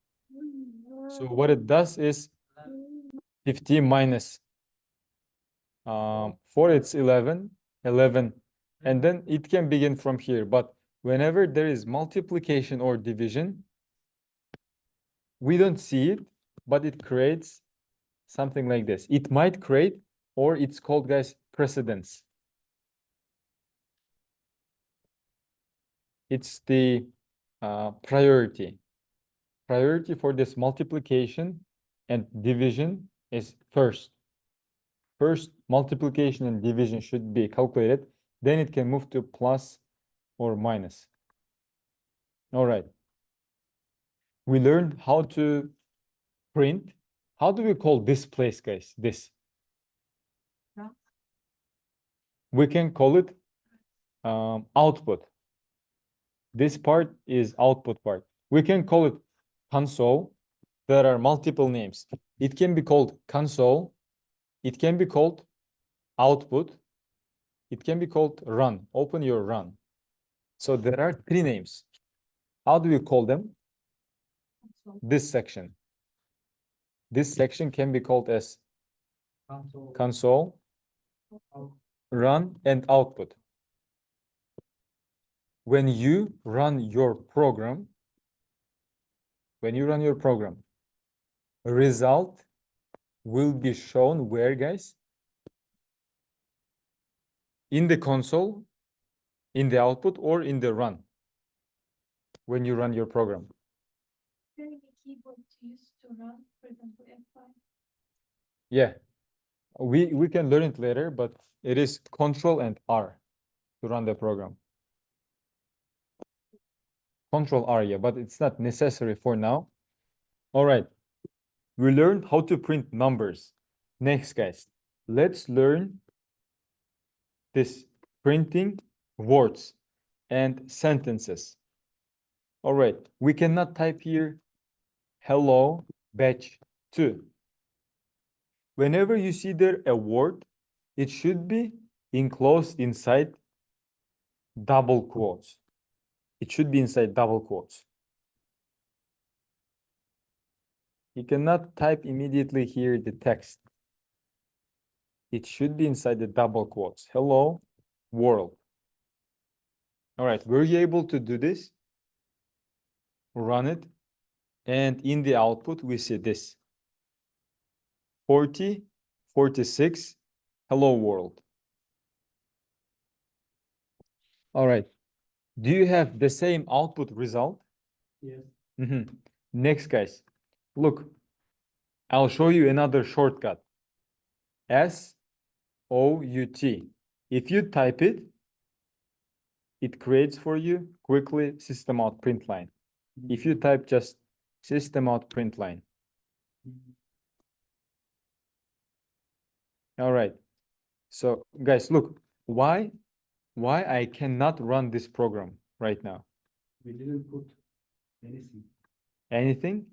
S1: So what it does is 15 minus 4, it's 11. 11. And then it can begin from here. But whenever there is multiplication or division, we don't see it, but it creates something like this. It might create, or it's called, guys, precedence. It's the priority. Priority for this multiplication and division is first. First, multiplication and division should be calculated. Then it can move to plus or minus. All right. We learned how to print. How do we call this place, guys? This. We can call it output. This part is output part. We can call it console. There are multiple names. It can be called console. It can be called output. It can be called run. Open your run. So there are 3 names. How do you call them? This section. This section can be called as console, run, and output. When you run your program, a result will be shown where, guys? In the console, in the output, or in the run when you run your program. Yeah, we can learn it later, but it is Control and R to run the program. Control R, yeah, but it's not necessary for now. All right, we learned how to print numbers. Next, guys, let's learn this printing words and sentences. All right, we cannot type here, hello, batch 2. Whenever you see there a word, it should be enclosed inside double quotes. It should be inside double quotes. You cannot type immediately here the text. It should be inside the double quotes. Hello, world. All right, were you able to do this? Run it. And in the output, we see this. 40, 46, hello world. All right. Do you have the same output result?
S5: Yes.
S1: Next, guys. Look, I'll show you another shortcut. SOUT. If you type it, it creates for you quickly system out print line. If you type just system out print line. All right. So guys, look, why I cannot run this program right now?
S5: We didn't put anything.
S1: Anything?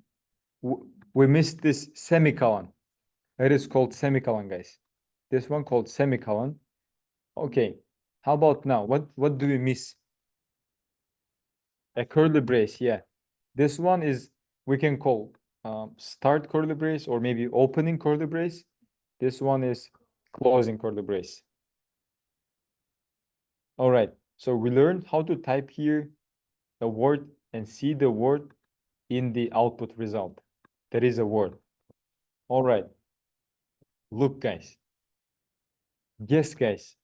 S1: We missed this semicolon. It is called semicolon, guys. This one called semicolon. Okay. How about now? What do we miss? A curly brace, yeah. This one is, we can call start curly brace or maybe opening curly brace. This one is closing curly brace. All right, so we learned how to type here a word and see the word in the output result. There is a word. All right, look guys. Guess guys.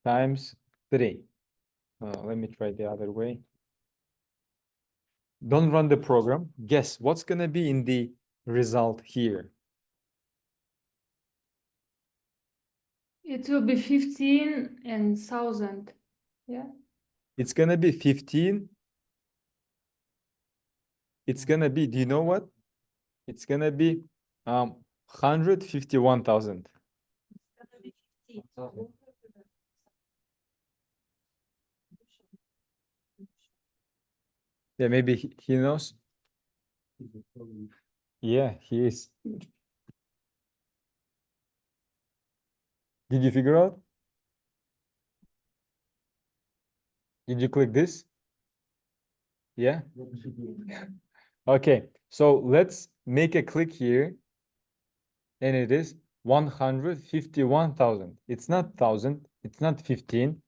S1: Times 3. Let me try the other way. Don't run the program. Guess what's gonna be in the result here.
S2: It will be 15 and 1,000. Yeah.
S1: It's gonna be 15. It's gonna be, do you know what? It's gonna be 151,000. Yeah, maybe he knows. Yeah, he is. Did you figure out? Did you click this? Yeah. Okay, so let's make a click here. And it is 151,000. It's not 1,000, it's not 15,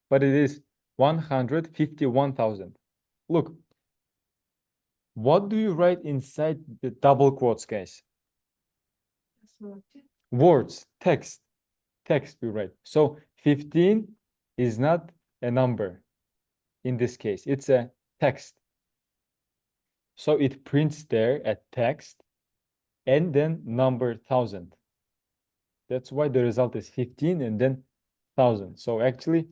S1: but it is 151,000. Look, what do you write inside the double quotes, guys? Words, text we write. So 15 is not a number in this case, it's a text. So it prints there a text and then number 1,000. That's why the result is 15 and then 1,000. So actually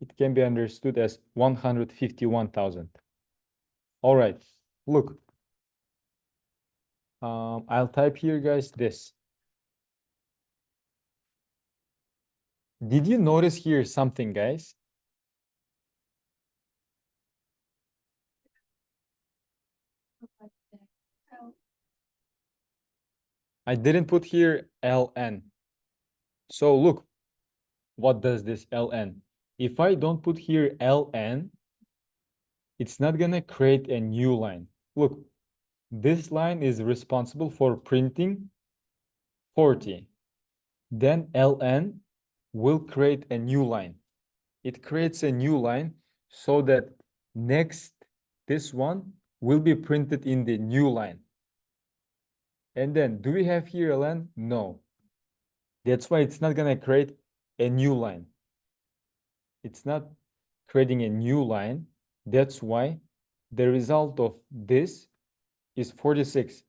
S1: it can be understood as 151,000. All right, look. I'll type here, guys, this. Did you notice here something, guys? I didn't put here ln. So look, what does this ln? If I don't put here ln, it's not gonna create a new line. Look, this line is responsible for printing 40. Then ln will create a new line. It creates a new line so that next, this one will be printed in the new line. And then, do we have here ln? No. That's why it's not gonna create a new line. It's not creating a new line. That's why the result of this is 46.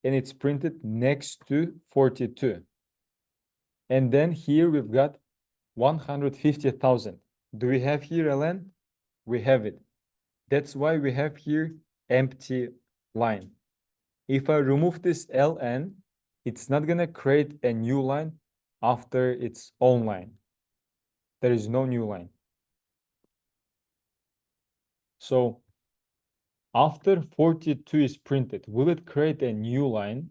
S1: And it's printed next to 42. And then here we've got 150,000. Do we have here ln? We have it. That's why we have here empty line. If I remove this ln, it's not gonna create a new line. after its own line. There is no new line. So after 42 is printed, will it create a new line?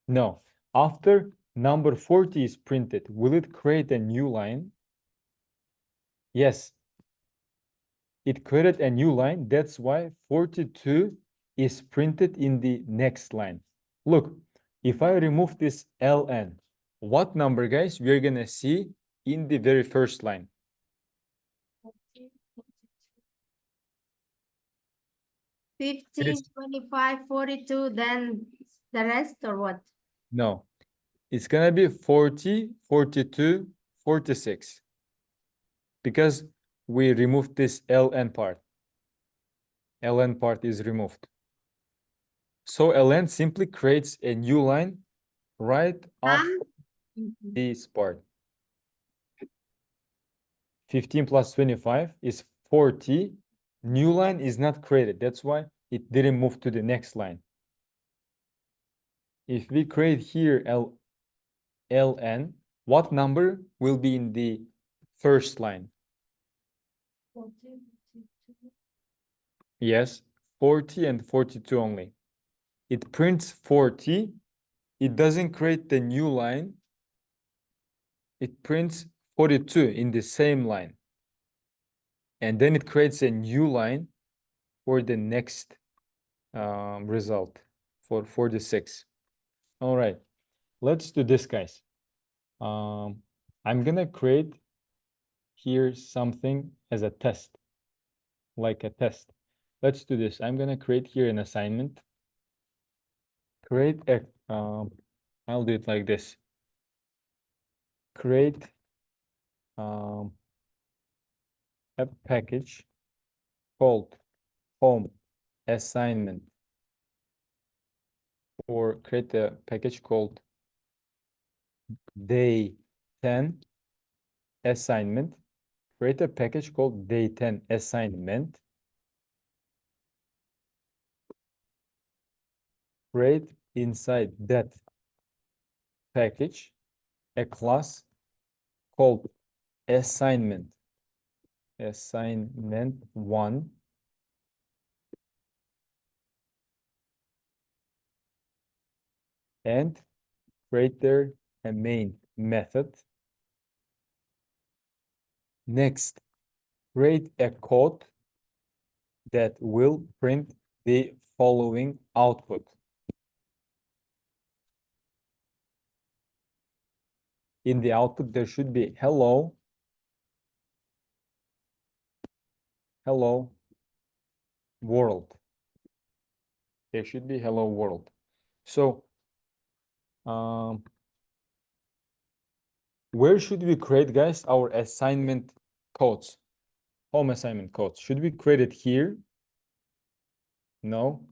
S1: No. After number 40 is printed, will it create a new line? Yes. It created a new line. That's why 42 is printed in the next line. Look, if I remove this ln, what number, guys, we're gonna see in the very first line?
S7: 15, 25, 42, then the rest or what?
S1: No, it's gonna be 40, 42, 46. Because we removed this ln part. ln part is removed. So ln simply creates a new line right after this part. 15 plus 25 is 40. New line is not created. That's why it didn't move to the next line. If we create here ln, what number will be in the first line? Yes, 40 and 42 only. It prints 40. It doesn't create the new line. It prints 42 in the same line. And then it creates a new line for the next result, for 46. All right, let's do this, guys. I'm gonna create here something as a test, like a test. Let's do this. I'm gonna create here an assignment. Create a, I'll do it like this. Create a package called home assignment, or create a package called day 10 assignment. Create a package called day 10 assignment. Create inside that package a class called assignment 1, and create there a main method. Next, create a code that will print the following output. In the output, there should be hello world. There should be hello world. So, where should we create, guys, our assignment codes, home assignment codes? Should we create it here? No.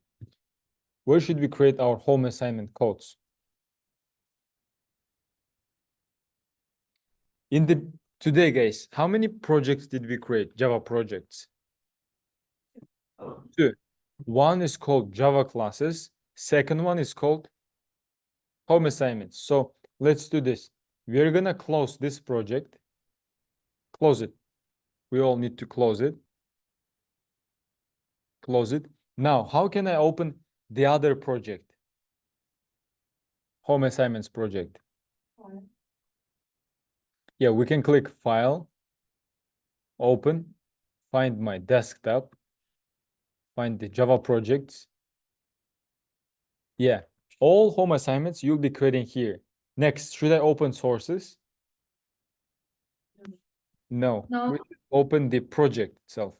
S1: Where should we create our home assignment codes? Today, guys, how many projects did we create? Java projects? 2. One is called Java classes. Second one is called home assignments. So let's do this. We're gonna close this project. Close it. We all need to close it. Close it. Now, how can I open the other project? Home assignments project. Yeah, we can click File, Open, find my desktop, find the Java projects. Yeah, all home assignments you'll be creating here. Next, should I open sources? No.
S2: No.
S1: We open the project itself.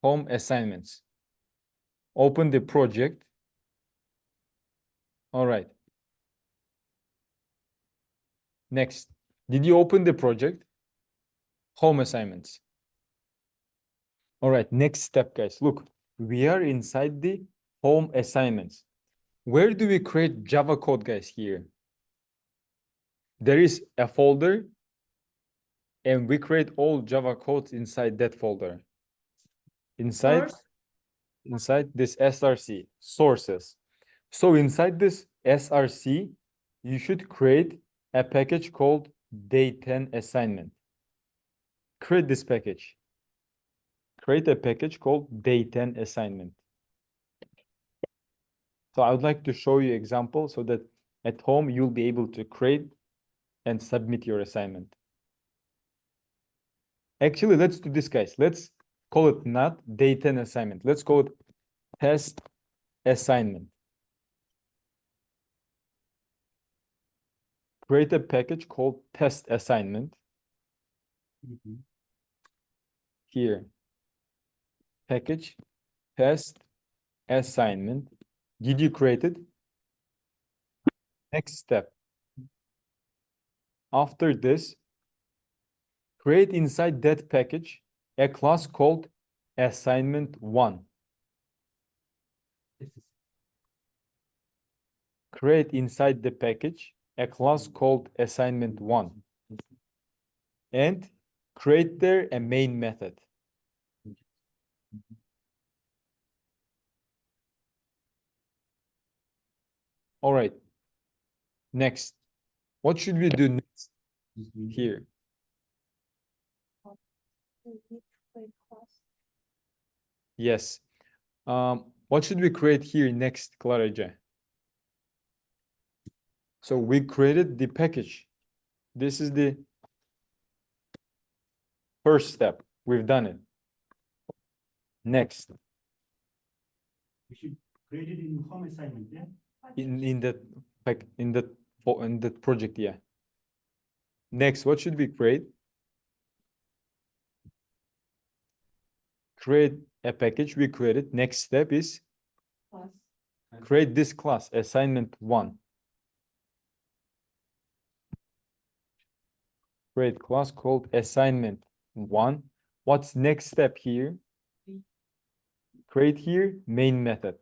S1: Home assignments. Open the project. All right. Next, did you open the project? Home assignments. All right, next step, guys. Look, we are inside the home assignments. Where do we create Java code, guys, here? There is a folder, and we create all Java codes inside that folder. Inside this src, sources. So inside this src, you should create a package called day10 assignment. Create this package. Create a package called day10 assignment. So I would like to show you example so that at home you'll be able to create and submit your assignment. Actually, let's do this, guys. Let's call it not day10 assignment. Let's call it test assignment. Create a package called test assignment. Here, package test assignment. Did you create it? Next step. After this, create inside that package a class called assignment1. Create inside the package a class called assignment1 and create there a main method. All right. Next, what should we do next here? Yes. What should we create here next, Clara J? So we created the package. This is the first step. We've done it. Next.
S9: We should create it in home assignment, yeah?
S1: In that project, yeah. Next, what should we create? Create a package. We created. Next step is create this class, assignment1. Create class called assignment1. What's next step here? Create here main method.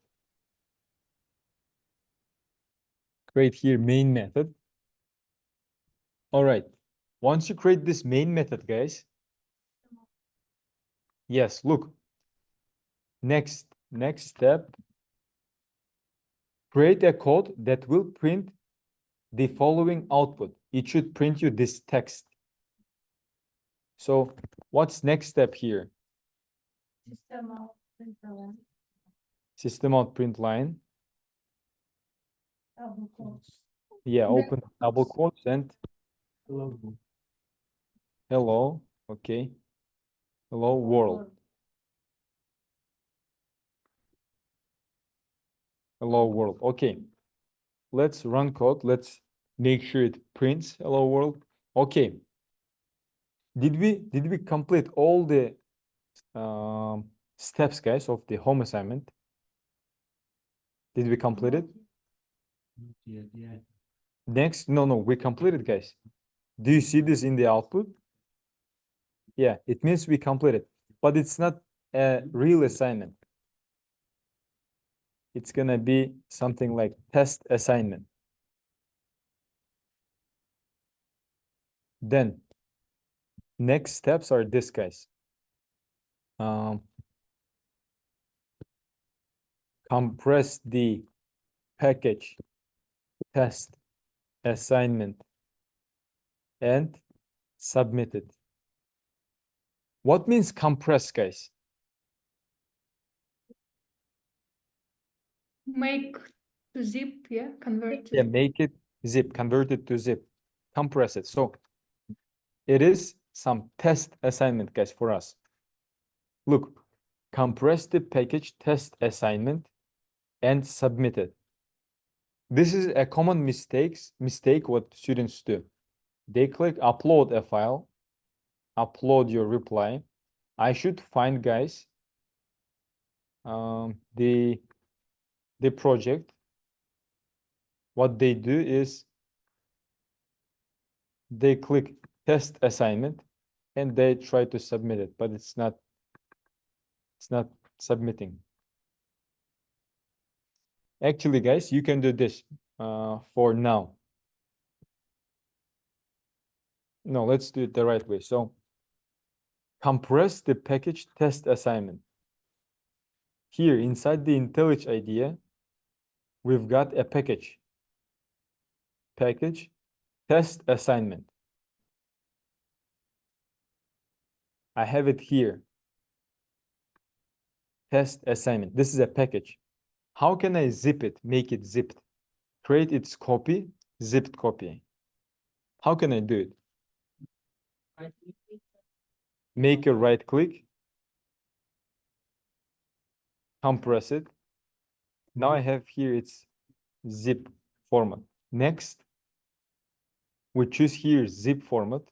S1: Create here main method. All right. Once you create this main method, guys. Yes, look. Next step. Create a code that will print the following output. It should print you this text. So what's next step here? System out print line. Yeah, open double quotes and hello. Okay. Hello world. Hello world. Okay. Let's run code. Let's make sure it prints hello world. Okay. Did we complete all the steps, guys, of the home assignment? Did we complete it?
S9: Yeah.
S1: Next, no, we completed, guys. Do you see this in the output? Yeah, it means we completed, but it's not a real assignment. It's gonna be something like test assignment. Then next steps are this, guys. Compress the package test assignment and submit it. What means compress, guys?
S2: Make to zip, yeah, convert to
S1: Yeah,
S2: zip.
S1: make it zip, convert it to zip, compress it. So it is some test assignment, guys, for us. Look, compress the package test assignment and submit it. This is a common mistake what students do. They click upload a file, upload your reply. I should find, guys, the project. What they do is they click test assignment and they try to submit it, but it's not submitting. Actually, guys, you can do this for now. No, let's do it the right way. So compress the package test assignment. Here inside the IntelliJ IDEA, we've got a package. Package, test assignment. I have it here. Test assignment. This is a package. How can I zip it, make it zipped? Create its copy, zipped copy. How can I do it? Make a right click. Compress it. Now I have here its zip format. Next, we choose here zip format.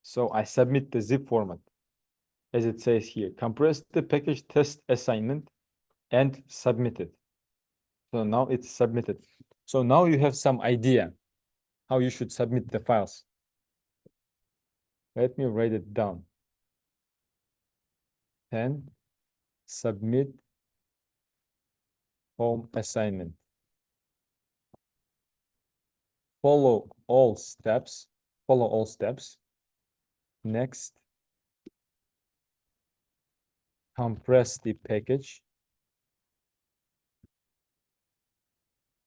S1: So I submit the zip format as it says here. Compress the package test assignment and submit it. So now it's submitted. So now you have some idea how you should submit the files. Let me write it down. And submit home assignment. Follow all steps. Follow all steps. Next, compress the package.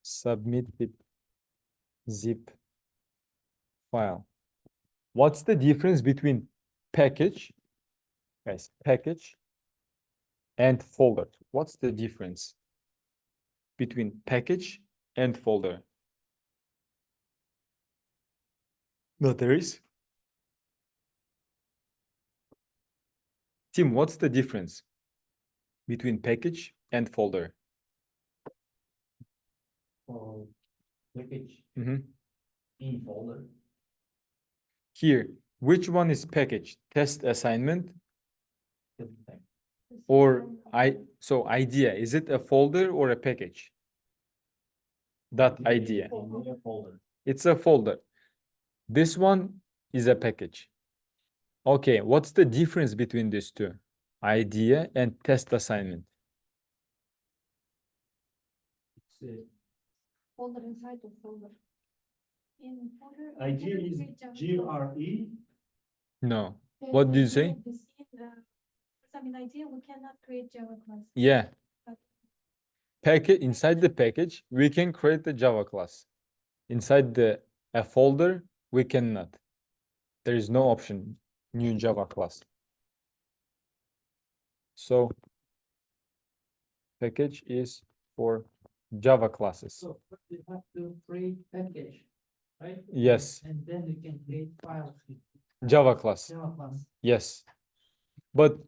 S1: Submit the zip file. What's the difference between package, guys, package and folder? What's the difference between package and folder? No, there is. Tim, what's the difference between package and folder?
S5: For package
S1: Mhm.
S5: in folder.
S1: Here, which one is package? Test assignment
S5: That's the same.
S1: or idea? Is it a folder or a package? That idea.
S5: In a folder.
S1: It's a folder. This one is a package. Okay, what's the difference between these two? Idea and test assignment.
S5: It's a
S7: Folder inside of folder. In folder.
S9: Idea is GRE.
S1: No. What did you say?
S7: For example, idea, we cannot create Java class.
S1: Yeah. Package inside the package, we can create the Java class. Inside a folder, we cannot. There is no option, new Java class. So package is for Java classes.
S5: So first you have to create package, right?
S1: Yes,
S5: And then you can create files with
S1: Java class.
S5: Java class.
S1: Yes. But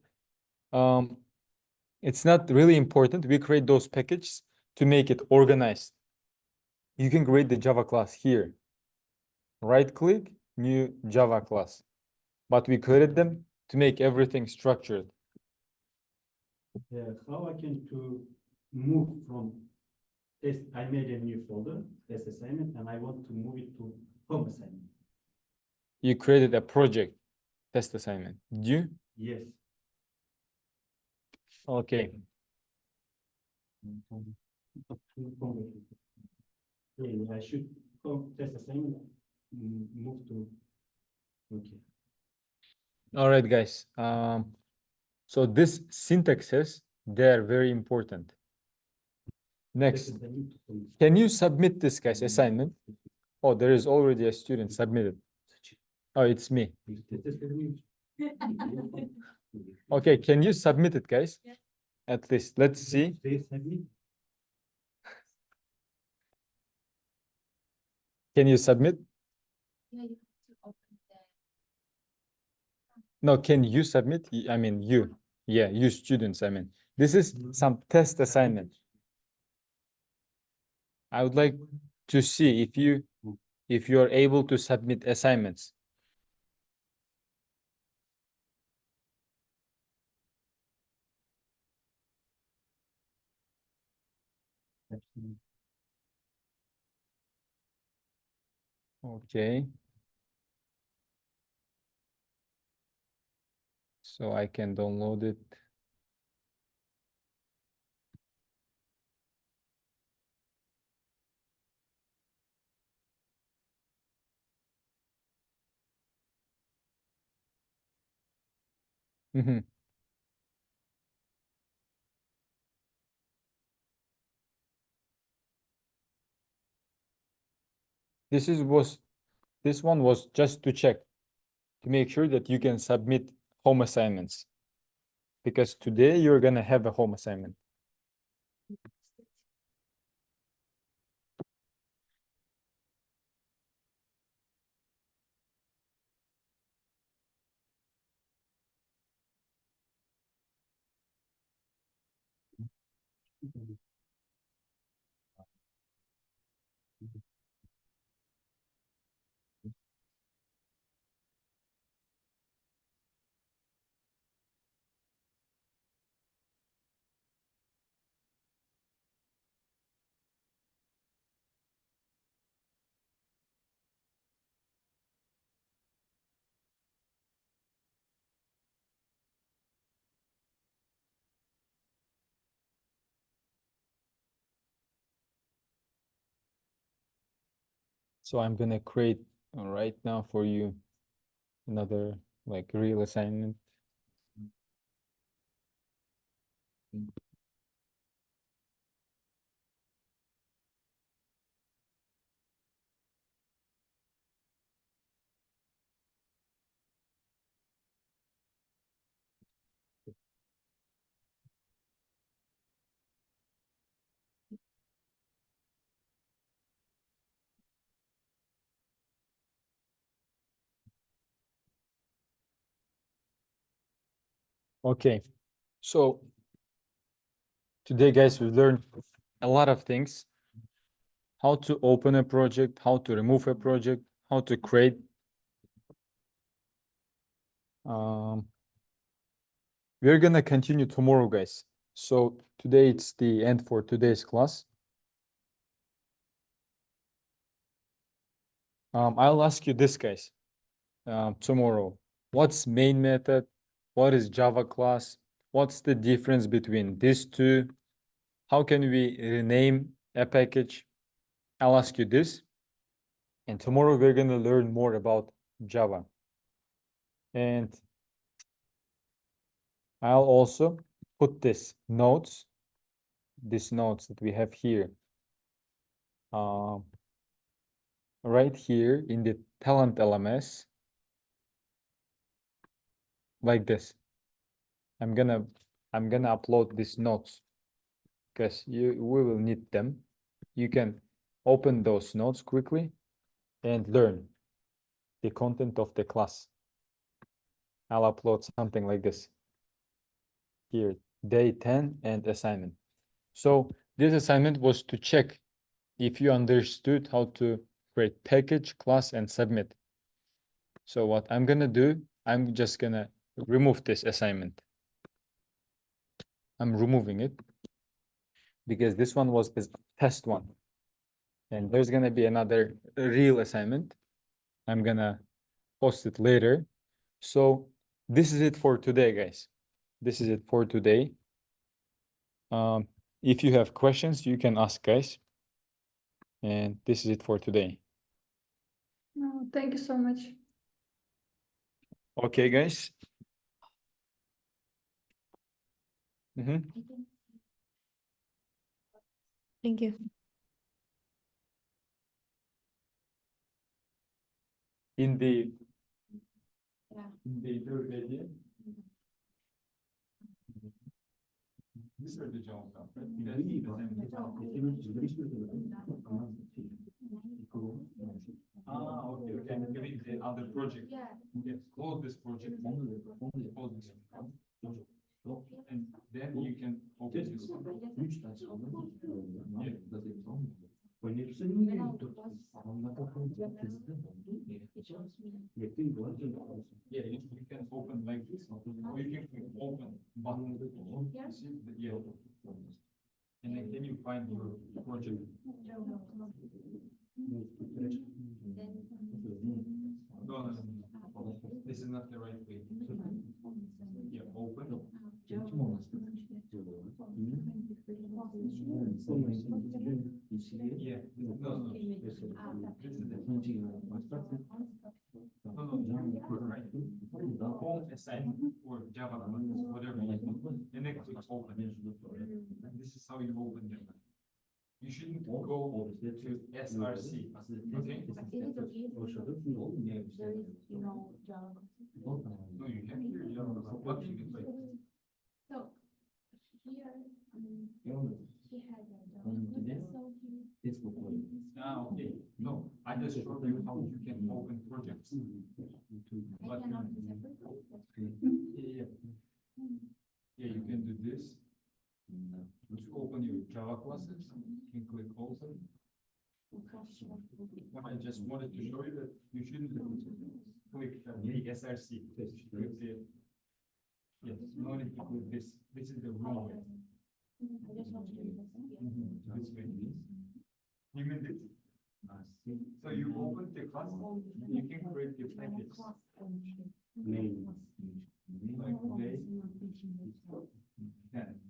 S1: it's not really important. We create those packages to make it organized. You can create the Java class here. Right click, new Java class. But we created them to make everything structured.
S9: How I can to move from test, I made a new folder, test assignment, and I want to move it to home assignment.
S1: You created a project test assignment. Did you?
S9: Yes.
S1: Okay.
S9: Yeah, I should come test assignment, move to, okay.
S1: All right, guys. So this syntaxes, they're very important. Next, can you submit this guy's assignment? Oh, there is already a student submitted. Oh, it's me. Okay, can you submit it, guys?
S7: Yes.
S1: At least, let's see.
S9: They submit.
S1: Can you submit?
S7: Yeah, you have to open the.
S1: No, can you submit? I mean, you. Yeah, you students, I mean. This is some test assignment. I would like to see if you are able to submit assignments. Okay. So I can download it. Mhm. This one was just to check, to make sure that you can submit home assignments. Because today you're gonna have a home assignment. So I'm gonna create right now for you another like real assignment. Okay, so today, guys, we learned a lot of things. How to open a project, how to remove a project, how to create. We're gonna continue tomorrow, guys. So today it's the end for today's class. I'll ask you this, guys, tomorrow. What's main method? What is Java class? What's the difference between these two? How can we rename a package? I'll ask you this. And tomorrow we're gonna learn more about Java. And I'll also put these notes that we have here, right here in the talent LMS, like this. I'm gonna upload these notes because we will need them. You can open those notes quickly and learn the content of the class. I'll upload something like this here, day 10 and assignment. So this assignment was to check if you understood how to create package, class, and submit. So what I'm gonna do, I'm just gonna remove this assignment. I'm removing it because this one was a test one. And there's gonna be another real assignment. I'm gonna post it later. So this is it for today, guys. This is it for today. If you have questions, you can ask, guys. And this is it for today.
S2: No, thank you so much.
S1: Okay, guys.
S8: Thank you.
S1: In the third idea. These are the Java stuff, right? Okay, okay. I'm giving the other project. Yes, close this project. Close this. And then you can open this. Yeah, you can open like this, or you can open button. Yeah. And then can you find your project? No. This is not the right way. Yeah, open. Yeah, no. This is the right. Home assignment or Java, whatever you want. And then click open. This is how you open Java. you shouldn't go to SRC. Okay? No, you have here, you know, what you can play. Ah, okay. No, I just showed you how you can open projects. But, yeah. Yeah, you can do this. To open your Java classes, you can click open. I just wanted to show you that you shouldn't click the SRC. Click the, yes, no need to click this. This is the wrong way. This way. You mean this? So you open the class, you can create the package. Name. Like today. 10.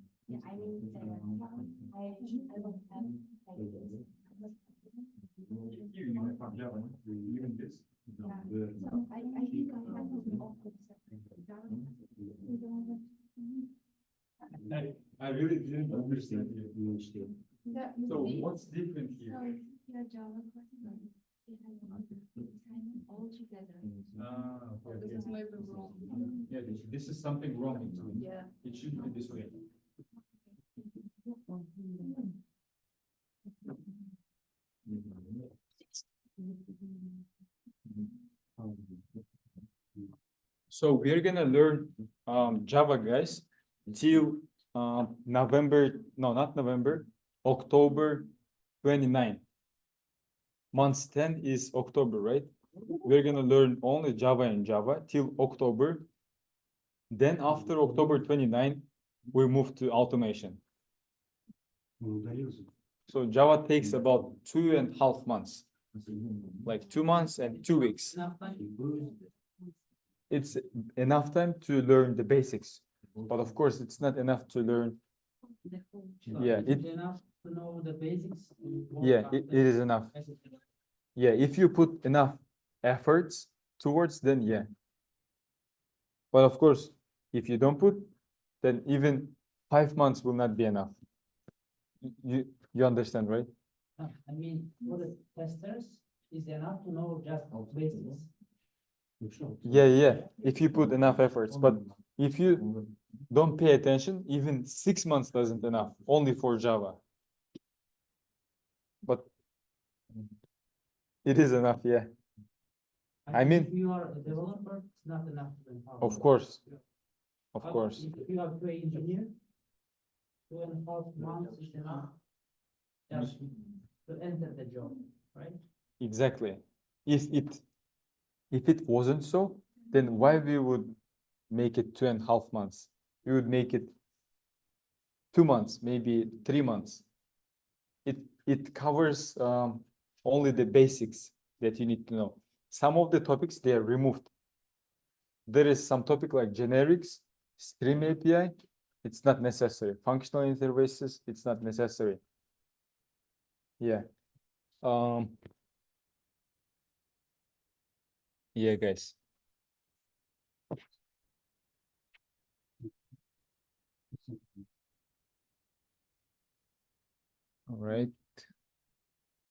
S1: Here you have Java, even this. I really didn't understand you. So what's different here? Ah, okay. Yeah, this is something wrong. Yeah. It shouldn't be this way. So we're gonna learn Java, guys, till November, no, not November, October 29. Month 10 is October, right? We're gonna learn only Java and Java till October. Then after October 29, we move to automation. So Java takes about 2.5 months, like 2 months and 2 weeks. It's enough time to learn the basics, but of course it's not enough to learn. Yeah,
S5: Is it enough to know the basics?
S1: Yeah, it is enough. Yeah, if you put enough efforts towards, then yeah. But of course, if you don't put, then even 5 months will not be enough. You understand, right?
S5: I mean, for the testers, is enough to know just basics.
S1: Yeah. If you put enough efforts, but if you don't pay attention, even 6 months doesn't enough, only for Java. But it is enough, yeah. I mean,
S5: if you are a developer, it's not enough to empower.
S1: Of course. Of
S5: But
S1: course.
S5: If you are a engineer, 2.5 months is enough just to enter the job, right?
S1: Exactly. If it wasn't so, then why we would make it 2.5 months? We would make it 2 months, maybe 3 months. It covers only the basics that you need to know. Some of the topics, they are removed. There is some topic like generics, stream API, it's not necessary. Functional interfaces, it's not necessary. Yeah. Yeah, guys. All right.